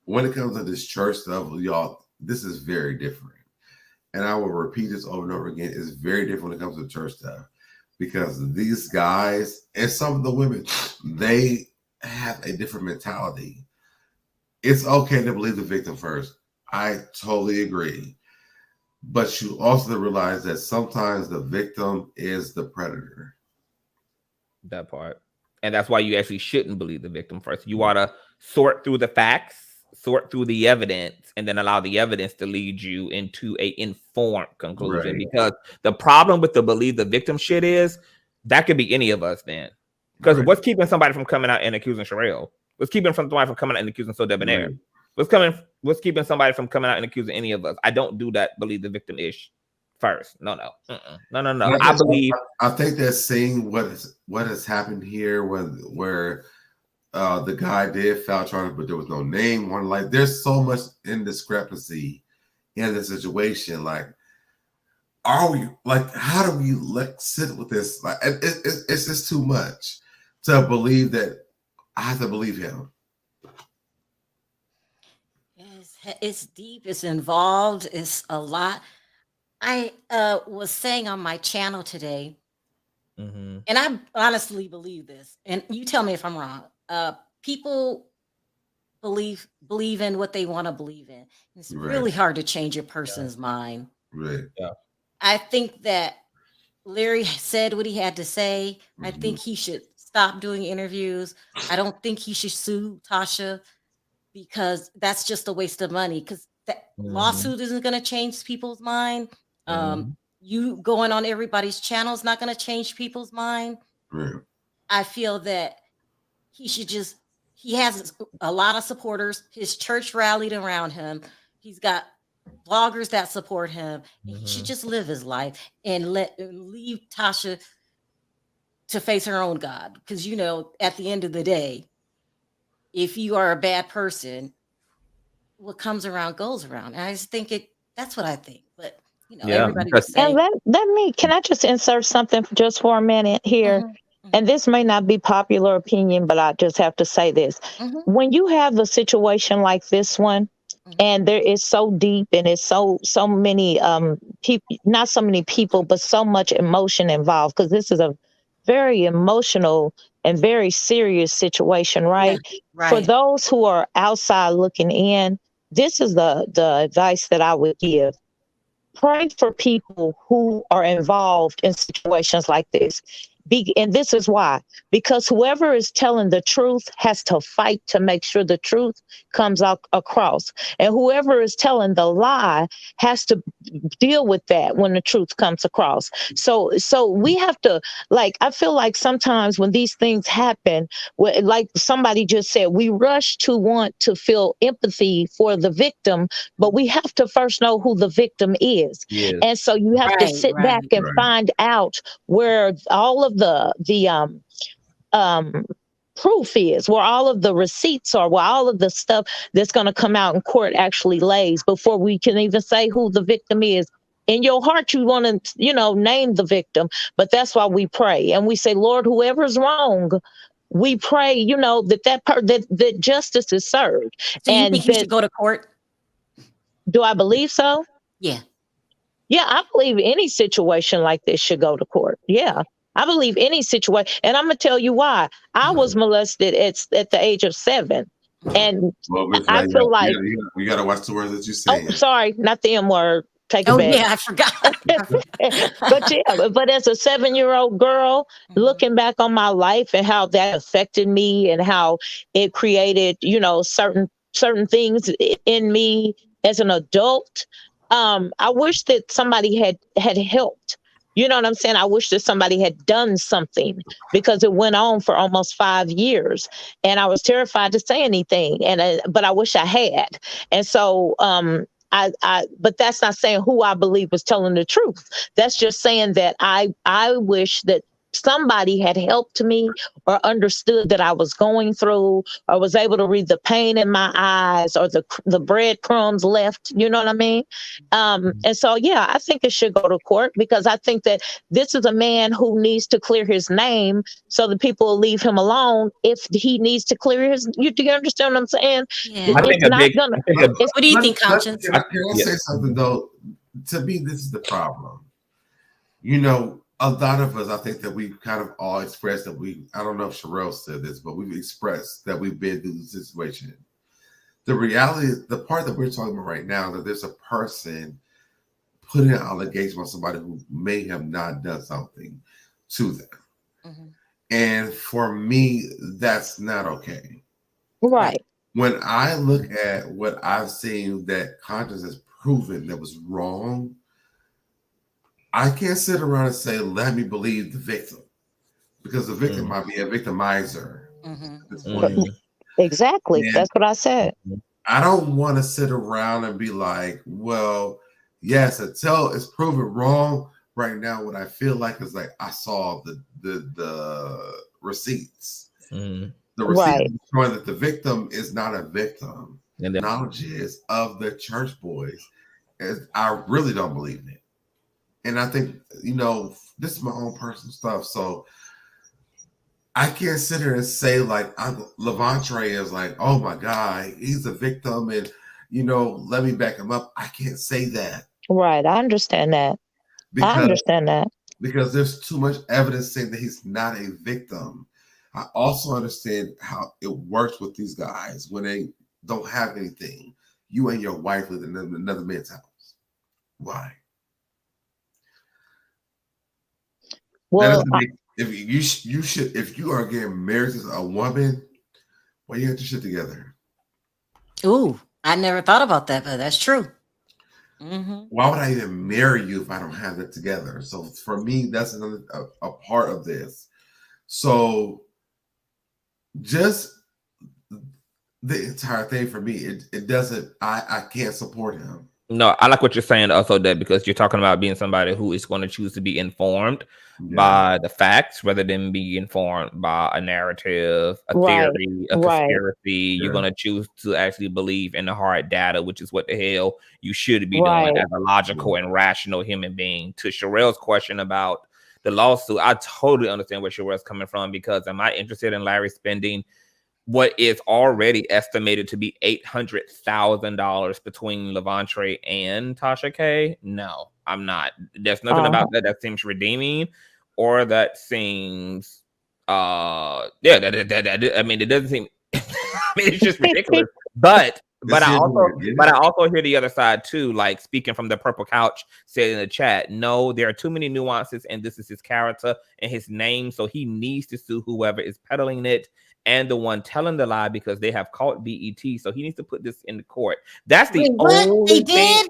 When it comes to this church stuff, y'all, this is very different. And I will repeat this over and over again. It's very different when it comes to church stuff, because these guys and some of the women, they have a different mentality. It's okay to believe the victim first. I totally agree. But you also realize that sometimes the victim is the predator. That part. And that's why you actually shouldn't believe the victim first. You ought to sort through the facts, sort through the evidence, and then allow the evidence to lead you into a informed conclusion. Right. Because the problem with the believe the victim shit is that could be any of us then. Because what's keeping somebody from coming out and accusing Sherelle? What's keeping somebody from coming out and accusing SoDebNair? Right. What's keeping somebody from coming out and accusing any of us? I don't do that. Believe the victim ish first. No. I think they're seeing what has happened here, where the guy did foul charges, but there was no name. There's so much indiscrepancy in the situation. Like, how do we sit with this? Like, it's just too much to believe that I have to believe him. It's deep, it's involved, it's a lot. I was saying on my channel today, and I honestly believe this, and you tell me if I'm wrong. People believe in what they want to believe in. It's really hard to change a person's mind. Right. Yeah. I think that Larry said what he had to say. I think he should stop doing interviews. I don't think he should sue Tasha, because that's just a waste of money, because that lawsuit isn't going to change people's mind. You going on everybody's channel is not going to change people's mind. I feel that he has a lot of supporters. His church rallied around him. He's got bloggers that support him. He should just live his life and leave Tasha to face her own God. Because, at the end of the day, if you are a bad person, what comes around goes around. And I just think that's what I think. But, everybody was saying. And can I just insert something just for a minute here? And this may not be popular opinion, but I just have to say this. When you have a situation like this one, and there is so deep and it's so many people, not so many people, but so much emotion involved, because this is a very emotional and very serious situation, right? Yeah, right. For those who are outside looking in, this is the advice that I would give. Pray for people who are involved in situations like this. And this is why, because whoever is telling the truth has to fight to make sure the truth comes out across. And whoever is telling the lie has to deal with that when the truth comes across. So we have to, I feel like sometimes when these things happen, like somebody just said, we rush to want to feel empathy for the victim, but we have to first know who the victim is. Yes. And so you have to sit back and find out where all of the proof is, where all of the receipts are, where all of the stuff that's going to come out in court actually lays, before we can even say who the victim is. In your heart, you want to, name the victim, but that's why we pray. And we say, Lord, whoever's wrong, we pray, that justice is served. So you think he should go to court? Do I believe so? Yeah. Yeah, I believe any situation like this should go to court. Yeah. I believe any situation. And I'm going to tell you why. I was molested at the age of 7. And I feel like... You got to watch the words that you say. Oh, sorry, not the M word. Take it back. Yeah, I forgot. but as a 7-year-old girl, looking back on my life and how that affected me and how it created, certain certain things in me as an adult. I wish that somebody had helped. You know what I'm saying? I wish that somebody had done something, because it went on for almost 5 years, and I was terrified to say anything. But I wish I had. And so, but that's not saying who I believe was telling the truth. That's just saying that I wish that somebody had helped me, or understood that I was going through, or was able to read the pain in my eyes, or the breadcrumbs left. You know what I mean? And so, yeah, I think it should go to court, because I think that this is a man who needs to clear his name, so that people will leave him alone. If he needs to clear his, do you understand what I'm saying? Yeah. I think It's not gonna. What do you think, Conscience? Can I say something though? To me, this is the problem. You know, a lot of us, I think that we've kind of all expressed that I don't know if Sherelle said this, but we've expressed that we've been through the situation. The reality is, the part that we're talking about right now, that there's a person putting an allegation on somebody who may have not done something to them. Mm-hmm. And for me, that's not okay. Right. When I look at what I've seen that conscience has proven that was wrong, I can't sit around and say, let me believe the victim, because the victim might be a victimizer. Mm-hmm. Exactly. And that's what I said. I don't want to sit around and be like, well, yes, until it's proven wrong. Right now, what I feel like is like I saw the receipts. Mm-hmm. The receipts showing that the victim is not a victim. And the knowledge is of the church boys. And I really don't believe it. And I think, you know, this is my own personal stuff. So I can't sit here and say like Levantre is like, oh my God, he's a victim, and you know, let me back him up. I can't say that. Right. I understand that. Because there's too much evidence saying that he's not a victim. I also understand how it works with these guys when they don't have anything. You and your wife live in another man's house. Why? Well, if you are getting married to a woman, why you have to shit together? Ooh, I never thought about that, but that's true. Mm-hmm. Why would I even marry you if I don't have it together? So for me, that's another a part of this. So just the entire thing for me, it doesn't. I can't support him. No, I like what you're saying also, that because you're talking about being somebody who is going to choose to be informed by the facts rather than be informed by a narrative, a theory, a conspiracy. You're going to choose to actually believe in the hard data, which is what the hell you should be doing as a logical and rational human being. To Sherelle's question about the lawsuit, I totally understand where Sherelle's coming from, because am I interested in Larry spending what is already estimated to be $800,000 between Levantre and Tasha K? No, I'm not. There's nothing about that seems redeeming, or that seems I mean, it doesn't seem I mean, it's just ridiculous. But I also hear the other side too, like speaking from the Purple Couch said in the chat, no, there are too many nuances, and this is his character and his name, so he needs to sue whoever is peddling it and the one telling the lie, because they have caught BET, so he needs to put this in the court. That's the only thing.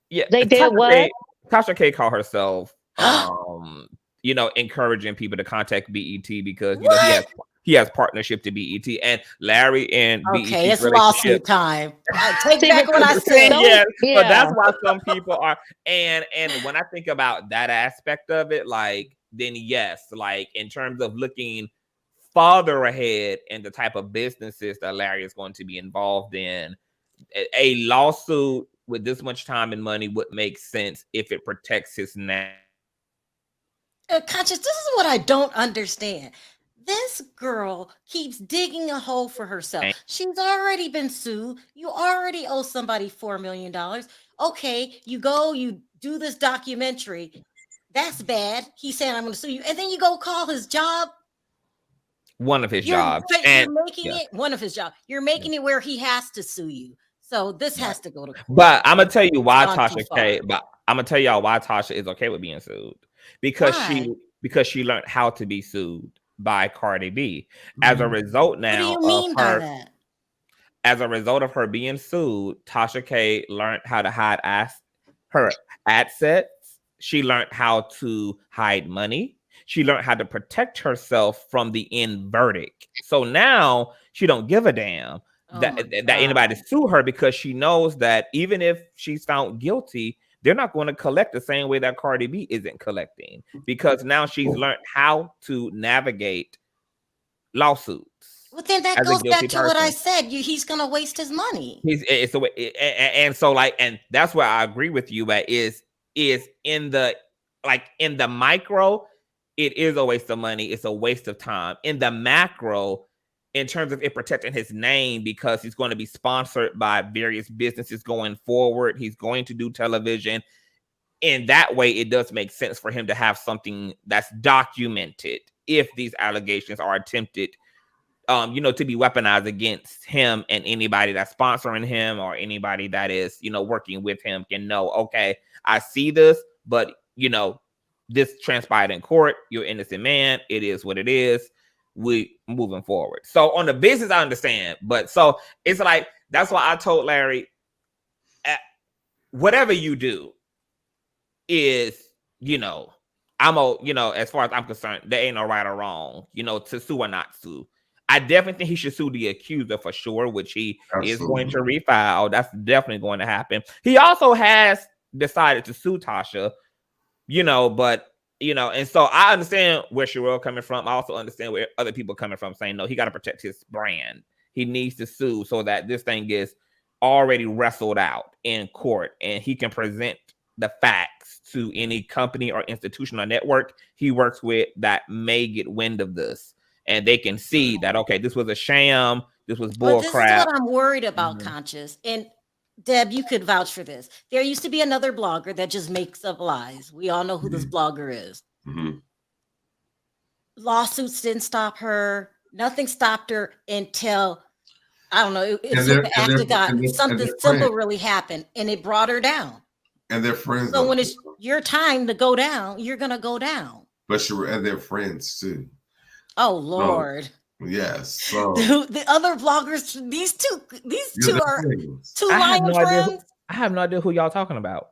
Yeah, they did what? Tasha K called herself, you know, encouraging people to contact BET because you know he has partnership to BET, and Larry and BET. Okay, it's lawsuit time. Take back what I said. So that's why some people are. And when I think about that aspect of it, like then yes, like in terms of looking farther ahead in the type of businesses that Larry is going to be involved in, a lawsuit with this much time and money would make sense if it protects his name. Conscious, this is what I don't understand. This girl keeps digging a hole for herself. She's already been sued. You already owe somebody $4 million. Okay, you go, you do this documentary. That's bad. He's saying, I'm going to sue you. And then you go call his job. One of his jobs. You're making it one of his jobs. You're making it where he has to sue you. So this has to go to court. But I'm gonna tell you why Tasha K. But I'm gonna tell y'all why Tasha is okay with being sued, because she learned how to be sued by Cardi B. As a result, now what do you mean by that? as a result of her being sued, Tasha K learned how to hide her assets. She learned how to hide money. She learned how to protect herself from the end verdict. So now she don't give a damn that anybody sue her, because she knows that even if she's found guilty, they're not going to collect the same way that Cardi B isn't collecting, because now she's learned how to navigate lawsuits. Well, then that goes back to what I said. He's going to waste his money. It's the way, and so like, and that's where I agree with you. But is in the micro, it is a waste of money. It's a waste of time. In the macro, in terms of it protecting his name, because he's going to be sponsored by various businesses going forward. He's going to do television. In that way, it does make sense for him to have something that's documented if these allegations are attempted, to be weaponized against him, and anybody that's sponsoring him or anybody that is, working with him can know, okay, I see this, but, this transpired in court. You're an innocent man. It is what it is. We moving forward. So on the business, I understand, but so it's like, that's why I told Larry, whatever you do is, as far as I'm concerned, there ain't no right or wrong, to sue or not sue. I definitely think he should sue the accuser for sure, which he is going to refile. That's definitely going to happen. He also has decided to sue Tasha, but and so I understand where Sherelle coming from. I also understand where other people coming from, saying, no, he got to protect his brand. He needs to sue so that this thing gets already wrestled out in court, and he can present the facts to any company or institution or network he works with that may get wind of this, and they can see that, okay, this was a sham, this was bull crap. This is what I'm worried about, Conscious. And Deb, you could vouch for this. There used to be another blogger that just makes up lies. We all know who this blogger is. Lawsuits didn't stop her. Nothing stopped her until, I don't know, something simple really happened, and it brought her down. And they're friends. So when it's your time to go down, you're going to go down. And they're friends too. Oh, Lord. Yes. So the other bloggers, these two are two lying friends. I have no idea who y'all talking about.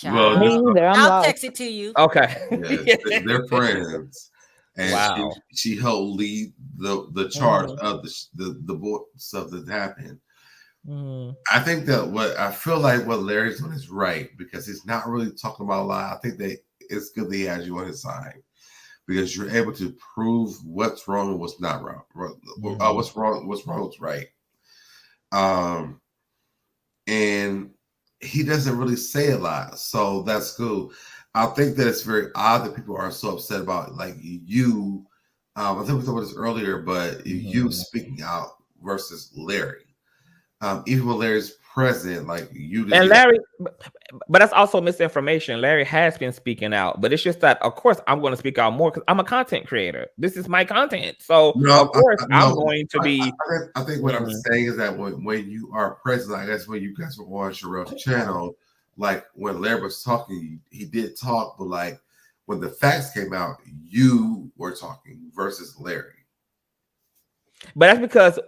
Well, I'll text it to you. Okay. Yes, they're friends. And she helped lead the charge of the stuff that happened. I think that what Larry's doing is right, because he's not really talking about a lie. I think that it's good that he has you on his side, because you're able to prove what's wrong and what's not wrong. What's wrong, what's right. And he doesn't really say a lot, so that's cool. I think that it's very odd that people are so upset about, like, you. I think we talked about this earlier, but you speaking out versus Larry. Even when Larry's present, like you. And Larry, but that's also misinformation. Larry has been speaking out, but it's just that, of course, I'm going to speak out more because I'm a content creator. This is my content, so of course I'm going to be. I think what I'm saying is that when you are present, I guess when you guys were on Sherelle's channel, like when Larry was talking, he did talk, but like when the facts came out, you were talking versus Larry. But that's because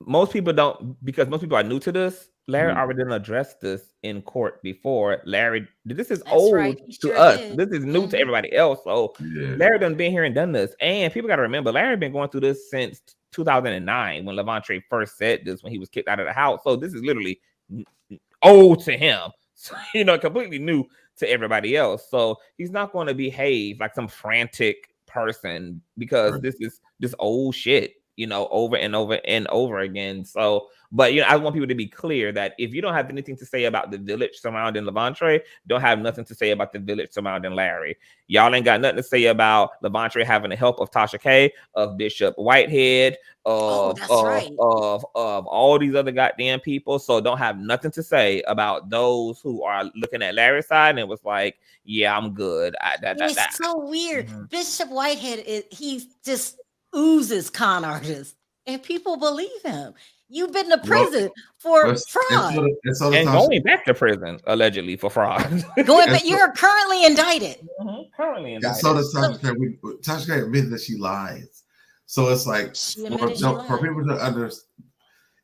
most people are new to this. Larry already didn't address this in court before. Larry, this is old to us. This is new to everybody else. So Larry done been here and done this. And people got to remember, Larry been going through this since 2009 when Levante first said this, when he was kicked out of the house. So this is literally old to him. So, completely new to everybody else. So he's not going to behave like some frantic person, because this is just old shit, over and over and over again. So, but I want people to be clear that if you don't have anything to say about the village surrounding Levante, don't have nothing to say about the village surrounding Larry. Y'all ain't got nothing to say about Levante having the help of Tasha K, of Bishop Whitehead, of all these other goddamn people. So don't have nothing to say about those who are looking at Larry's side and was like, yeah, I'm good. It's so weird. Bishop Whitehead, he just oozes con artist, and people believe him. You've been to prison for fraud. And going back to prison, allegedly, for fraud. You're currently indicted. Currently indicted. And so Tasha K admitted that she lies. So it's like, for people to understand,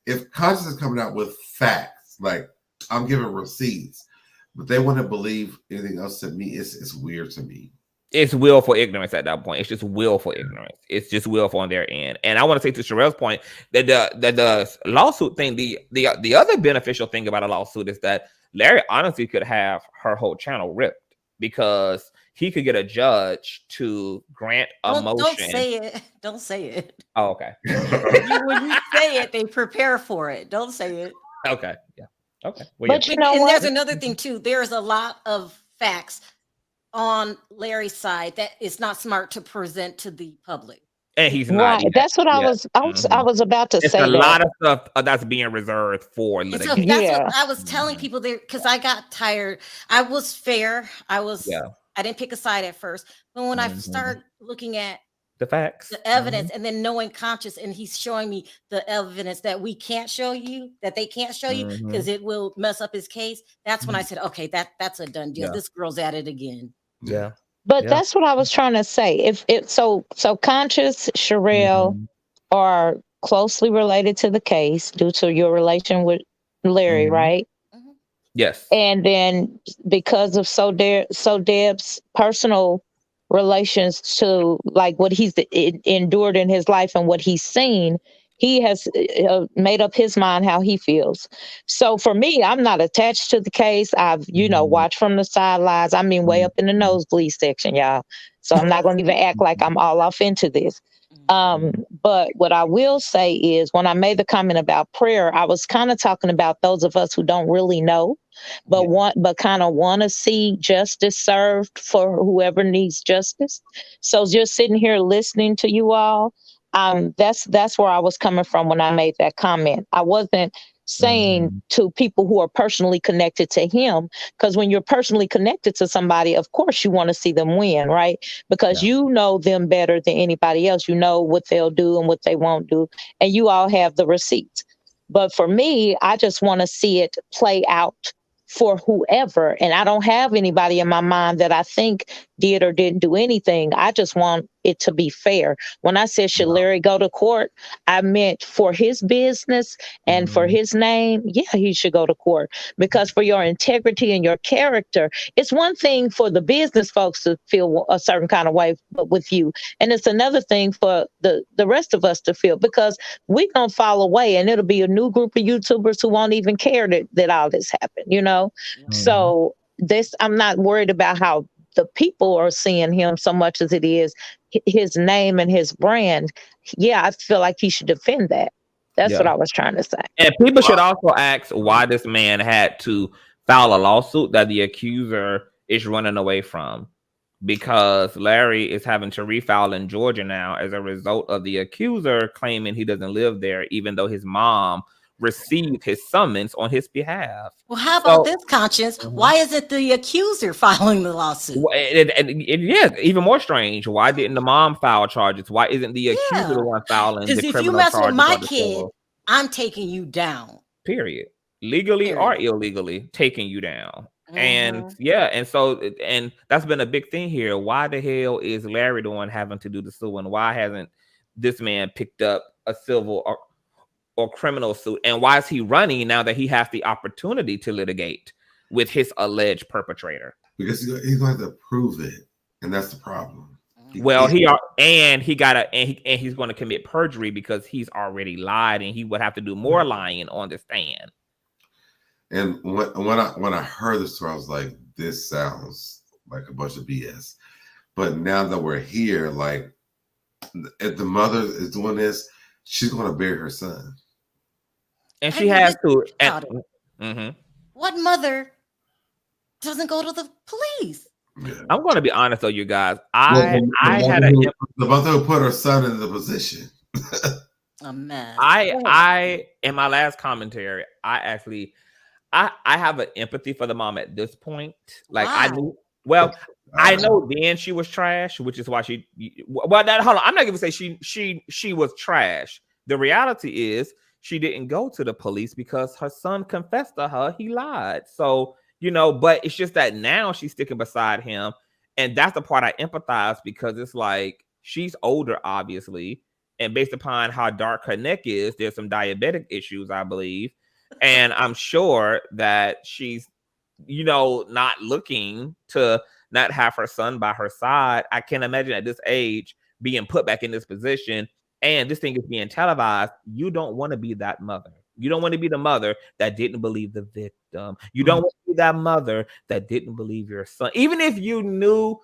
if Conscious is coming out with facts, like I'm giving receipts, but they wouldn't believe anything else to me, it's weird to me. It's willful ignorance at that point. It's just willful ignorance. It's just willful on their end. And I want to say to Sherelle's point that the lawsuit thing, the other beneficial thing about a lawsuit is that Larry honestly could have her whole channel ripped because he could get a judge to grant a motion. Don't say it. Don't say it. Oh, okay. When you say it, they prepare for it. Don't say it. Okay. Yeah. Okay. Well, But you know and what? there's another thing too. There's a lot of facts on Larry's side that is not smart to present to the public. And he's not. Right. Yet. That's what I was about to it's say. A lot of stuff that's being reserved for litigation. So that's what I was telling people there because I got tired. I was fair. I didn't pick a side at first, but when I started looking at the facts, the evidence, and then knowing Conscious, and he's showing me the evidence that we can't show you, that they can't show you because it will mess up his case. That's when I said, okay, that's a done deal. This girl's at it again. Yeah. But that's what I was trying to say. If it so Conscious, Sherelle are closely related to the case due to your relation with Larry, right? Yes. And then because of SoDeb's personal relations to like what he's endured in his life and what he's seen, he has made up his mind how he feels. So for me, I'm not attached to the case. I've, watched from the sidelines. I mean, way up in the nosebleed section, y'all. So I'm not going to even act like I'm all off into this. But what I will say is when I made the comment about prayer, I was kind of talking about those of us who don't really know, but kind of want to see justice served for whoever needs justice. So just sitting here listening to you all, that's where I was coming from when I made that comment. I wasn't saying to people who are personally connected to him, because when you're personally connected to somebody, of course you want to see them win, right? Because you know them better than anybody else. You know what they'll do and what they won't do, and you all have the receipts. But for me, I just want to see it play out for whoever. And I don't have anybody in my mind that I think did or didn't do anything. I just want it to be fair. When I said, should Larry go to court, I meant for his business and for his name. Yeah, he should go to court, because for your integrity and your character, it's one thing for the business folks to feel a certain kind of way with you. And it's another thing for the rest of us to feel, because we're going to fall away and it'll be a new group of YouTubers who won't even care that all this happened, So I'm not worried about how the people are seeing him so much as it is his name and his brand. Yeah, I feel like he should defend that. That's what I was trying to say. And people should also ask why this man had to file a lawsuit that the accuser is running away from, because Larry is having to refile in Georgia now as a result of the accuser claiming he doesn't live there, even though his mom received his summons on his behalf. Well, how about this, Conscience? Why is it the accuser filing the lawsuit? Even more strange. Why didn't the mom file charges? Why isn't the accuser the one filing the criminal charges? Because if you mess with my kid, I'm taking you down. Period. Legally or illegally, taking you down. And and that's been a big thing here. Why the hell is Larry the one having to do the suing? Why hasn't this man picked up a civil or criminal suit? And why is he running now that he has the opportunity to litigate with his alleged perpetrator? Because he's going to have to prove it, and that's the problem. He's going to commit perjury because he's already lied, and he would have to do more lying on the stand. And when I heard this story, I was like, this sounds like a bunch of BS. But now that we're here, like, if the mother is doing this, she's going to bury her son. And she has to. What mother doesn't go to the police? Yeah. I'm going to be honest, though, you guys. I had the mother who put her son in the position. A mess. I in my last commentary, I have an empathy for the mom at this point. Like, wow. I know then she was trash, which is why hold on. I'm not going to say she was trash. The reality is she didn't go to the police because her son confessed to her he lied. So, but it's just that now she's sticking beside him. And that's the part I empathize, because it's like, she's older, obviously. and based upon how dark her neck is, there's some diabetic issues, I believe. And I'm sure that she's, not looking to not have her son by her side. I can't imagine at this age being put back in this position, and this thing is being televised. You don't want to be that mother. You don't want to be the mother that didn't believe the victim. You don't want to be that mother that didn't believe your son. Even if you knew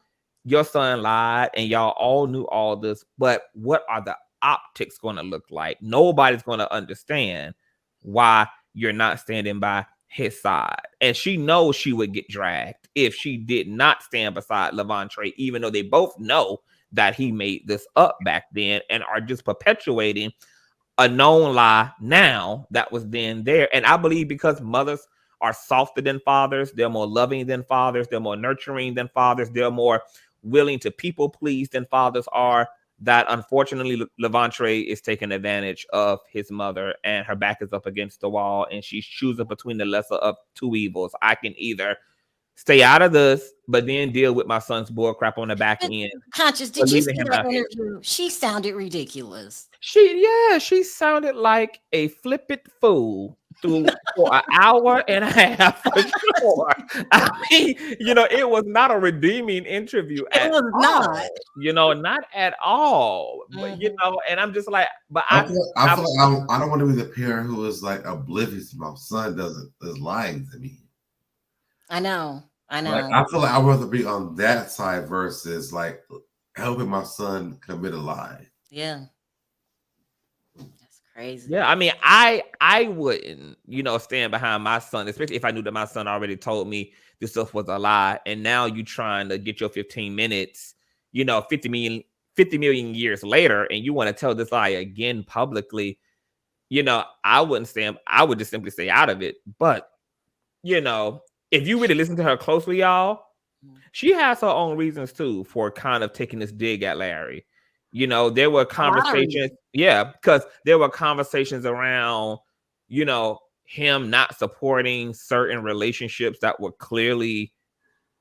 your son lied and y'all all knew all this, but what are the optics going to look like? Nobody's going to understand why you're not standing by his side. And she knows she would get dragged if she did not stand beside Levante, even though they both know that he made this up back then and are just perpetuating a known lie now that was then there. And I believe because mothers are softer than fathers, they're more loving than fathers, they're more nurturing than fathers, they're more willing to people please than fathers are, that unfortunately Levante is taking advantage of his mother, and her back is up against the wall, and she's choosing between the lesser of two evils. I can either stay out of this, but then deal with my son's bull crap on the back end. Conscious, did you see that interview? She sounded ridiculous. She sounded like a flippant fool for an hour and a half for sure. I mean, it was not a redeeming interview. It was not. Not at all. But, and I'm just like, but I feel like I don't want to be the parent who is like oblivious to my son is lying to me. I know. Like, I feel like I'd rather be on that side versus like helping my son commit a lie. Yeah. That's crazy. Yeah, I mean, I wouldn't, stand behind my son, especially if I knew that my son already told me this stuff was a lie. And now you trying to get your 15 minutes, 50 million years later, and you want to tell this lie again publicly. I would just simply stay out of it. But, if you really listen to her closely, y'all, she has her own reasons too for kind of taking this dig at Larry. There were conversations, because there were conversations around, him not supporting certain relationships that were clearly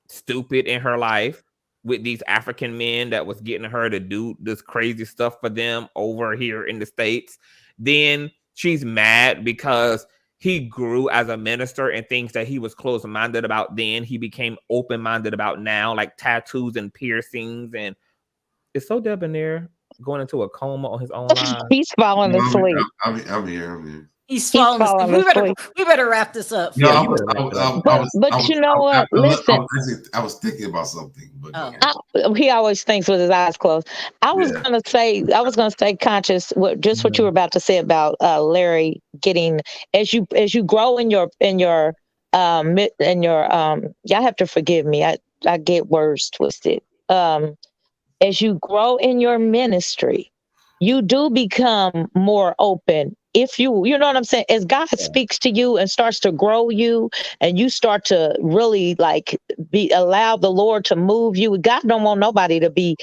stupid in her life with these African men that was getting her to do this crazy stuff for them over here in the States. Then she's mad because he grew as a minister, and things that he was closed-minded about then, he became open-minded about now, like tattoos and piercings. And is SoDebNair going into a coma on his own line? He's falling asleep. I'm here. He's falling asleep. We better wrap this up. Yeah, but you know what? Listen, I was thinking about something. But he always thinks with his eyes closed. I was gonna say, Conscious, what you were about to say about Larry getting as you grow in your y'all have to forgive me. I get words twisted. As you grow in your ministry, you do become more open. If you know what I'm saying, as God speaks to you and starts to grow you, and you start to really allow the Lord to move you. God don't want nobody to be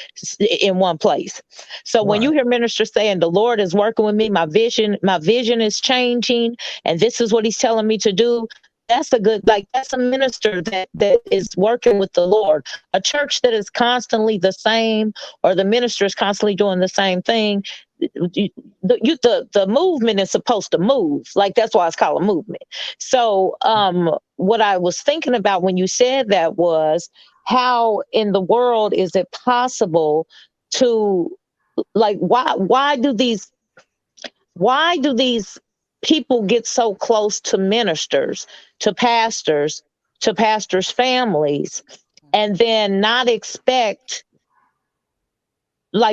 in one place. So when you hear ministers saying the Lord is working with me, my vision is changing, and this is what He's telling me to do. That's that's a minister that is working with the Lord. A church that is constantly the same, or the minister is constantly doing the same thing. The movement is supposed to move. That's why it's called a movement. So what I was thinking about when you said that was, how in the world is it possible to why do these people get so close to ministers, to pastors families, and then not expect,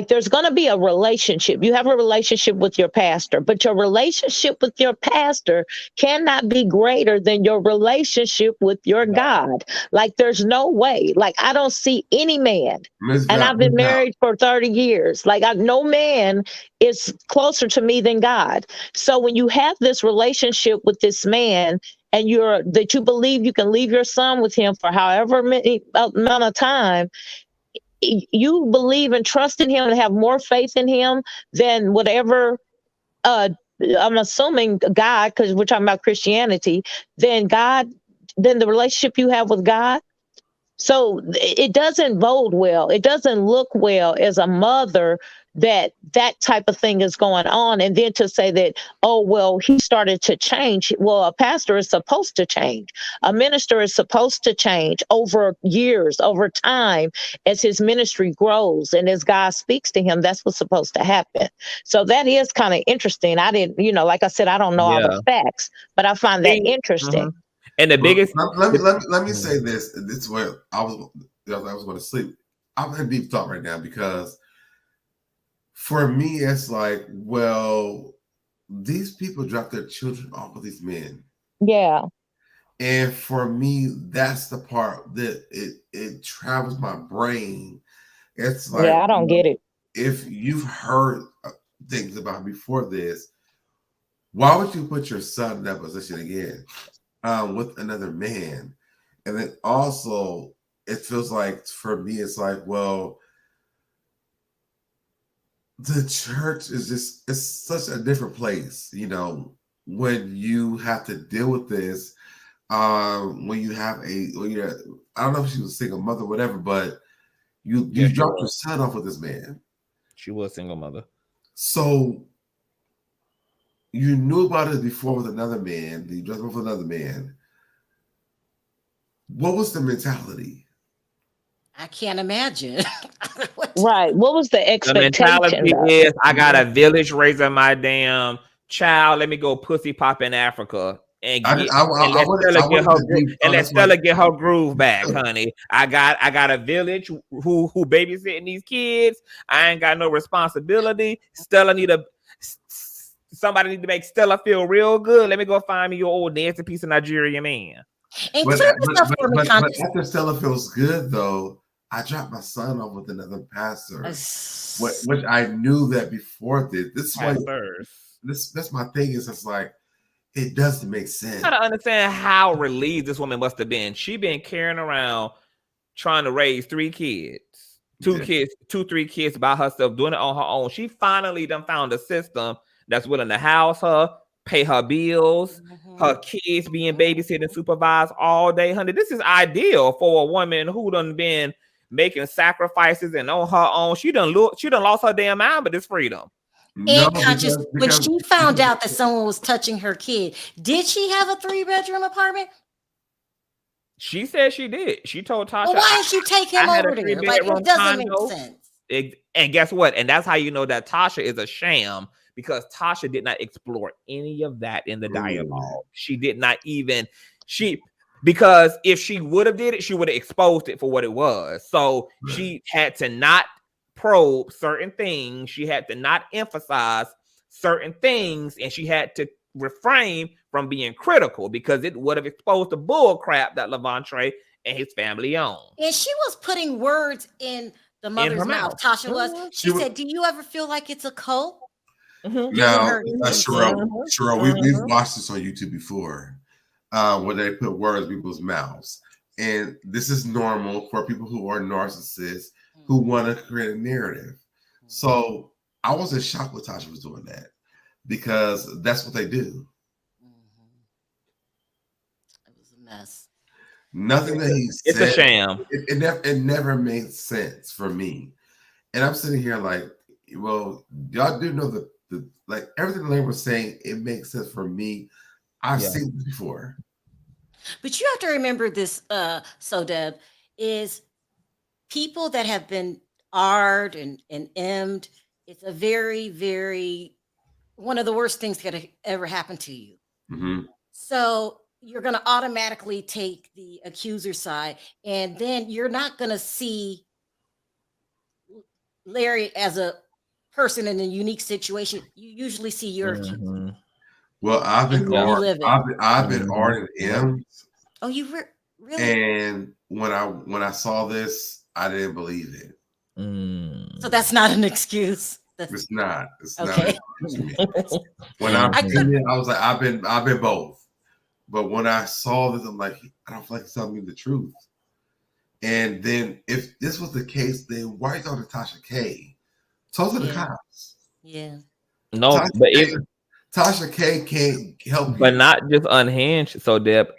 there's going to be a relationship. You have a relationship with your pastor, but your relationship with your pastor cannot be greater than your relationship with your God. There's no way. I don't see any man, and I've been married for 30 years. No man is closer to me than God. So when you have this relationship with this man, and you believe you can leave your son with him for however many amount of time, you believe and trust in him and have more faith in him than whatever, I'm assuming God, because we're talking about Christianity, than the relationship you have with God. So it doesn't bode well. It doesn't look well as a mother that type of thing is going on. And then to say that, oh, well, he started to change. Well, a pastor is supposed to change. A minister is supposed to change over years, over time, as his ministry grows and as God speaks to him. That's what's supposed to happen. So that is kind of interesting. I didn't, like I said, I don't know all the facts, but I find that interesting. And the biggest. Let me say this. This is where I was going to sleep. I'm having deep thought right now because for me, it's like, well, these people drop their children off with these men. Yeah. And for me, that's the part that it travels my brain. It's like, yeah, I don't get it. If you've heard things about before this, why would you put your son in that position again with another man? And then also, it feels like for me, it's like, well, the church is it's such a different place, when you have to deal with this. When you have I don't know if she was a single mother, whatever, but you dropped your son off with this man. She was a single mother. So you knew about it before with another man. You dropped off with another man. What was the mentality? I can't imagine. Right. What was the expectation? The mentality is, I got a village raising my damn child. Let me go pussy pop in Africa and let Stella get her groove back, honey. I got a village who babysitting these kids. I ain't got no responsibility. Somebody need to make Stella feel real good. Let me go find me your old nasty piece of Nigerian man. But after Stella feels good, though, I dropped my son off with another pastor, which I knew that before this. This is why that's my thing. Is it's like it doesn't make sense. I gotta understand how relieved this woman must have been. She been carrying around trying to raise 3 kids, 3 kids by herself, doing it on her own. She finally done found a system that's willing to house her, pay her bills, her kids being babysitted and supervised all day, honey. This is ideal for a woman who done been making sacrifices and on her own. She done lost her damn mind, but it's freedom. And conscious, when she found out that someone was touching her kid, did she have a 3-bedroom apartment? She said she did. She told Tasha, well, why did she take him over there? Like, it doesn't make sense. And guess what? And that's how you know that Tasha is a sham, because Tasha did not explore any of that in the dialogue. She did not even, because if she would have did it, she would have exposed it for what it was. So she had to not probe certain things. She had to not emphasize certain things, and she had to refrain from being critical because it would have exposed the bull crap that Levante and his family owned. And she was putting words in the mother's mouth. Tasha was. She said, "Do you ever feel like it's a cult?" Now, Sherelle, we've watched this on YouTube before, where they put words in people's mouths, and this is normal for people who are narcissists who want to create a narrative. So I wasn't shocked when Tasha was doing that, because that's what they do. It was a mess. Nothing that he said. It's a sham. It never made sense for me, and I'm sitting here like, well, y'all do know the like everything Lane was saying. It makes sense for me. I've seen this before. But you have to remember this, SoDeb, is people that have been R'd and M'd, it's a very, very, one of the worst things that could ever happen to you. So you're going to automatically take the accuser side, and then you're not going to see Larry as a person in a unique situation. You usually see your accuser. Well, I've been R'd and M'd. Oh, you really? And when I saw this, I didn't believe it. So that's not an excuse. It's not. It's okay. Not. When I was like, I've been both. But when I saw this, I'm like, I don't feel like he's telling me the truth. And then if this was the case, then why is on Tasha K? Talk to the cops. Yeah. No, Tasha K can't help but you. not just unhinged. So, Deb,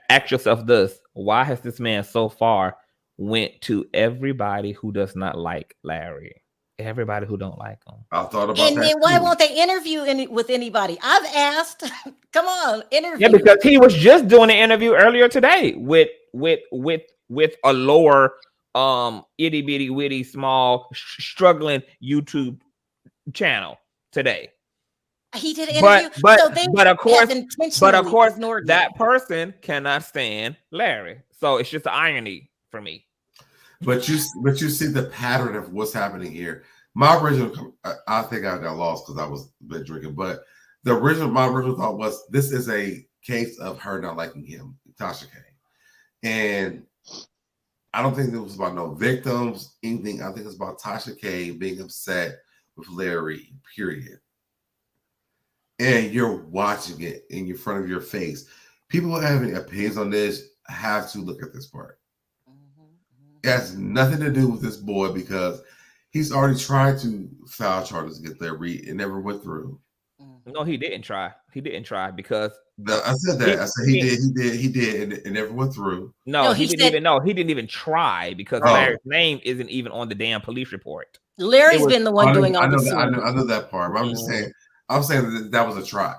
ask yourself this: why has this man so far went to everybody who does not like Larry? Everybody who don't like him. I thought about And that. then why too. won't they interview with anybody? I've asked. Come on, interview. Yeah, because he was just doing an interview earlier today with a lower itty bitty witty small struggling YouTube channel today. He did an interview. But of course ignored that me. person cannot stand Larry. So it's just an irony for me. But you see the pattern of what's happening here. My original, I think I got lost because I was been drinking. But my original thought was this is a case of her not liking him, Tasha K, and I don't think it was about no victims, anything. I think it's about Tasha K being upset with Larry. Period. And you're watching it in front of your face. People having opinions on this have to look at this part. It has nothing to do with this boy because he's already tried to file charges against Larry. It never went through. No, he didn't try. He didn't try because I said that. I said he did, and it never went through. No, he didn't even try because Larry's name isn't even on the damn police report. Larry's been the one doing all this. I know that part. But I'm just saying. I'm saying that was a try.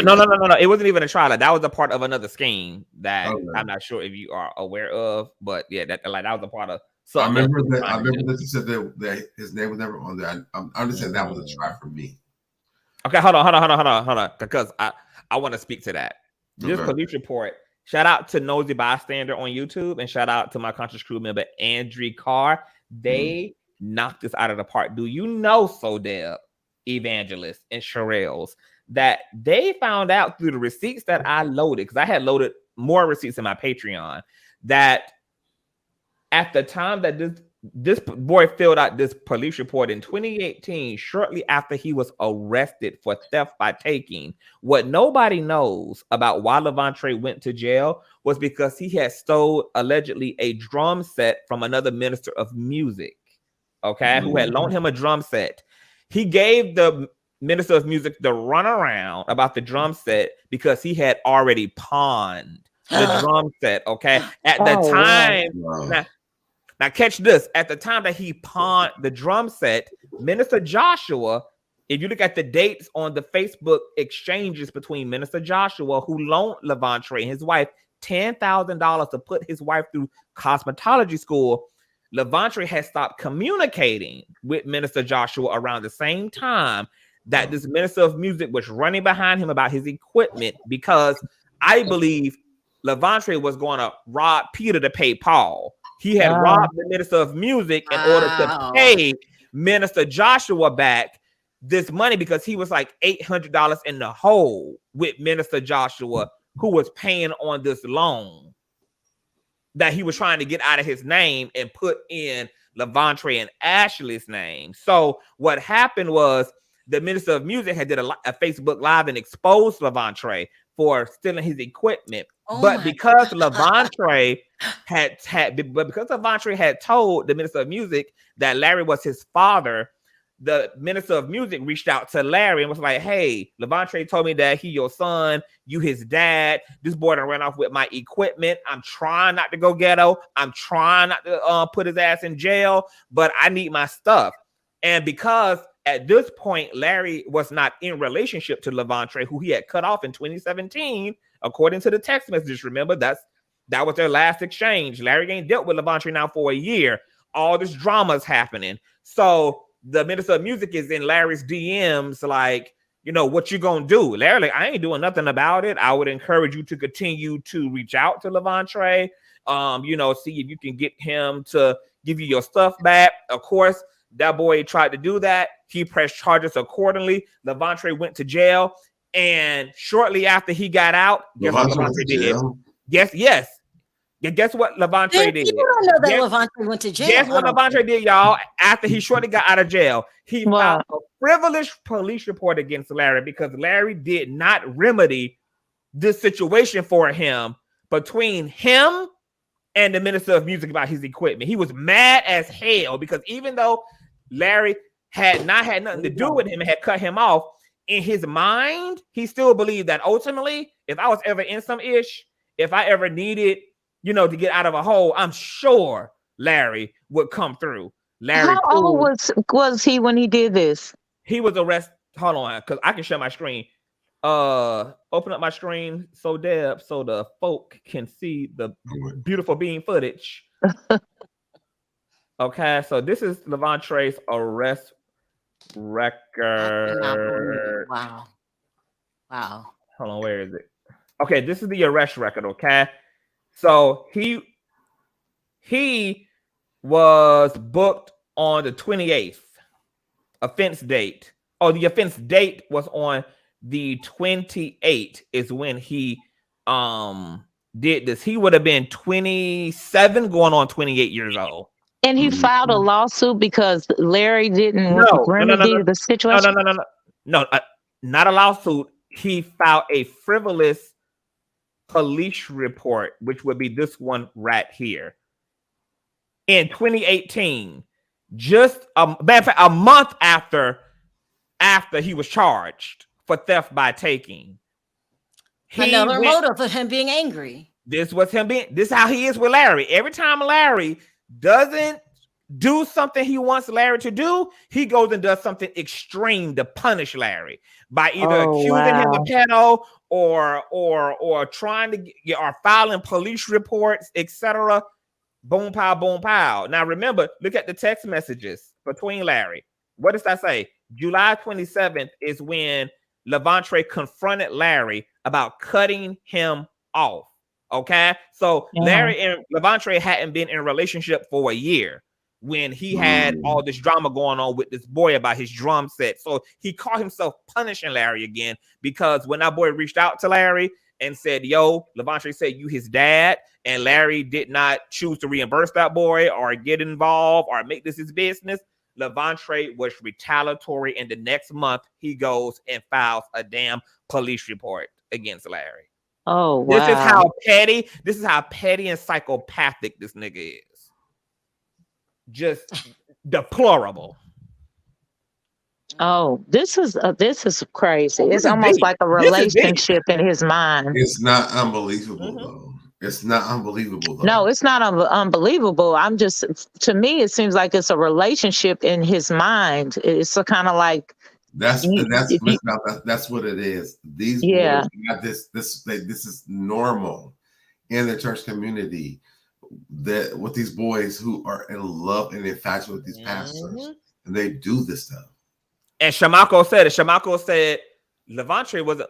No. It wasn't even a try. Like, that was a part of another scheme that I'm not sure if you are aware of. But yeah, that was a part of something. I remember that you said that his name was never on there. I'm just saying that was a try for me. Okay, hold on, because I want to speak to that. This police report. Shout out to Nosy Bystander on YouTube, and shout out to my conscious crew member Andrew Carr. They knocked this out of the park. Do you know, SoDeb, Evangelist, and Sherelle's, that they found out through the receipts that I loaded, because I had loaded more receipts in my Patreon, that at the time that this boy filled out this police report in 2018, shortly after he was arrested for theft by taking, what nobody knows about why Levantre went to jail was because he had stole allegedly a drum set from another minister of music, who had loaned him a drum set. He gave the minister of music the runaround about the drum set because he had already pawned the drum set. At the time, now catch this. At the time that he pawned the drum set, Minister Joshua, if you look at the dates on the Facebook exchanges between Minister Joshua, who loaned Levantre and his wife $10,000 to put his wife through cosmetology school, Levantre had stopped communicating with Minister Joshua around the same time that this minister of music was running behind him about his equipment, because I believe Levantre was going to rob Peter to pay Paul. He had robbed the minister of music in order to pay Minister Joshua back this money, because he was like $800 in the hole with Minister Joshua, who was paying on this loan that he was trying to get out of his name and put in Levantre and Ashley's name. So what happened was the minister of music had did a Facebook Live and exposed Levantre for stealing his equipment. But because Levantre had told the minister of music that Larry was his father, the minister of music reached out to Larry and was like, hey, Levantre told me that he your son, you his dad. This boy done ran off with my equipment. I'm trying not to go ghetto. I'm trying not to put his ass in jail, but I need my stuff. And because at this point, Larry was not in relationship to Levantre, who he had cut off in 2017, according to the text messages. Remember, that was their last exchange. Larry ain't dealt with Levantre now for a year. All this drama is happening. So the minister of music is in Larry's DMs like, what you gonna do? Larry, like, I ain't doing nothing about it. I would encourage you to continue to reach out to Levantre, see if you can get him to give you your stuff back. Of course, that boy tried to do that. He pressed charges accordingly. Levantre went to jail. And shortly after he got out, guess what Levantre did? Yes. Guess what Levantre did? People don't know that Levantre went to jail. Guess what Levantre did, y'all? After he shortly got out of jail, he filed a frivolous police report against Larry because Larry did not remedy this situation for him between him and the minister of music about his equipment. He was mad as hell because even though Larry had not had nothing to do with him and had cut him off, in his mind, he still believed that ultimately, if I was ever in some ish, if I ever needed, to get out of a hole, I'm sure Larry would come through. Larry How old was he when he did this? He was arrested. Hold on, because I can share my screen. Open up my screen so the folk can see the beautiful bean footage. Okay, so this is Levantre's arrest record. Wow. Hold on, where is it? Okay, this is the arrest record. Okay, so he was booked on the 28th. Offense date. Oh, the offense date was on the 28th is when he did this. He would have been 27 going on 28 years old. And he filed a lawsuit because Larry didn't remedy the situation? No, not a lawsuit. He filed a frivolous police report, which would be this one right here. In 2018, just a month after he was charged for theft by taking. Another motive of him being angry. This is how he is with Larry. Every time Larry doesn't do something he wants Larry to do, he goes and does something extreme to punish Larry by either accusing him of pedo or trying to get or filing police reports, etc. Boom, pow, boom, pow. Now remember, look at the text messages between Larry. What does that say? July 27th is when Levantre confronted Larry about cutting him off. Okay, so Larry and Levantre hadn't been in a relationship for a year when he had all this drama going on with this boy about his drum set. So he caught himself punishing Larry again because when that boy reached out to Larry and said, yo, Levantre said you his dad, and Larry did not choose to reimburse that boy or get involved or make this his business, Levantre was retaliatory, and the next month he goes and files a damn police report against Larry. Oh, wow. This is how petty and psychopathic this nigga is. Just deplorable. Oh, this is crazy. It's almost like a relationship in his mind. It's not unbelievable though. It's not unbelievable though. No, it's not unbelievable. To me, it seems like it's a relationship in his mind. It's a kind of like that's what it is. These boys got this is normal in the church community. That with these boys who are in love and infatuated with these pastors, and they do this stuff. And Shamako said Levantre was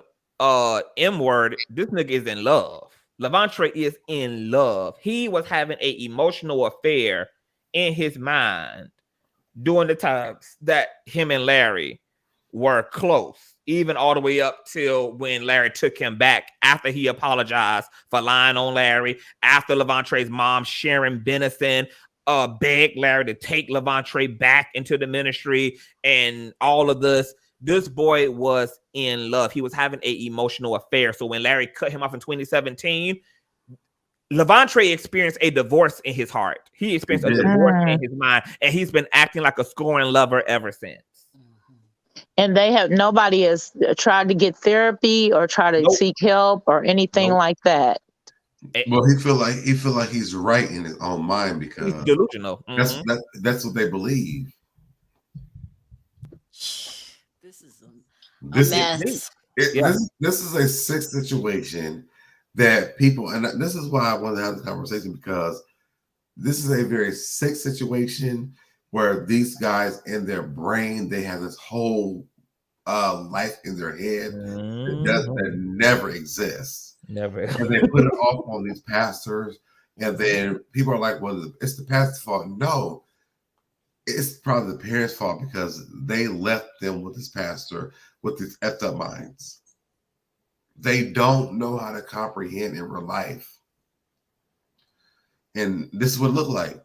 M word. This nigga is in love. Levantre is in love. He was having an emotional affair in his mind during the times that him and Larry were close, even all the way up till when Larry took him back after he apologized for lying on Larry, after Levantre's mom, Sharon Benison, begged Larry to take Levantre back into the ministry and all of this. This boy was in love. He was having an emotional affair. So when Larry cut him off in 2017, Levantre experienced a divorce in his heart. He experienced a divorce in his mind, and he's been acting like a scorned lover ever since. And nobody has tried to get therapy or try to seek help or anything like that. Well, he feel like he's right in his own mind because he's delusional. That's what they believe. This is a sick situation that people, and this is why I want to have the conversation, because this is a very sick situation where these guys in their brain, they have this whole life in their head that never exists. Never. And they put it off on these pastors, and then people are like, well, it's the pastor's fault. No, it's probably the parents' fault because they left them with this pastor with these effed up minds. They don't know how to comprehend in real life. And this is what it looked like.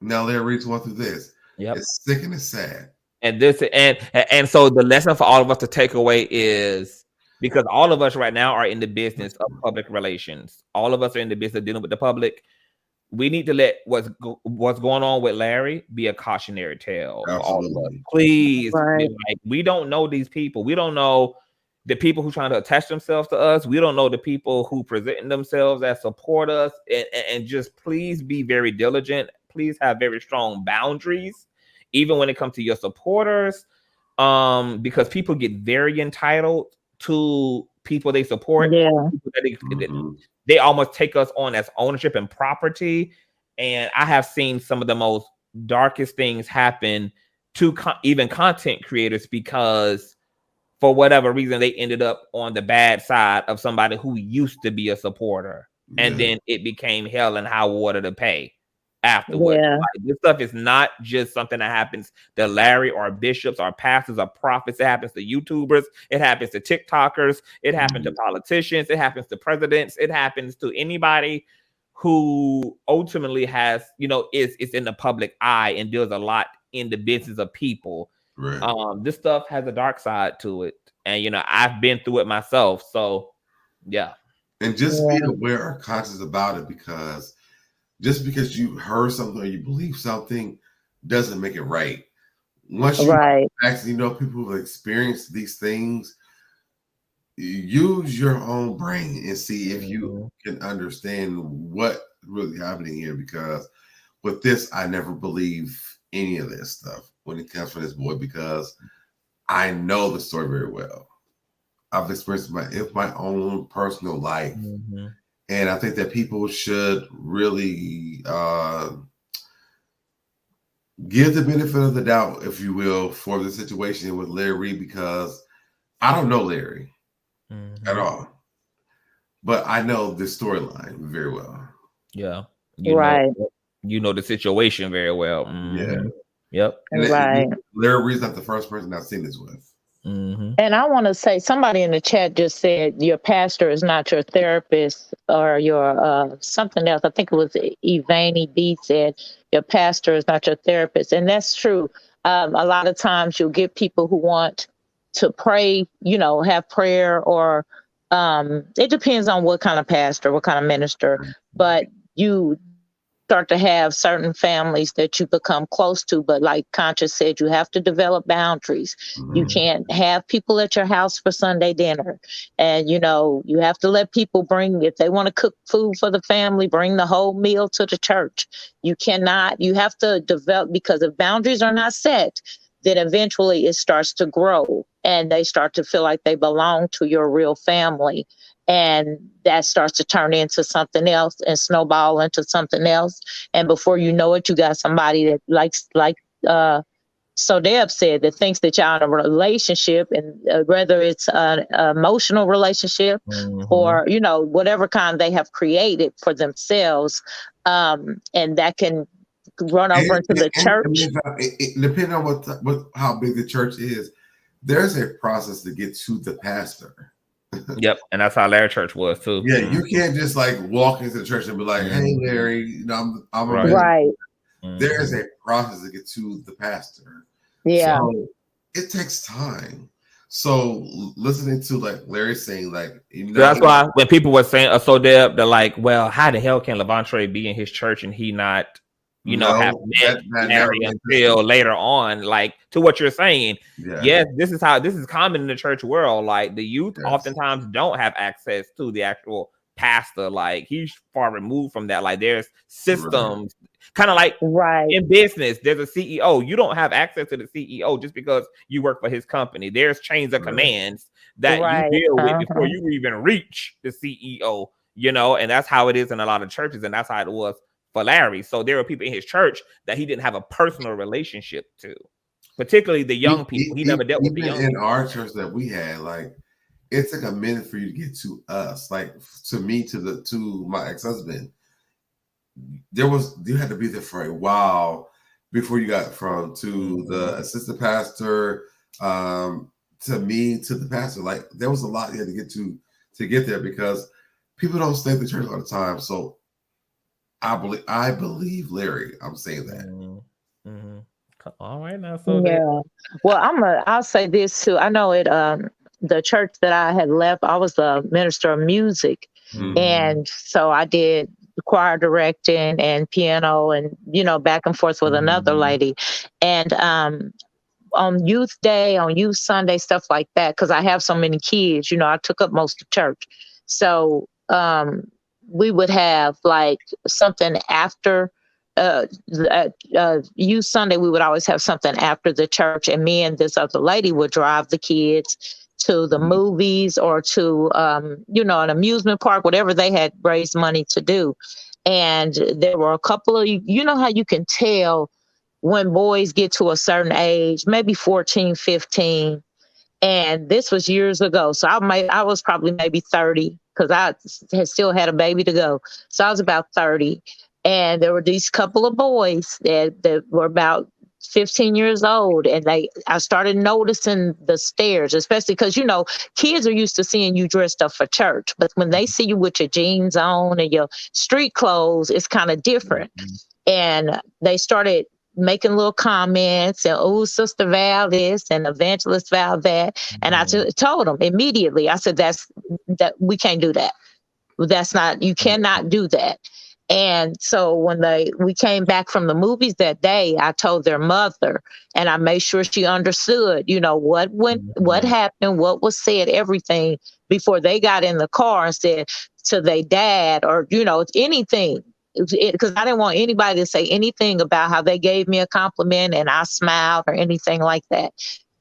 Now Larry's going through this. Yep. It's sick and it's sad. And so the lesson for all of us to take away is, because all of us right now are in the business of public relations. All of us are in the business of dealing with the public. We need to let what's going on with Larry be a cautionary tale for all of us. Please, we don't know these people. We don't know the people who trying to attach themselves to us. We don't know the people who present themselves as support us. And just please be very diligent. please have very strong boundaries, even when it comes to your supporters, because people get very entitled to people they support. Yeah. People that they almost take us on as ownership and property. And I have seen some of the most darkest things happen to even content creators because for whatever reason they ended up on the bad side of somebody who used to be a supporter, and then it became hell and high water to pay afterwards. Yeah. Like, this stuff is not just something that happens to Larry or bishops or pastors or prophets. It happens to YouTubers. It happens to TikTokers. It happens to politicians. It happens to presidents. It happens to anybody who ultimately has, is in the public eye and does a lot in the business of people. Right. This stuff has a dark side to it. And, I've been through it myself. So, yeah. And just be aware or conscious about it, because just because you heard something or you believe something doesn't make it right. Once you actually know people who have experienced these things, use your own brain and see if you can understand what really happening here. Because with this, I never believe any of this stuff when it comes from this boy, because I know the story very well. I've experienced my own personal life. And I think that people should really give the benefit of the doubt, if you will, for the situation with Larry, because I don't know Larry at all. But I know the storyline very well. Yeah. You know the situation very well. Yeah. Yep. And Larry's not the first person I've seen this with. And I want to say, somebody in the chat just said your pastor is not your therapist or your something else. I think it was Evani B said your pastor is not your therapist. And that's true. A lot of times you'll get people who want to pray, have prayer, or it depends on what kind of pastor, what kind of minister, but you start to have certain families that you become close to. But like Conscious said, you have to develop boundaries. You can't have people at your house for Sunday dinner. And, you have to let people bring, if they want to cook food for the family, bring the whole meal to the church. You have to develop, because if boundaries are not set, then eventually it starts to grow and they start to feel like they belong to your real family. And that starts to turn into something else and snowball into something else. And before you know it, you got somebody that like SoDeb said, that thinks that y'all in a relationship, and whether it's an emotional relationship or, whatever kind they have created for themselves. And that can run over into the church. Depending on how big the church is, there's a process to get to the pastor. Yep, and that's how Larry Church was too. Yeah, you can't just walk into the church and be like, "Hey, Larry, I'm right." There is a process to get to the pastor. Yeah, so it takes time. So listening to Larry saying that's why when people were saying SoDeb, they're like, "Well, how the hell can Levante be in his church and he not?" have met Larry until later on, to what you're saying. Yes, this is common in the church world. The youth oftentimes don't have access to the actual pastor. He's far removed from that. There's systems, kind of in business, there's a CEO. You don't have access to the CEO just because you work for his company. There's chains of commands that you deal with before you even reach the CEO, and that's how it is in a lot of churches, and that's how it was for Larry. So there were people in his church that he didn't have a personal relationship to, particularly the young people. He never dealt with the young people. In our church that we had, it took a minute for you to get to us. To me, to my ex-husband, you had to be there for a while before you got to the assistant pastor, to me, to the pastor. There was a lot you had to get to get there, because people don't stay at the church all the time. So I believe Larry. I'm saying that. All right, now. So well, I'll say this too. I know the church that I had left, I was a minister of music, and so I did choir directing and piano, and back and forth with another lady, and on youth day, on youth Sunday, stuff like that, because I have so many kids. I took up most of church, so we would have something after youth Sunday, we would always have something after the church, and me and this other lady would drive the kids to the movies or to, an amusement park, whatever they had raised money to do. And there were a couple of, how you can tell when boys get to a certain age, maybe 14, 15. And this was years ago. So I was probably maybe 30 because I had still had a baby to go. So I was about 30. And there were these couple of boys that were about 15 years old. And I started noticing the stares, especially because, kids are used to seeing you dressed up for church. But when they see you with your jeans on and your street clothes, it's kind of different. And they started making little comments and, oh, Sister Val this and Evangelist Val that. And I told them immediately, I said, that we can't do that. You cannot do that. And so when we came back from the movies that day, I told their mother, and I made sure she understood, what happened, what was said, everything before they got in the car and said to their dad or, anything. Because I didn't want anybody to say anything about how they gave me a compliment and I smiled or anything like that.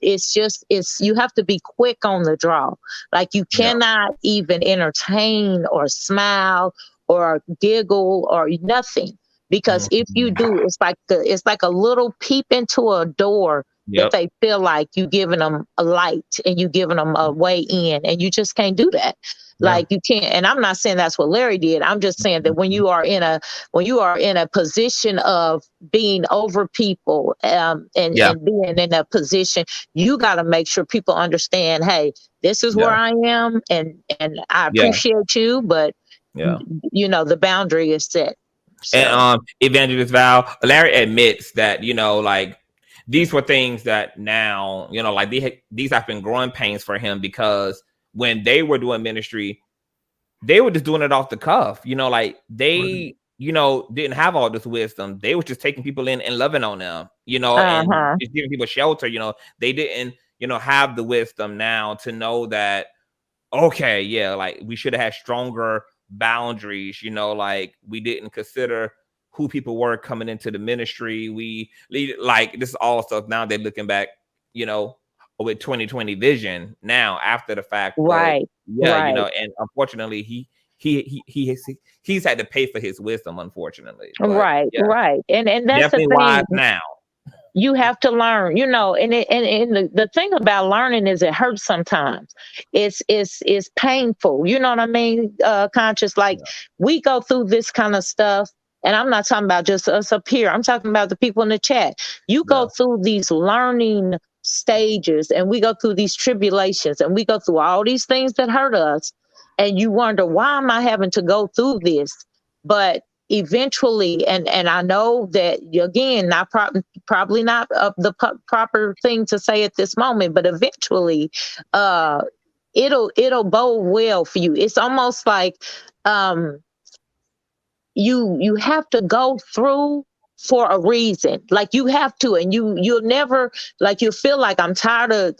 You have to be quick on the draw. Like you cannot even entertain or smile or giggle or nothing. Because if you do, it's like a little peep into a door that they feel like you giving them a light and you giving them a way in, and you just can't do that. Like you can't, and I'm not saying that's what Larry did. I'm just saying that when you are in a position of being over people and being in a position, you got to make sure people understand, hey, this is where I am, and I appreciate you, but the boundary is set. So. And Evangelist Val, Larry admits that these were things that now these have been growing pains for him, because when they were doing ministry, they were just doing it off the cuff. They didn't have all this wisdom. They were just taking people in and loving on them. And just giving people shelter. They didn't have the wisdom now to know that we should have had stronger boundaries. We didn't consider who people were coming into the ministry. This is all stuff now they're looking back, with 2020 vision now after the fact. Right. And unfortunately he's had to pay for his wisdom, unfortunately. But, right. And that's definitely the thing. Wise now. You have to learn, and the thing about learning is it hurts sometimes. It's painful. You know what I mean? Conscious, we go through this kind of stuff, and I'm not talking about just us up here. I'm talking about the people in the chat. You go through these learning stages, and we go through these tribulations, and we go through all these things that hurt us, and you wonder, why am I having to go through this? But eventually, and I know that, again, probably not the proper thing to say at this moment, but eventually it'll bode well for you. It's almost like you have to go through for a reason. Like you have to, and you'll never, you feel like I'm tired of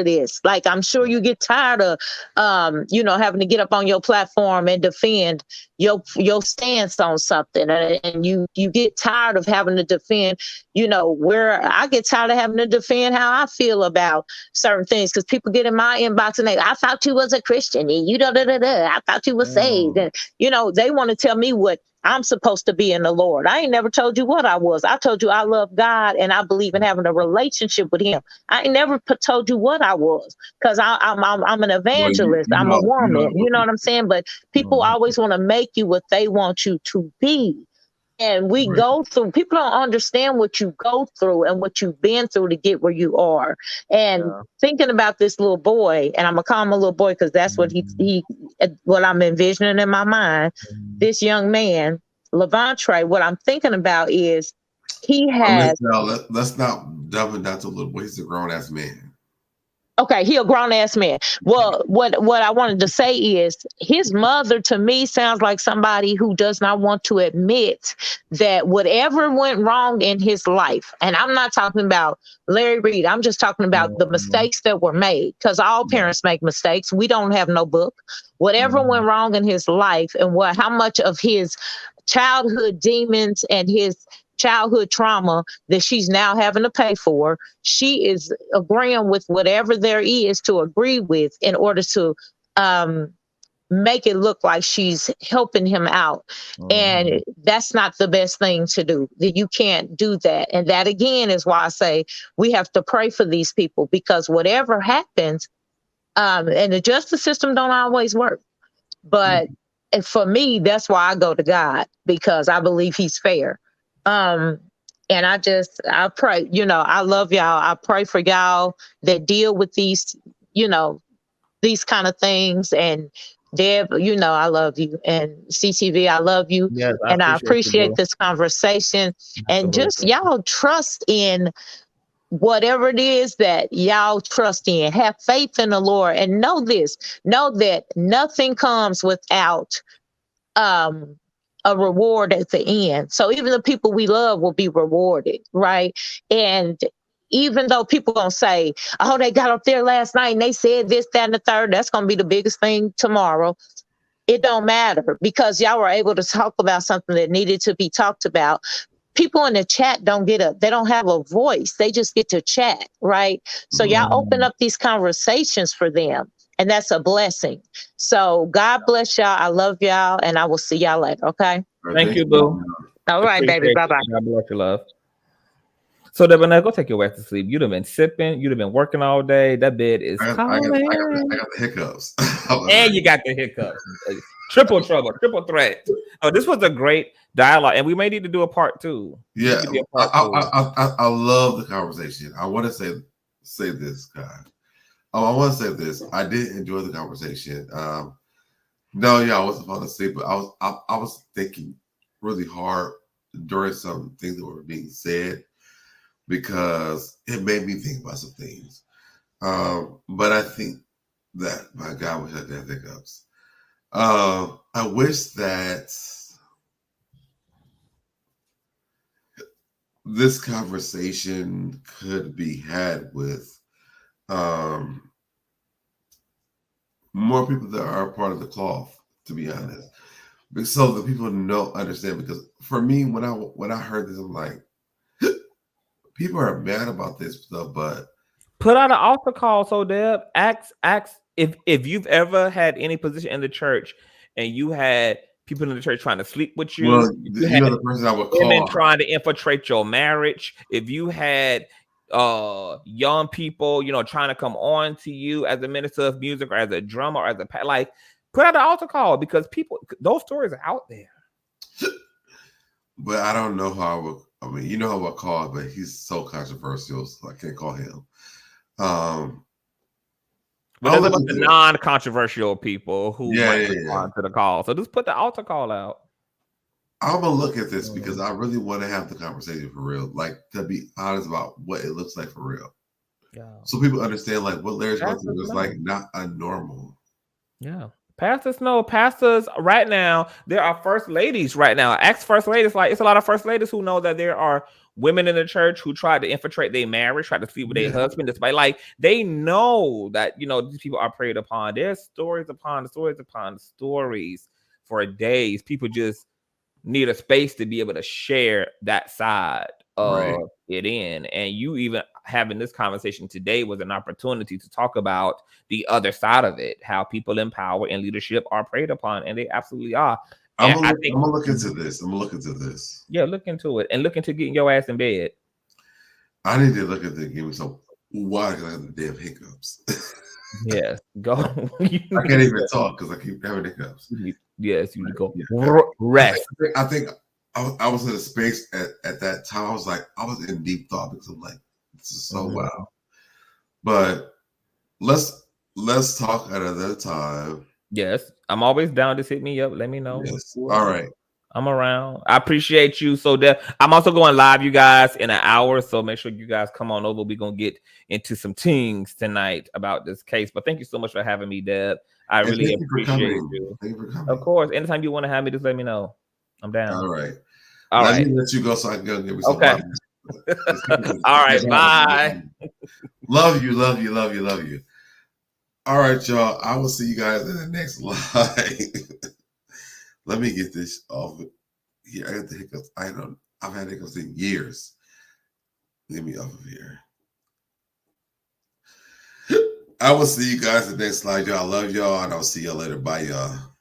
this. Like I'm sure you get tired of having to get up on your platform and defend your stance on something, and you get tired of having to defend, where I get tired of having to defend how I feel about certain things, because people get in my inbox and I thought you was a Christian, and I thought you was saved, and they want to tell me what I'm supposed to be in the Lord. I ain't never told you what I was. I told you I love God and I believe in having a relationship with Him. I ain't never told you what I was, because I'm an evangelist. I'm a woman. You know what I'm saying? But people always want to make you what they want you to be. And we go through, people don't understand what you go through and what you've been through to get where you are. And thinking about this little boy, and I'm going to call him a little boy because that's what what I'm envisioning in my mind. This young man, Levantre, what I'm thinking about is he has... Let's not delve into that a little boy. He's a grown-ass man. Okay, he a grown-ass man. Well, what I wanted to say is his mother, to me, sounds like somebody who does not want to admit that whatever went wrong in his life, and I'm not talking about Larry Reed, I'm just talking about the mistakes that were made, because all parents make mistakes. We don't have no book. Whatever went wrong in his life and how much of his childhood demons and his childhood trauma that she's now having to pay for. She is agreeing with whatever there is to agree with in order to make it look like she's helping him out. And that's not the best thing to do. That you can't do that. And that again is why I say we have to pray for these people, because whatever happens, and the justice system don't always work. But for me, that's why I go to God, because I believe he's fair. And I pray, I love y'all. I pray for y'all that deal with these, these kind of things. And Deb, I love you. And CTV, I love you. Yes, I appreciate you, this conversation. Absolutely. And just y'all trust in whatever it is that y'all trust in. Have faith in the Lord, and know that nothing comes without a reward at the end. So even the people we love will be rewarded, right? And even though people gonna say, oh, they got up there last night and they said this, that, and the third, that's gonna be the biggest thing tomorrow. It don't matter, because y'all were able to talk about something that needed to be talked about. People in the chat they don't have a voice. They just get to chat, right? So y'all open up these conversations for them, and that's a blessing. So God bless y'all. I love y'all, and I will see y'all later, okay? Thank you, boo. All right, baby. Bye-bye. God bless you, love. SoDebNair, go take your ass to sleep. You'd have been sipping. You'd have been working all day. That bed is calling. I got the hiccups. And you got the hiccups. Triple trouble, triple threat. Oh, this was a great dialogue, and we may need to do a part 2. Yeah, I love the conversation. I want to say this, guys. I want to say this. I did enjoy the conversation. No, yeah, I wasn't falling asleep, but I was thinking really hard during some things that were being said, because it made me think about some things. But I think that, my God, wish I did have hiccups. I wish that this conversation could be had with more people that are a part of the cloth, to be honest, so that people understand. Because for me, when I heard this, I'm like, people are mad about this stuff, but put out an altar call. So Deb, ask if you've ever had any position in the church and you had people in the church trying to sleep with you. Well, you're the person I would call. Women trying to infiltrate your marriage. If you had young people, trying to come on to you as a minister of music or as a drummer or as a put out an altar call, because those stories are out there. But I don't know how I would. I mean, you know how I call it, but he's so controversial, so I can't call him. But there's a bunch of non-controversial people who might respond to the call. So just put the altar call out. I'm gonna look at this because I really want to have the conversation for real, like to be honest about what it looks like for real. Yeah. So people understand like what Larry's going through is like not a normal. Yeah. Pastors right now, there are first ladies right now. Ex first ladies, like it's a lot of first ladies who know that there are women in the church who tried to infiltrate their marriage, try to sleep with their husband, despite they know that these people are preyed upon. There's stories upon stories for days. People just need a space to be able to share that side of it in. And you even having this conversation today was an opportunity to talk about the other side of it, how people in power and leadership are preyed upon, and they absolutely are. I'm gonna look into this. Yeah, look into it, and look into getting your ass in bed. I need to look at the give me some water because I have the damn hiccups. Yes, go. I can't even talk because I keep having hiccups. Yes, you go rest. I think I was in a space at that time. I was in deep thought because I'm like, this is so wild. But let's talk at another time. Yes, I'm always down. Just hit me up. Let me know. Yes. All right. I'm around. I appreciate you. So I'm also going live, you guys, in an hour. So make sure you guys come on over. We're going to get into some things tonight about this case. But thank you so much for having me, Deb. I really appreciate you. Thank you for coming. Of course. Anytime you want to have me, just let me know. I'm down. All right. Let me let you go so I can go get me some okay. All right. Bye. Love you. All right, y'all. I will see you guys in the next live. Let me get this off. Yeah, I got the hiccups. I've had hiccups in years. Get me off of here. I will see you guys in the next slide, y'all. I love y'all, and I'll see y'all later. Bye, y'all.